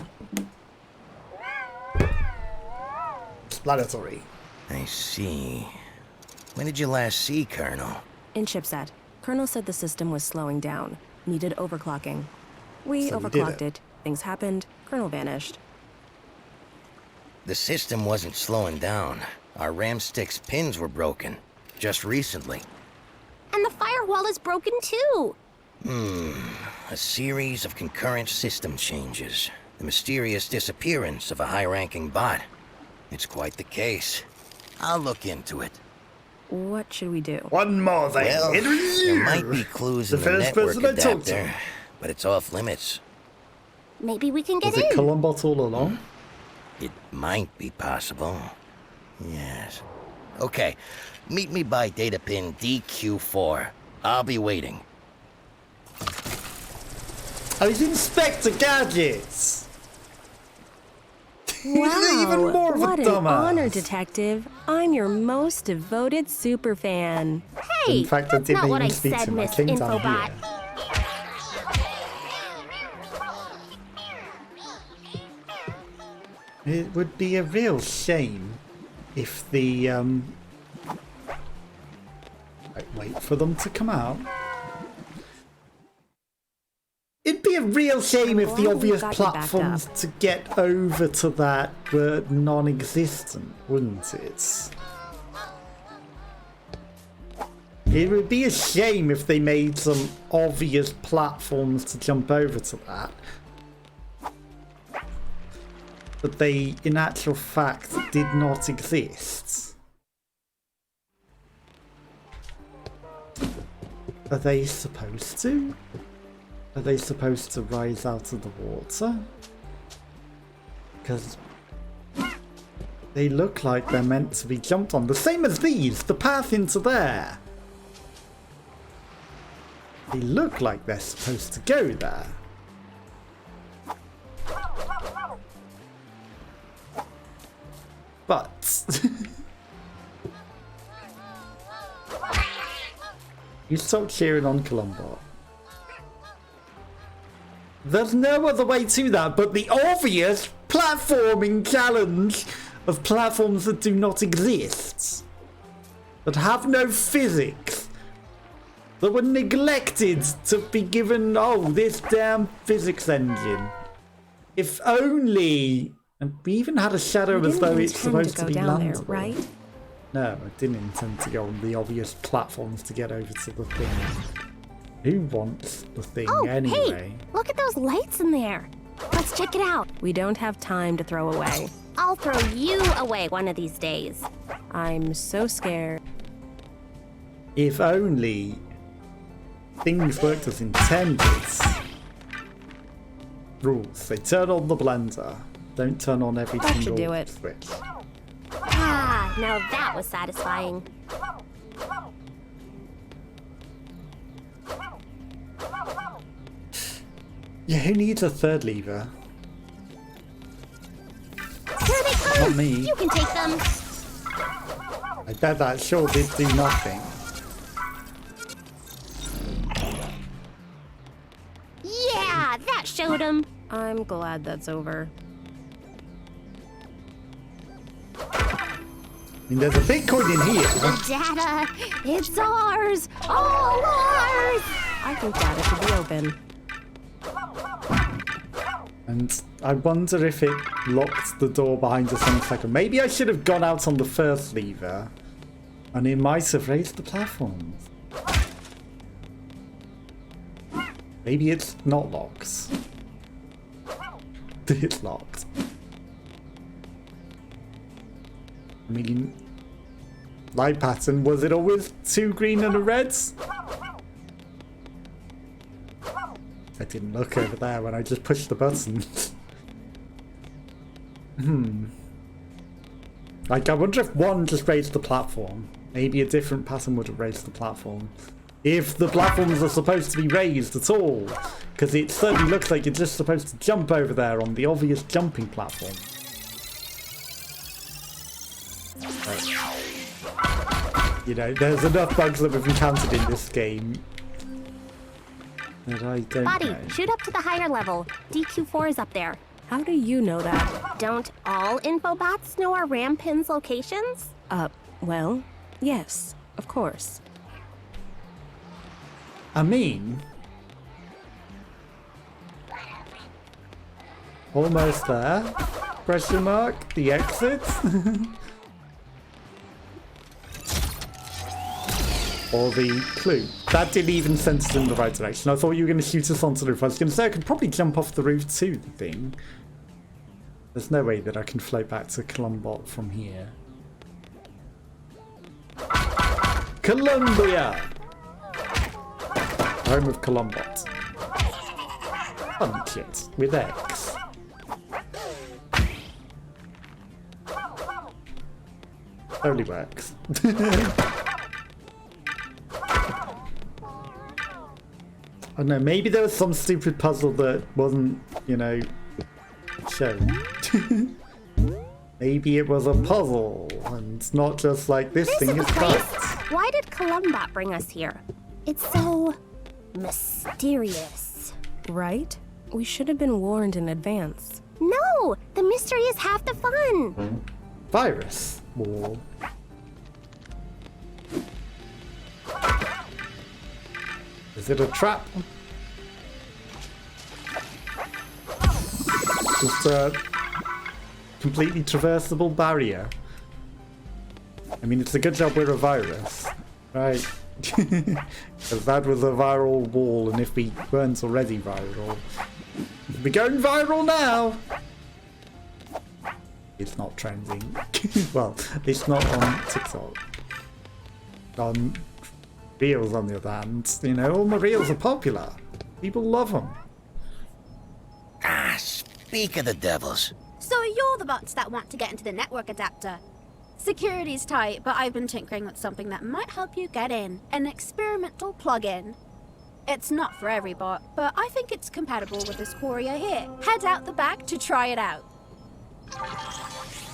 Speaker 1: Explanatory.
Speaker 8: I see. When did you last see Colonel?
Speaker 4: In chipset. Colonel said the system was slowing down. Needed overclocking. We
Speaker 1: So you did
Speaker 4: overclocked it. Things happened. Colonel vanished.
Speaker 8: The system wasn't slowing down. Our RAM stick's pins were broken. Just recently.
Speaker 3: And the firewall is broken too.
Speaker 8: A series of concurrent system changes. The mysterious disappearance of a high-ranking bot. It's quite the case. I'll look into it.
Speaker 4: What should we do?
Speaker 5: One more thing.
Speaker 8: Well, there might be clues in the
Speaker 5: first
Speaker 8: network
Speaker 5: person I talked to.
Speaker 8: adapter, but it's off limits.
Speaker 3: Maybe we can get
Speaker 1: Was it
Speaker 3: in.
Speaker 1: columbot all along?
Speaker 8: It might be possible. Yes. Okay. Meet me by data pin DQ4. I'll be waiting.
Speaker 1: Oh, he's Inspector Gadgets!
Speaker 4: Wow,
Speaker 1: even more of a
Speaker 4: what an
Speaker 1: dumbass.
Speaker 4: honor, Detective. I'm your most devoted superfan.
Speaker 3: Hey,
Speaker 1: In fact, I
Speaker 3: that's
Speaker 1: didn't
Speaker 3: not what I
Speaker 1: even speak to
Speaker 3: said,
Speaker 1: him. I
Speaker 3: Miss
Speaker 1: came down
Speaker 3: Infobot.
Speaker 1: here. It would be a real shame if the wait for them to come out. It'd be a real shame if the
Speaker 4: Well,
Speaker 1: obvious
Speaker 4: got you backed
Speaker 1: platforms
Speaker 4: up.
Speaker 1: to get over to that were non-existent, wouldn't it? It would be a shame if they made some obvious platforms to jump over to that. But they, in actual fact, did not exist. Are they supposed to? Are they supposed to rise out of the water? Because they look like they're meant to be jumped on. The same as these, the path into there. They look like they're supposed to go there. But you stop cheering on columbot. There's no other way to that but the obvious platforming challenge of platforms that do not exist. That have no physics. That were neglected to be given, oh, this damn physics engine. If only... And we even had a shadow
Speaker 4: You
Speaker 1: as though
Speaker 4: didn't
Speaker 1: it's
Speaker 4: intend
Speaker 1: supposed
Speaker 4: to
Speaker 1: to
Speaker 4: go
Speaker 1: be
Speaker 4: down there,
Speaker 1: landable.
Speaker 4: right?
Speaker 1: No, I didn't intend to go on the obvious platforms to get over to the thing. Who wants the thing
Speaker 3: Oh,
Speaker 1: anyway?
Speaker 3: hey, look at those lights in there. Let's check it out.
Speaker 4: We don't have time to throw away.
Speaker 3: I'll throw you away one of these days.
Speaker 4: I'm so scared.
Speaker 1: If only things worked as intended. Rules. They turn on the blender. Don't turn on every
Speaker 4: That should
Speaker 1: single
Speaker 4: do it.
Speaker 1: switch.
Speaker 3: Ah, now that was satisfying.
Speaker 1: Yeah, who needs a third lever?
Speaker 3: Here they come.
Speaker 1: Not me.
Speaker 3: You can take them.
Speaker 1: I bet that sure did do nothing.
Speaker 3: Yeah, that showed them.
Speaker 4: I'm glad that's over.
Speaker 1: I mean, there's a Bitcoin in here.
Speaker 3: The data, it's ours. All ours.
Speaker 4: I think data should be open.
Speaker 1: And I wonder if it locked the door behind us on the second. Maybe I should have gone out on the first lever, and it might have raised the platforms. Maybe it's not locked. It's locked. I mean, light pattern, was it always 2 green and a red? I didn't look over there when I just pushed the button. Like, I wonder if one just raised the platform. Maybe a different pattern would have raised the platform. If the platforms are supposed to be raised at all. Because it certainly looks like you're just supposed to jump over there on the obvious jumping platform. Right. You know, there's enough bugs that we've encountered in this game that I don't know.
Speaker 3: Shoot up to the higher level. DQ4 is up there.
Speaker 4: How do you know that?
Speaker 3: Don't all infobots know our RAM pins locations?
Speaker 4: Well, yes, of course.
Speaker 1: I mean, almost there. Question mark. The exit. Or the clue. That didn't even send us in the right direction. I thought you were going to shoot us onto the roof. I was going to say I could probably jump off the roof to the thing. There's no way that I can float back to Columbot from here. Columbia! Home of Columbot. Fun shit with X. Only works. I don't know, maybe there was some stupid puzzle that wasn't, you know, shown. Maybe it was a puzzle, and not just like this thing is fucked.
Speaker 3: Why did Columbot bring us here? It's so mysterious.
Speaker 4: Right? We should have been warned in advance.
Speaker 3: No! The mystery is half the fun!
Speaker 1: Virus wall. Is it a trap? Just a completely traversable barrier. I mean, it's a good job we're a virus, right? Because that was a viral wall, and if we weren't already viral, we're going viral now! It's not trending. Well, it's not on TikTok. On Reels, on the other hand, you know, all my Reels are popular. People love them.
Speaker 8: Ah, speak of the devils.
Speaker 9: So you're the bots that want to get into the network adapter. Security's tight, but I've been tinkering with something that might help you get in. An experimental plugin. It's not for every bot, but I think it's compatible with this courier here. Head out the back to try it out.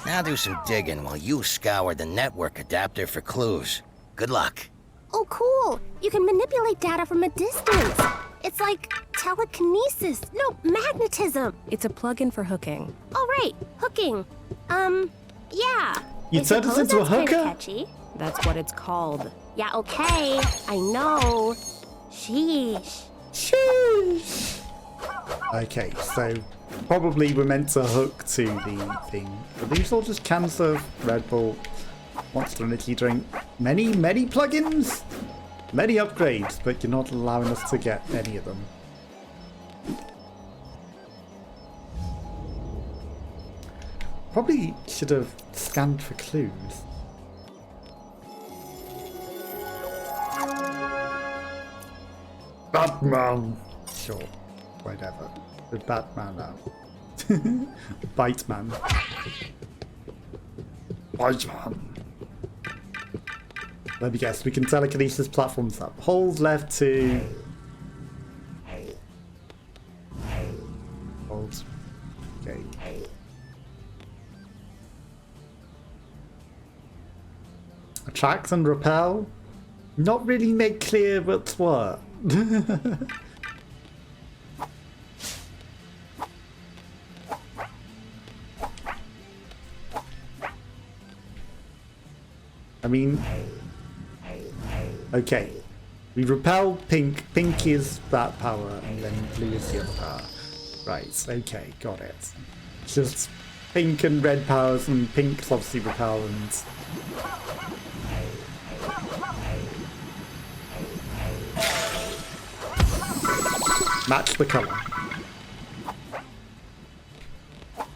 Speaker 8: Now do some digging while you scour the network adapter for clues. Good luck.
Speaker 3: Oh, cool! You can manipulate data from a distance. It's like telekinesis. No, magnetism.
Speaker 4: It's a plugin for hooking.
Speaker 3: Oh, right. Hooking. Yeah.
Speaker 1: You turned us into a hooker?
Speaker 3: Catchy.
Speaker 4: That's what it's called.
Speaker 3: Yeah, okay. I know. Sheesh.
Speaker 1: Sheesh. Okay, so probably we're meant to hook to the thing. Are these all just cans of Red Bull Monster Energy drink? Many plugins? Many upgrades, but you're not allowing us to get any of them. Probably should have scanned for clues.
Speaker 5: Batman.
Speaker 1: Sure, whatever. The Batman now. Byteman.
Speaker 5: Byteman.
Speaker 1: Let me guess, we can telekinesis platforms up. Hold left to... Hold. Okay. Attract and repel? Not really make clear what's what. I mean... Okay, we repel pink. Pink is that power, and then blue is the other power. Right, okay, got it. Just pink and red powers, and pink's obviously repellent. Match the colour.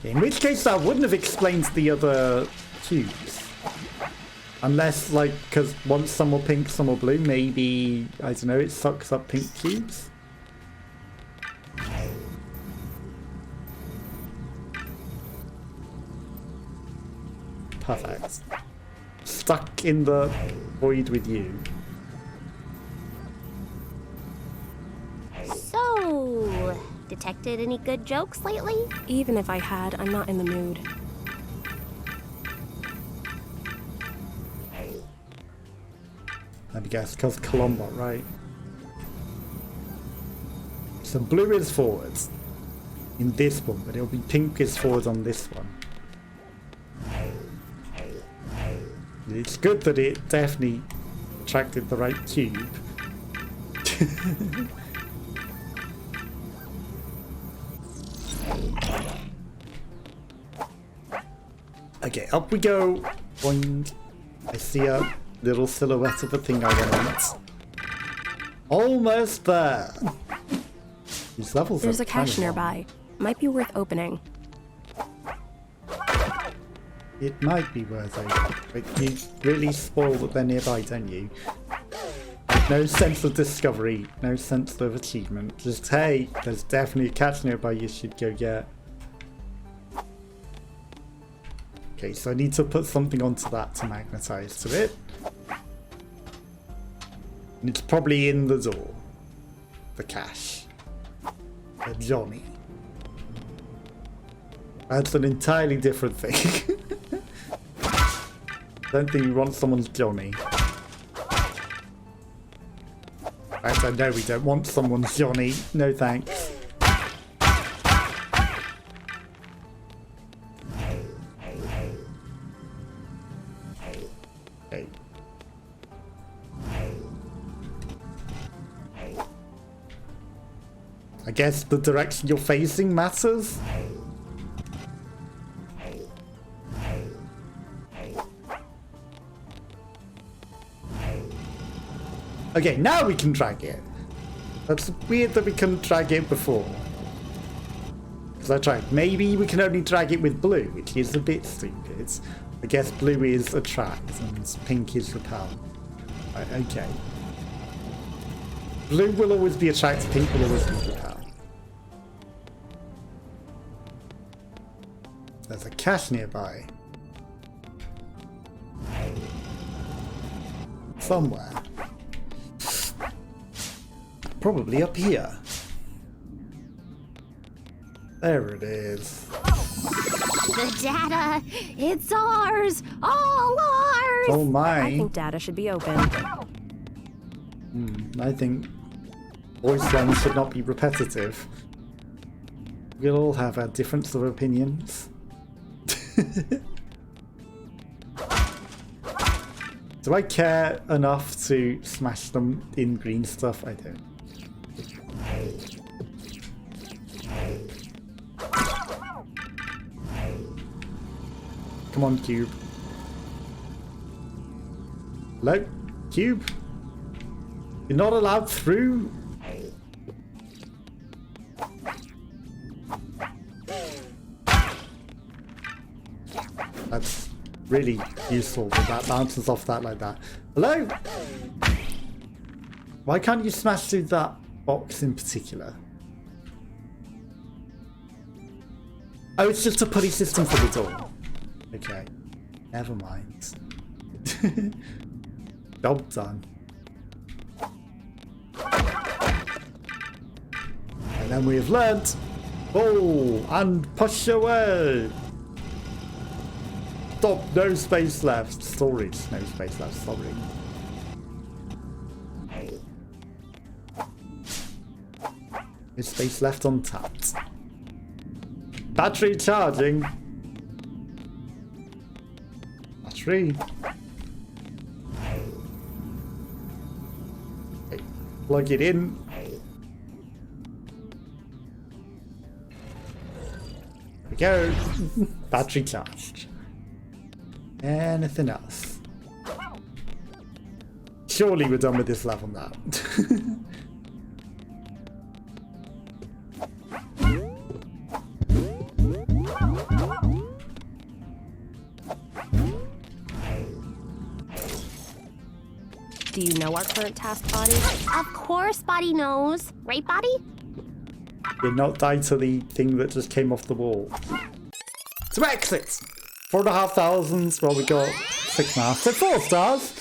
Speaker 1: In which case that wouldn't have explained the other cubes. Unless, like, because once some were pink, some were blue, maybe, I don't know, it sucks up pink cubes. Perfect. Stuck in the void with you.
Speaker 3: So, detected any good jokes lately?
Speaker 4: Even if I had, I'm not in the mood.
Speaker 1: Let me guess, because columbot, right? So blue is forwards in this one, but it'll be pink is forward on this one. It's good that it definitely attracted the right cube. Okay, up we go. Boing. I see a little silhouette of a thing I want. Almost there. These levels
Speaker 4: There's
Speaker 1: are
Speaker 4: a cache
Speaker 1: kind of
Speaker 4: nearby. Might be worth opening.
Speaker 1: It might be worth it, but you really spoil that they're nearby, don't you? No sense of discovery, no sense of achievement. Just, hey, there's definitely a cache nearby you should go get. Okay, so I need to put something onto that to magnetize to it. And it's probably in the door. The cache. The Johnny. That's an entirely different thing. Don't think you want someone's Johnny. Right, I know we don't want someone's Johnny. No thanks. Okay. I guess the direction you're facing matters. Okay, now we can drag it. That's weird that we couldn't drag it before. Because I tried. Maybe we can only drag it with blue, which is a bit stupid. I guess blue is attract and pink is repel. Right, okay. Blue will always be attract, pink will always be repel. There's a cache nearby. Somewhere. Probably up here. There it is.
Speaker 3: The data, it's ours! All ours!
Speaker 1: Oh my.
Speaker 4: I think data should be open.
Speaker 1: I think voice should not be repetitive. We'll all have our difference of opinions. Do I care enough to smash them in green stuff? I don't. Come on, cube. Hello? Cube? You're not allowed through? That's really useful that that bounces off that like that. Hello? Why can't you smash through that box in particular? Oh, it's just a pulley system for the door. Okay, never mind. Job done. And then we have learnt. Oh, and push away. Stop, no space left. Storage, no space left, sorry. No space left untapped. Battery charging. Battery. Okay, plug it in. we go. Battery charged. Anything else? Surely we're done with this level now.
Speaker 4: Do you know our current task, Boti?
Speaker 3: Of course, Body knows. Right, Body?
Speaker 1: Did not die to the thing that just came off the wall. To exit! 4,500. Well, we got 6.5. So 4 stars.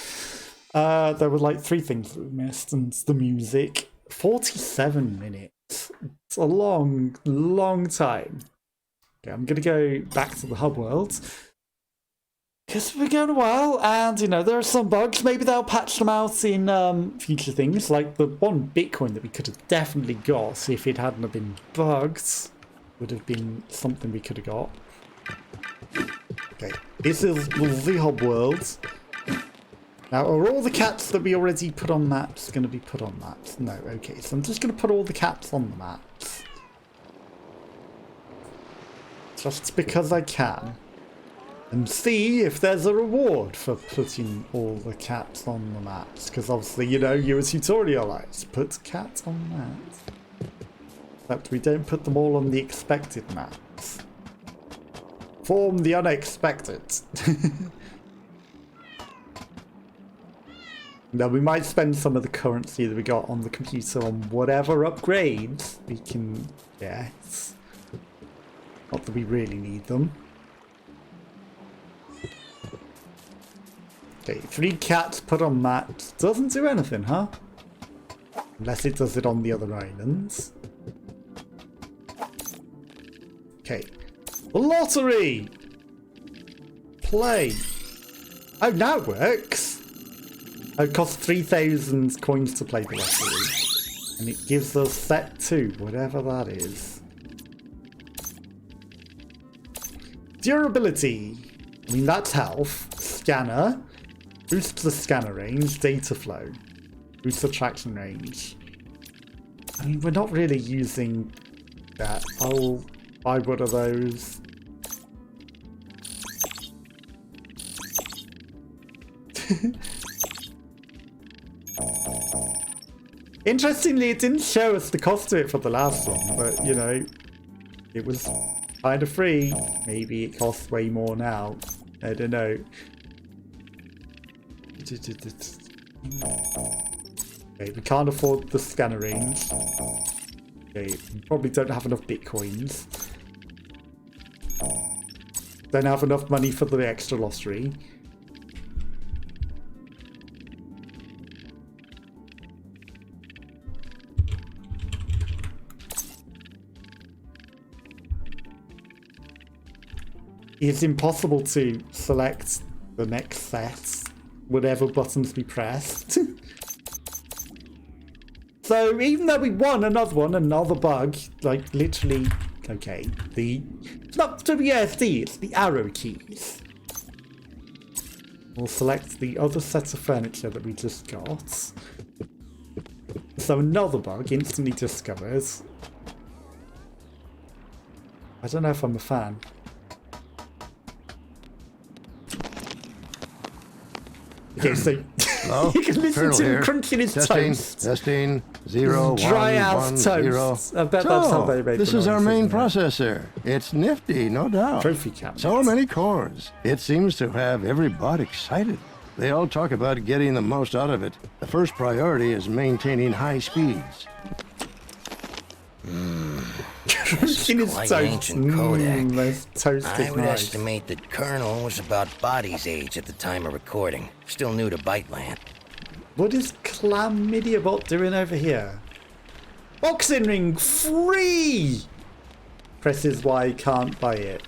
Speaker 1: There were like 3 things that we missed, and the music. 47 minutes. It's a long, long time. Okay, I'm gonna go back to the hub world. Because we're going a while, and you know, there are some bugs. Maybe they'll patch them out in future things, like the 1 Bitcoin that we could have definitely got if it hadn't have been bugged. Would have been something we could have got. Okay, this is the hub world. Now, are all the cats that we already put on maps going to be put on maps? No, okay, so I'm just going to put all the cats on the maps. Just because I can. And see if there's a reward for putting all the cats on the maps. Because obviously, you know, you're a tutorialite. Put cats on maps. Except we don't put them all on the expected maps. Form the unexpected. Now, we might spend some of the currency that we got on the computer on whatever upgrades we can get. Not that we really need them. Okay, 3 cats put on maps. Doesn't do anything, huh? Unless it does it on the other islands. Okay. Lottery! Play. Oh, now it works. Oh, it costs 3,000 coins to play the lottery. And it gives us set 2, whatever that is. Durability. I mean, that's health. Scanner. Boosts the scanner range, data flow. Boosts the traction range. I mean, we're not really using that. I'll buy one of those. Interestingly, it didn't show us the cost of it for the last one, but, you know, it was kind of free. Maybe it costs way more now. I don't know. Okay, we can't afford the scanner range. Okay, we probably don't have enough bitcoins. Don't have enough money for the extra lottery. It's impossible to select the next set. Whatever buttons we pressed. So even though we won another bug, like literally, okay, it's not WSD, it's the arrow keys. We'll select the other set of furniture that we just got. So another bug instantly discovered. I don't know if I'm a fan. Okay, so you can listen to him crunching his toast.
Speaker 2: Testing, 0,
Speaker 1: dry
Speaker 2: 1,
Speaker 1: ass
Speaker 2: 1,
Speaker 1: toast.
Speaker 2: 0.
Speaker 1: I bet that's how they make
Speaker 2: this is our main processor. It's nifty, no doubt.
Speaker 1: Trophy cabinet.
Speaker 2: So many cores. It seems to have every bot excited. They all talk about getting the most out of it. The first priority is maintaining high speeds.
Speaker 8: This is quite an ancient codec. I would estimate that Colonel was about Boti's age at the time of recording. Still new to Byteland.
Speaker 1: What is ClamydiaBot doing over here? Boxing ring free! Presses Y, can't buy it.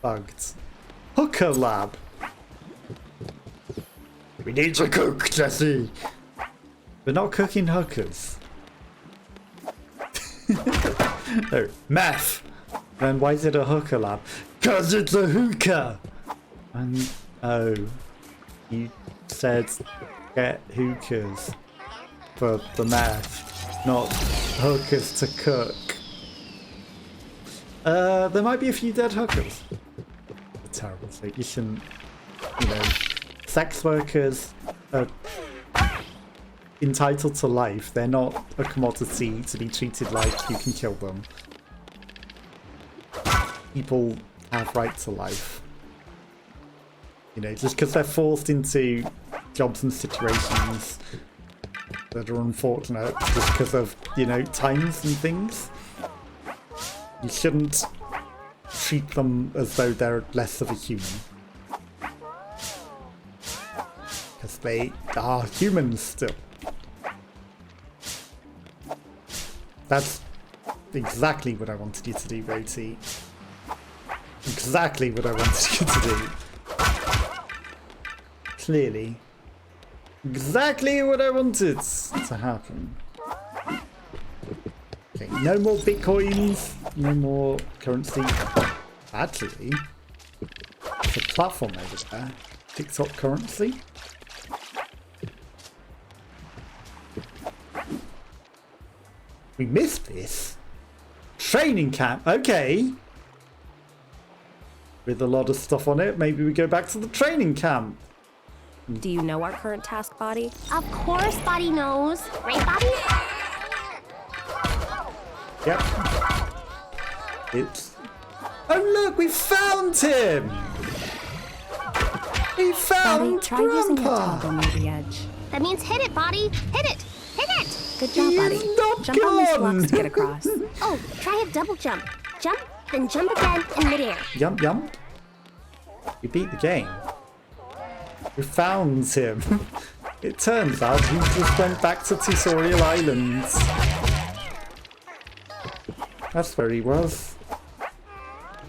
Speaker 1: Bugged. Hooker lab. We need to cook, Jesse. We're not cooking hookers. Oh, meth. Then why is it a hooker lab? Cause it's a hookah. And oh, you said get hookers for the meth, not hookers to cook. There might be a few dead hookers. Terrible thing. You shouldn't, you know, sex workers are entitled to life. They're not a commodity to be treated like you can kill them. People have right to life. You know, just because they're forced into jobs and situations that are unfortunate just because of, you know, times and things. You shouldn't treat them as though they're less of a human. Because they are humans still. That's exactly what I wanted you to do, Boti. Exactly what I wanted you to do. Clearly. Exactly what I wanted to happen. Okay, no more bitcoins, no more currency. Actually, there's a platform over there. TikTok currency. We missed this. Training camp. Okay. With a lot of stuff on it, maybe we go back to the training camp.
Speaker 4: Do you know our current task, Boti?
Speaker 3: Of course, Boti knows. Right, Boti?
Speaker 1: Yep. It's... Oh look, we found him! We found
Speaker 4: Boti, try using your
Speaker 1: Grandpa!
Speaker 4: toggle near the edge.
Speaker 3: That means hit it, Boti. Hit it. Hit it.
Speaker 4: Good job,
Speaker 1: He
Speaker 4: Boti.
Speaker 1: is not
Speaker 4: Jump on these
Speaker 1: gone.
Speaker 4: blocks to get across.
Speaker 3: Oh, try a double jump. Jump, then jump again in midair.
Speaker 1: Yump yump. We beat the game. We found him. It turns out he just went back to Tutorial Island. That's where he was.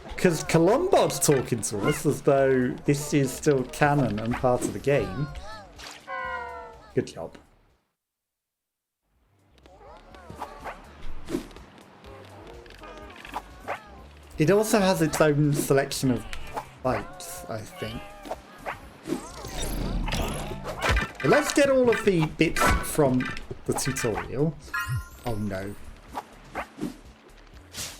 Speaker 1: Because Columbot's talking to us as though this is still canon and part of the game. Good job. It also has its own selection of bytes, I think. But let's get all of the bits from the tutorial. Oh no.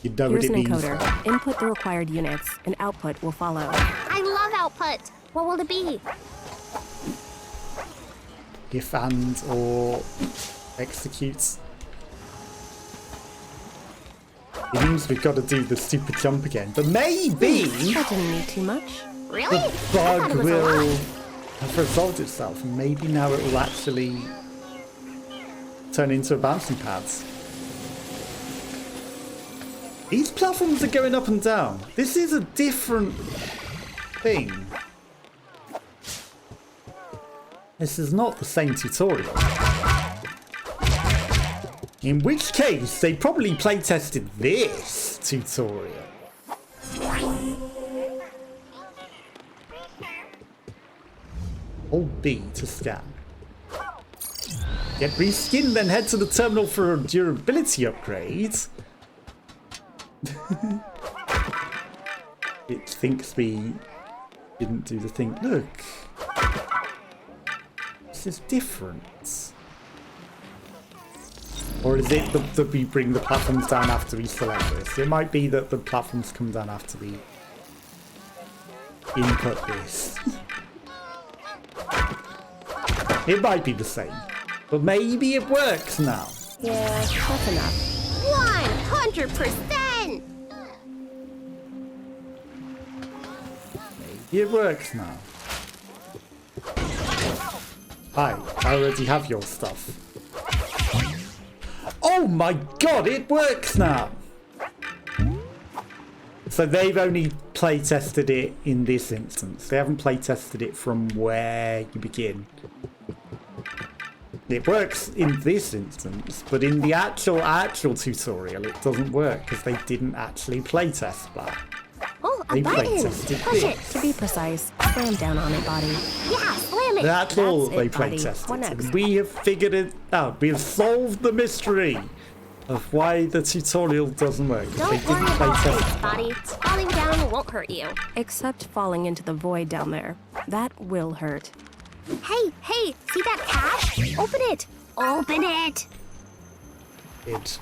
Speaker 1: You know
Speaker 4: Here's
Speaker 1: what
Speaker 4: an
Speaker 1: it means.
Speaker 4: encoder. Input the required units, and output will follow.
Speaker 3: I love output. What will it be?
Speaker 1: If and or executes. It means we've got to do the stupid jump again. But maybe
Speaker 4: That didn't need too much.
Speaker 3: Really?
Speaker 1: the
Speaker 3: I thought
Speaker 1: bug
Speaker 3: it was a lot.
Speaker 1: will have resolved itself. And maybe now it will actually turn into a bouncing pads. These platforms are going up and down. This is a different thing. This is not the same tutorial. In which case, they probably playtested this tutorial. Hold B to scan. Get reskinned, then head to the terminal for a durability upgrade. It thinks we didn't do the thing. Look. This is different. Or is it that we bring the platforms down after we select this? It might be that the platforms come down after we input this. It might be the same. But maybe it works now.
Speaker 4: Yeah, that's enough.
Speaker 3: 100%!
Speaker 1: Maybe it works now. Hi, I already have your stuff. Oh my god, it works now! So they've only playtested it in this instance. They haven't playtested it from where you begin. It works in this instance, but in the actual tutorial it doesn't work because they didn't actually playtest that.
Speaker 3: Oh, a
Speaker 1: They
Speaker 3: button.
Speaker 1: playtested
Speaker 3: Push
Speaker 1: this.
Speaker 3: it.
Speaker 4: To be precise, slam down on it, Boti.
Speaker 3: Yeah, slam it.
Speaker 1: That's all
Speaker 4: That's
Speaker 1: they
Speaker 4: it, Boti.
Speaker 1: playtested.
Speaker 4: What next?
Speaker 1: And we have figured it out. We have solved the mystery of why the tutorial doesn't work. 'Cause they
Speaker 3: Don't
Speaker 1: didn't
Speaker 3: worry about
Speaker 1: playtest
Speaker 3: this, Boti. Falling down won't hurt you.
Speaker 4: Except falling into the void down there. That will hurt.
Speaker 3: Hey, see that cache? Open it. Open it.
Speaker 1: it.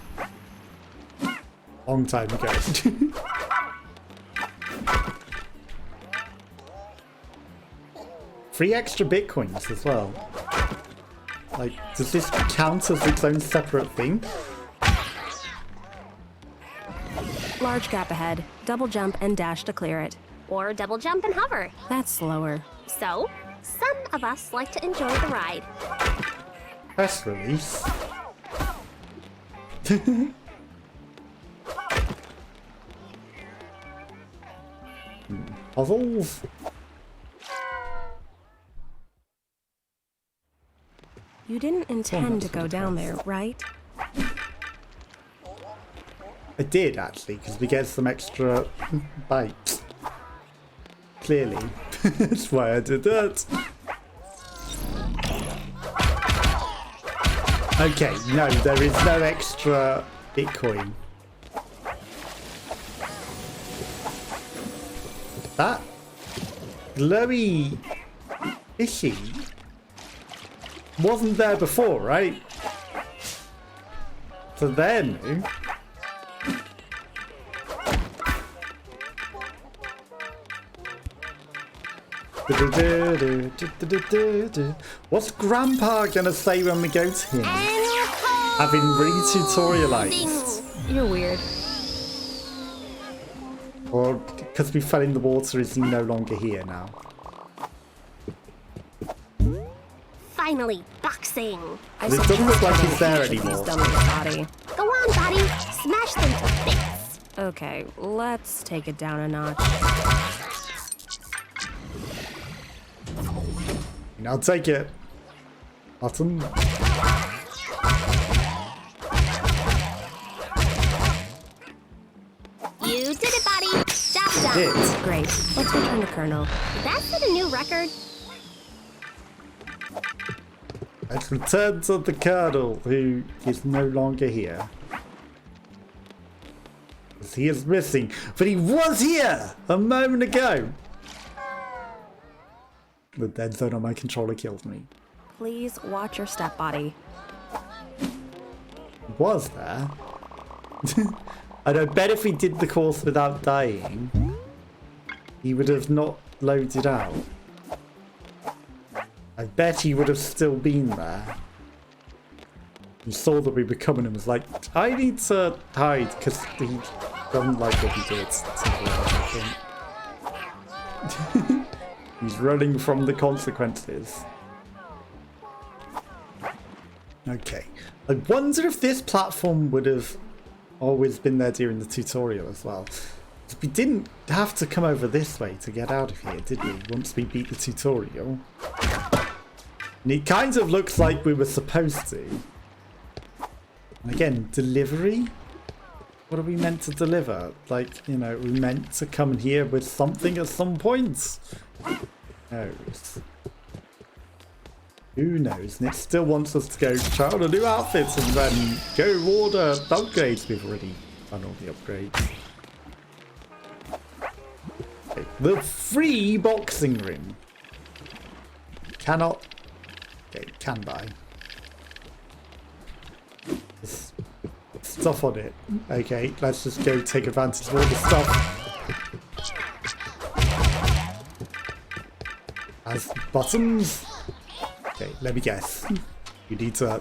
Speaker 1: Long time ago. Free extra bitcoins as well. Like, does this count as its own separate thing?
Speaker 4: Large gap ahead. Double jump and dash to clear it.
Speaker 3: Or double jump and hover.
Speaker 4: That's slower.
Speaker 3: So, some of us like to enjoy the ride.
Speaker 1: Press release. Puzzles.
Speaker 4: You didn't intend to go down there, right?
Speaker 1: I did, actually, because we get some extra bytes. Clearly. That's why I did that. Okay, no, there is no extra Bitcoin. That glowy fishy wasn't there before, right? So they're new. What's Grandpa gonna say when we go to him? Having re-tutorialized.
Speaker 4: You're weird.
Speaker 1: Or because we fell in the water, is he no longer here now?
Speaker 3: Finally, boxing.
Speaker 4: I
Speaker 1: It doesn't look like he's there
Speaker 4: these
Speaker 1: anymore.
Speaker 4: dummies, Boti.
Speaker 3: Go on, Boti. Smash them to bits.
Speaker 4: Okay, let's take it down a notch.
Speaker 1: I'll take it. Button.
Speaker 3: You did it, Boti. Job done.
Speaker 1: It.
Speaker 4: Great. Let's return to Colonel.
Speaker 3: That's set a new record.
Speaker 1: Let's return to the Colonel, who is no longer here. Because he is missing. But he was here a moment ago. The dead zone on my controller killed me.
Speaker 4: Please watch your step, Boti.
Speaker 1: Was there? And I bet if he did the course without dying, he would have not loaded out. I bet he would have still been there. He saw that we were coming and was like, I need to hide because he doesn't like what he did. He's running from the consequences. Okay. I wonder if this platform would have always been there during the tutorial as well. We didn't have to come over this way to get out of here, did we? Once we beat the tutorial. And it kind of looks like we were supposed to. And again, delivery? What are we meant to deliver? Like, you know, we meant to come here with something at some point? Who knows? Who knows? And it still wants us to go try on a new outfit and then go order upgrades. We've already done all the upgrades. Okay. The free boxing ring. Cannot. Okay, can buy. There's stuff on it. Okay, let's just go take advantage of all the stuff. As buttons. Okay, let me guess. You need to...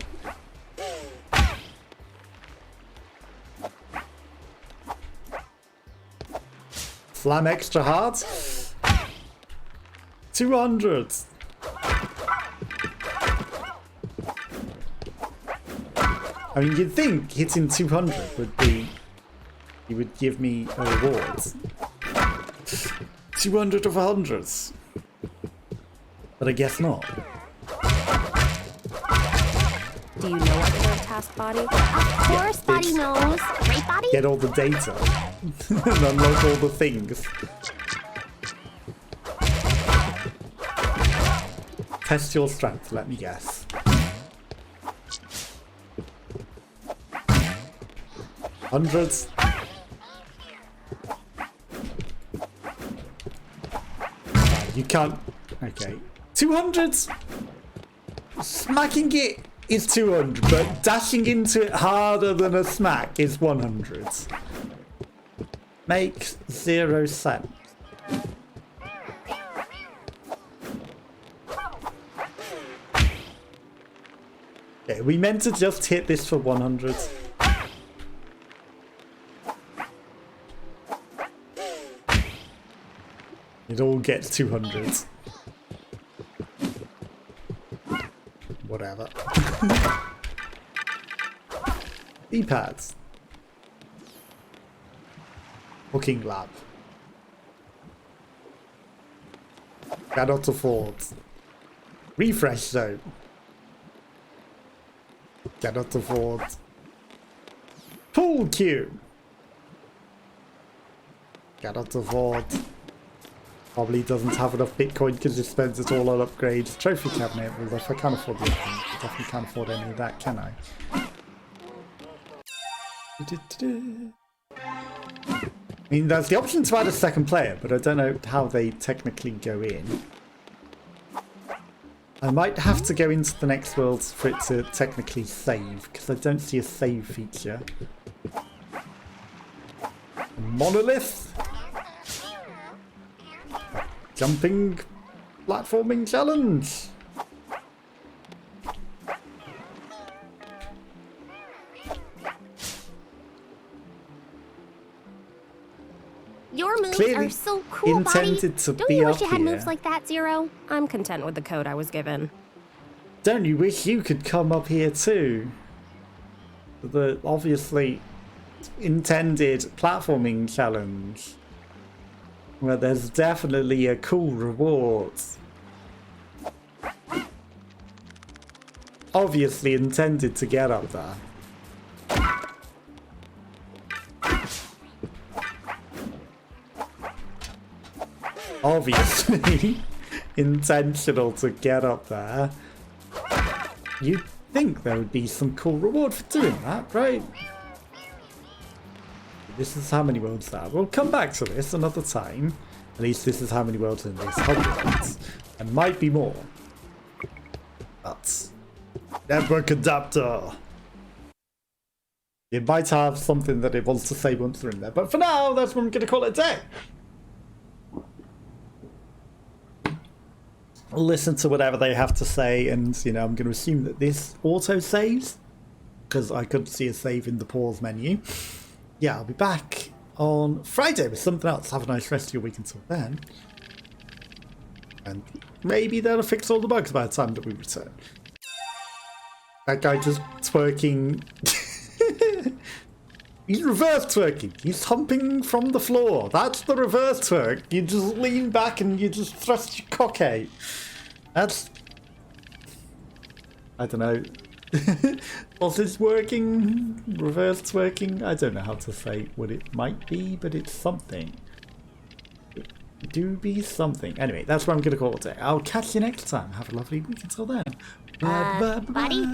Speaker 1: Slam extra hard. 200. I mean, you'd think hitting 200 would be... He would give me a reward. 200 of 100s. But I guess not.
Speaker 4: Do you know what your task, Boti?
Speaker 3: Of course, Boti knows. Right, Boti?
Speaker 1: Get all the data. And unlock all the things. Test your strength, let me guess. Hundreds. You can't. Okay. 200s. Smacking it is 200, but dashing into it harder than a smack is 100. makes 0 sense. Okay, we meant to just hit this for 100. It all gets 200. Whatever. D-pads. Booking lab. Cannot afford. Refresh zone. Cannot afford. Pool queue. Cannot afford. Probably doesn't have enough Bitcoin because he spends it all on upgrades. Trophy cabinet. Well, if I can't afford the upgrade, I definitely can't afford any of that, can I? I mean, there's the option to add a second player, but I don't know how they technically go in. I might have to go into the next world for it to technically save, because I don't see a save feature. Monolith? Jumping platforming challenge.
Speaker 3: Your moves
Speaker 1: Clearly
Speaker 3: are so cool,
Speaker 1: intended
Speaker 3: Boti.
Speaker 1: to
Speaker 3: Don't
Speaker 1: be
Speaker 3: you wish
Speaker 1: up
Speaker 3: you had
Speaker 1: here.
Speaker 3: moves like that, Zero?
Speaker 4: I'm content with the code I was given.
Speaker 1: Don't you wish you could come up here too? The obviously intended platforming challenge. Where there's definitely a cool reward. Obviously intended to get up there. Obviously intentional to get up there. You'd think there would be some cool reward for doing that, right? This is how many worlds there are. We'll come back to this another time. At least this is how many worlds in this 100. There might be more. But
Speaker 5: Network adapter.
Speaker 1: it might have something that it wants to say once they're in there. But for now, that's what I'm going to call it a day. I'll listen to whatever they have to say, and I'm going to assume that this auto saves, because I couldn't see a save in the pause menu. Yeah, I'll be back on Friday with something else. Have a nice rest of your week until then. And maybe that'll fix all the bugs by the time that we return. That guy just twerking. He's reverse twerking. He's humping from the floor. That's the reverse twerk. You just lean back and you just thrust your cock out. That's... I don't know. Was this working? Reverse twerking? I don't know how to say what it might be, but it's something. It do be something. Anyway, that's what I'm going to call it a day. I'll catch you next time. Have a lovely week until then. Bye bye.
Speaker 3: Buddy?